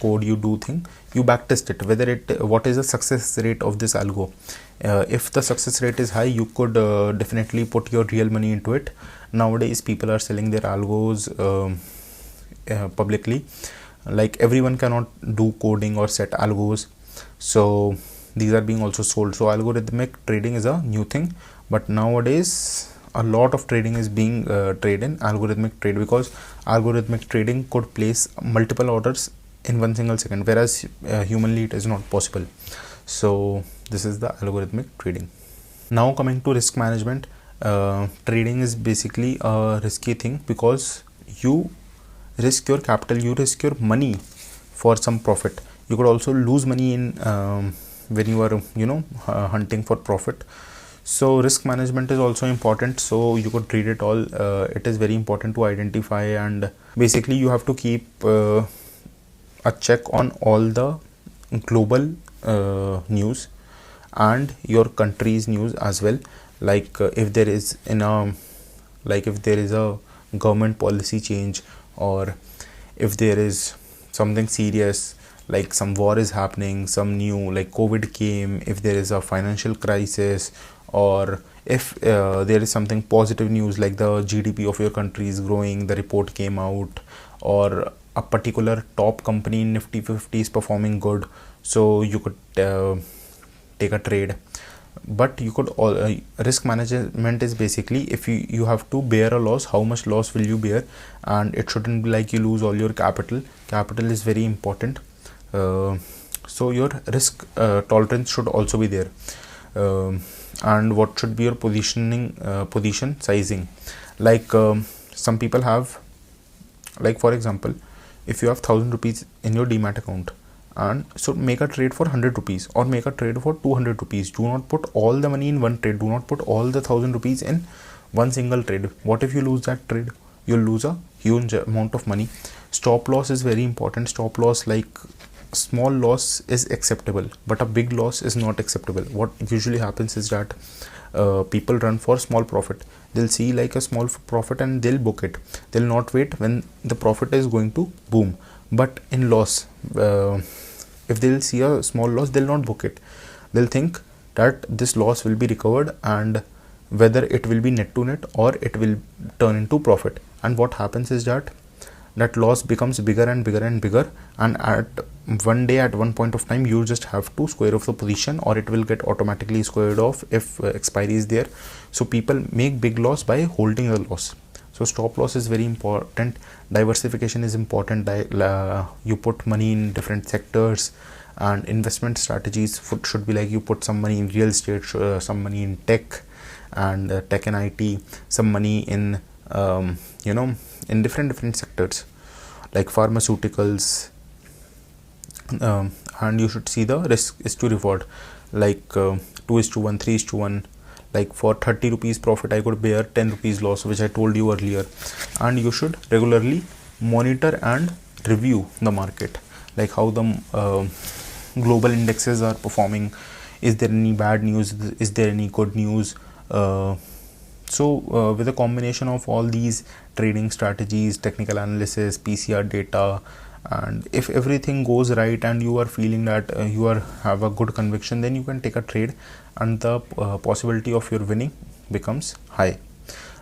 code, you do thing, you back test it, whether what is the success rate of this algo. If the success rate is high, you could definitely put your real money into it. Nowadays people are selling their algos publicly, like everyone cannot do coding or set algos, so these are being also sold. So algorithmic trading is a new thing, but nowadays a lot of trading is being traded in algorithmic trade, because algorithmic trading could place multiple orders in 1 single second, whereas humanly it is not possible. So this is the algorithmic trading. Now coming to risk management. Trading is basically a risky thing, because you risk your capital, you risk your money for some profit. You could also lose money in when you are hunting for profit. So risk management is also important, so you could read it all. It is very important to identify, and basically you have to keep a check on all the global news and your country's news as well. Like if there is a government policy change, or if there is something serious, like some war is happening, some new, like COVID came, if there is a financial crisis, or if there is something positive news, like the GDP of your country is growing, the report came out, or a particular top company in Nifty 50 is performing good, so you could take a trade. But you could risk management is basically, if you have to bear a loss, how much loss will you bear, and it shouldn't be like you lose all your capital. Capital is very important. So your risk tolerance should also be there. And what should be your position sizing, like some people have, like for example, if you have 1000 rupees in your demat account, and so make a trade for 100 rupees or make a trade for 200 rupees. Do not put all the money in one trade, do not put all the 1000 rupees in one single trade. What if you lose that trade? You'll lose a huge amount of money. Stop loss is very important. Stop loss, like small loss is acceptable, but a big loss is not acceptable. What usually happens is that people run for small profit. They'll see like a small profit and they'll book it. They'll not wait when the profit is going to boom. But in loss, if they'll see a small loss, they'll not book it. They'll think that this loss will be recovered, and whether it will be net to net or it will turn into profit. And what happens is that that loss becomes bigger and bigger and bigger, and at one day, at one point of time, you just have to square off the position, or it will get automatically squared off if expiry is there. So people make big loss by holding the loss. So stop loss is very important. Diversification is important. You put money in different sectors, and investment strategies should be like you put some money in real estate, some money in tech and tech and IT, some money in in different sectors like pharmaceuticals, and you should see the risk is to reward, like 2:1, 3:1. Like for 30 rupees profit, I could bear 10 rupees loss, which I told you earlier. And you should regularly monitor and review the market, like how the global indexes are performing. Is there any bad news? Is there any good news? With a combination of all these trading strategies, technical analysis, PCR data, and if everything goes right and you are feeling that you have a good conviction, then you can take a trade, and the possibility of your winning becomes high.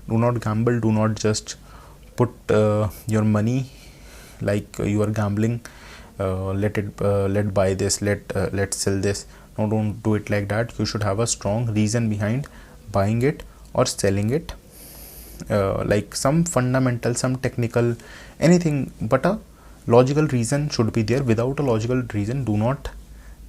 Do not gamble. Do not just put your money like you are gambling. Let buy this, let sell this. No, don't do it like that. You should have a strong reason behind buying it or selling it, like some fundamental, some technical, anything, but a logical reason should be there. Without a logical reason, do not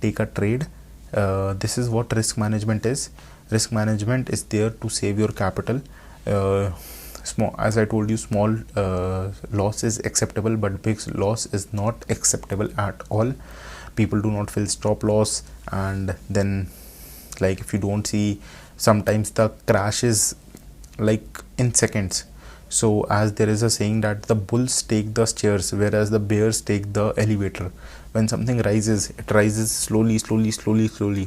take a trade. This is what risk management is. Risk management is there to save your capital. As I told you, small loss is acceptable, but big loss is not acceptable at all. People do not feel stop loss, and then like if you don't see, sometimes the crash is like in seconds. So as there is a saying that the bulls take the stairs, whereas the bears take the elevator. When something rises, it rises slowly,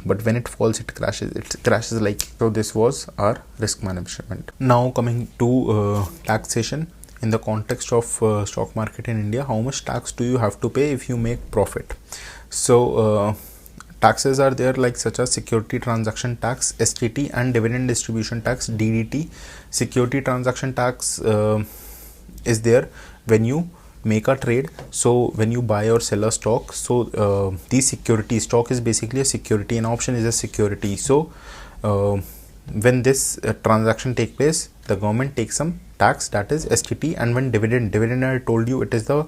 but when it falls, it crashes like. So this was our risk management. Now coming to taxation in the context of stock market in India. How much tax do you have to pay if you make profit? So taxes are there, like such as security transaction tax, STT, and dividend distribution tax, DDT. Security transaction tax is there when you make a trade. So when you buy or sell a stock, so the security stock is basically a security, an option is a security. So when this transaction take place, the government takes some tax, that is STT. And when dividend I told you, it is the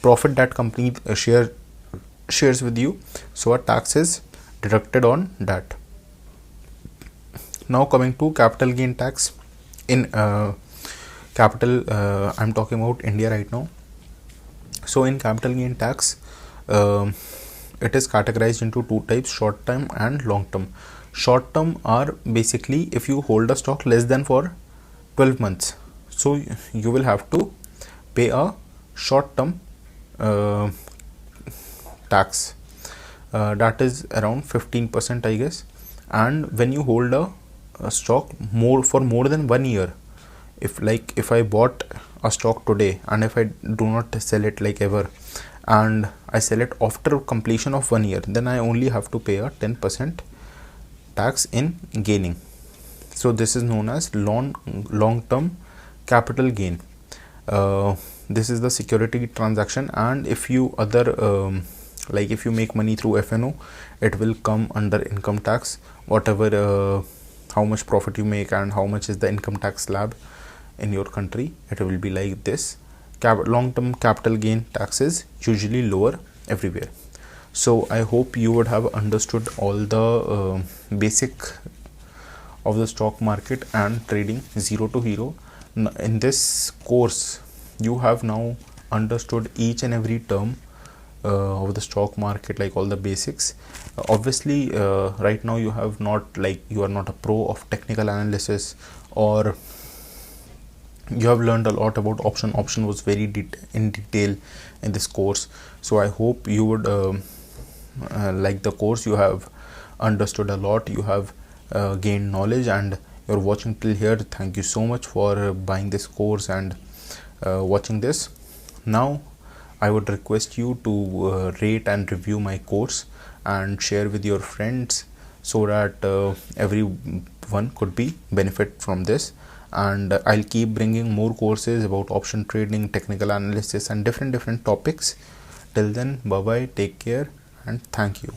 profit that company shares with you, so a tax is deducted on that. Now coming to capital gain tax in capital, I'm talking about India right now. So in capital gain tax, it is categorized into two types: short term and long term. Short term are basically if you hold a stock less than for 12 months, so you will have to pay a short term tax, that is around 15%, I guess. And when you hold a stock for more than 1 year, if I bought a stock today and if I do not sell it like ever, and I sell it after completion of 1 year, then I only have to pay a 10% tax in gaining. So this is known as long term capital gain. This is the security transaction, and if you like if you make money through FNO, it will come under income tax. Whatever how much profit you make and how much is the income tax slab in your country, it will be like this. Long-term capital gain tax is usually lower everywhere. So I hope you would have understood all the basic of the stock market and trading zero to hero. In this course, you have now understood each and every term of the stock market, like all the basics. Obviously right now you are not a pro of technical analysis, or you have learned a lot about option was very in detail in this course. So I hope you would like the course. You have understood a lot, you have gained knowledge, and you're watching till here. Thank you so much for buying this course and watching this. Now I would request you to rate and review my course and share with your friends, so that every one could be benefit from this. And I'll keep bringing more courses about option trading, technical analysis, and different topics. Till then, bye bye, take care, and thank you.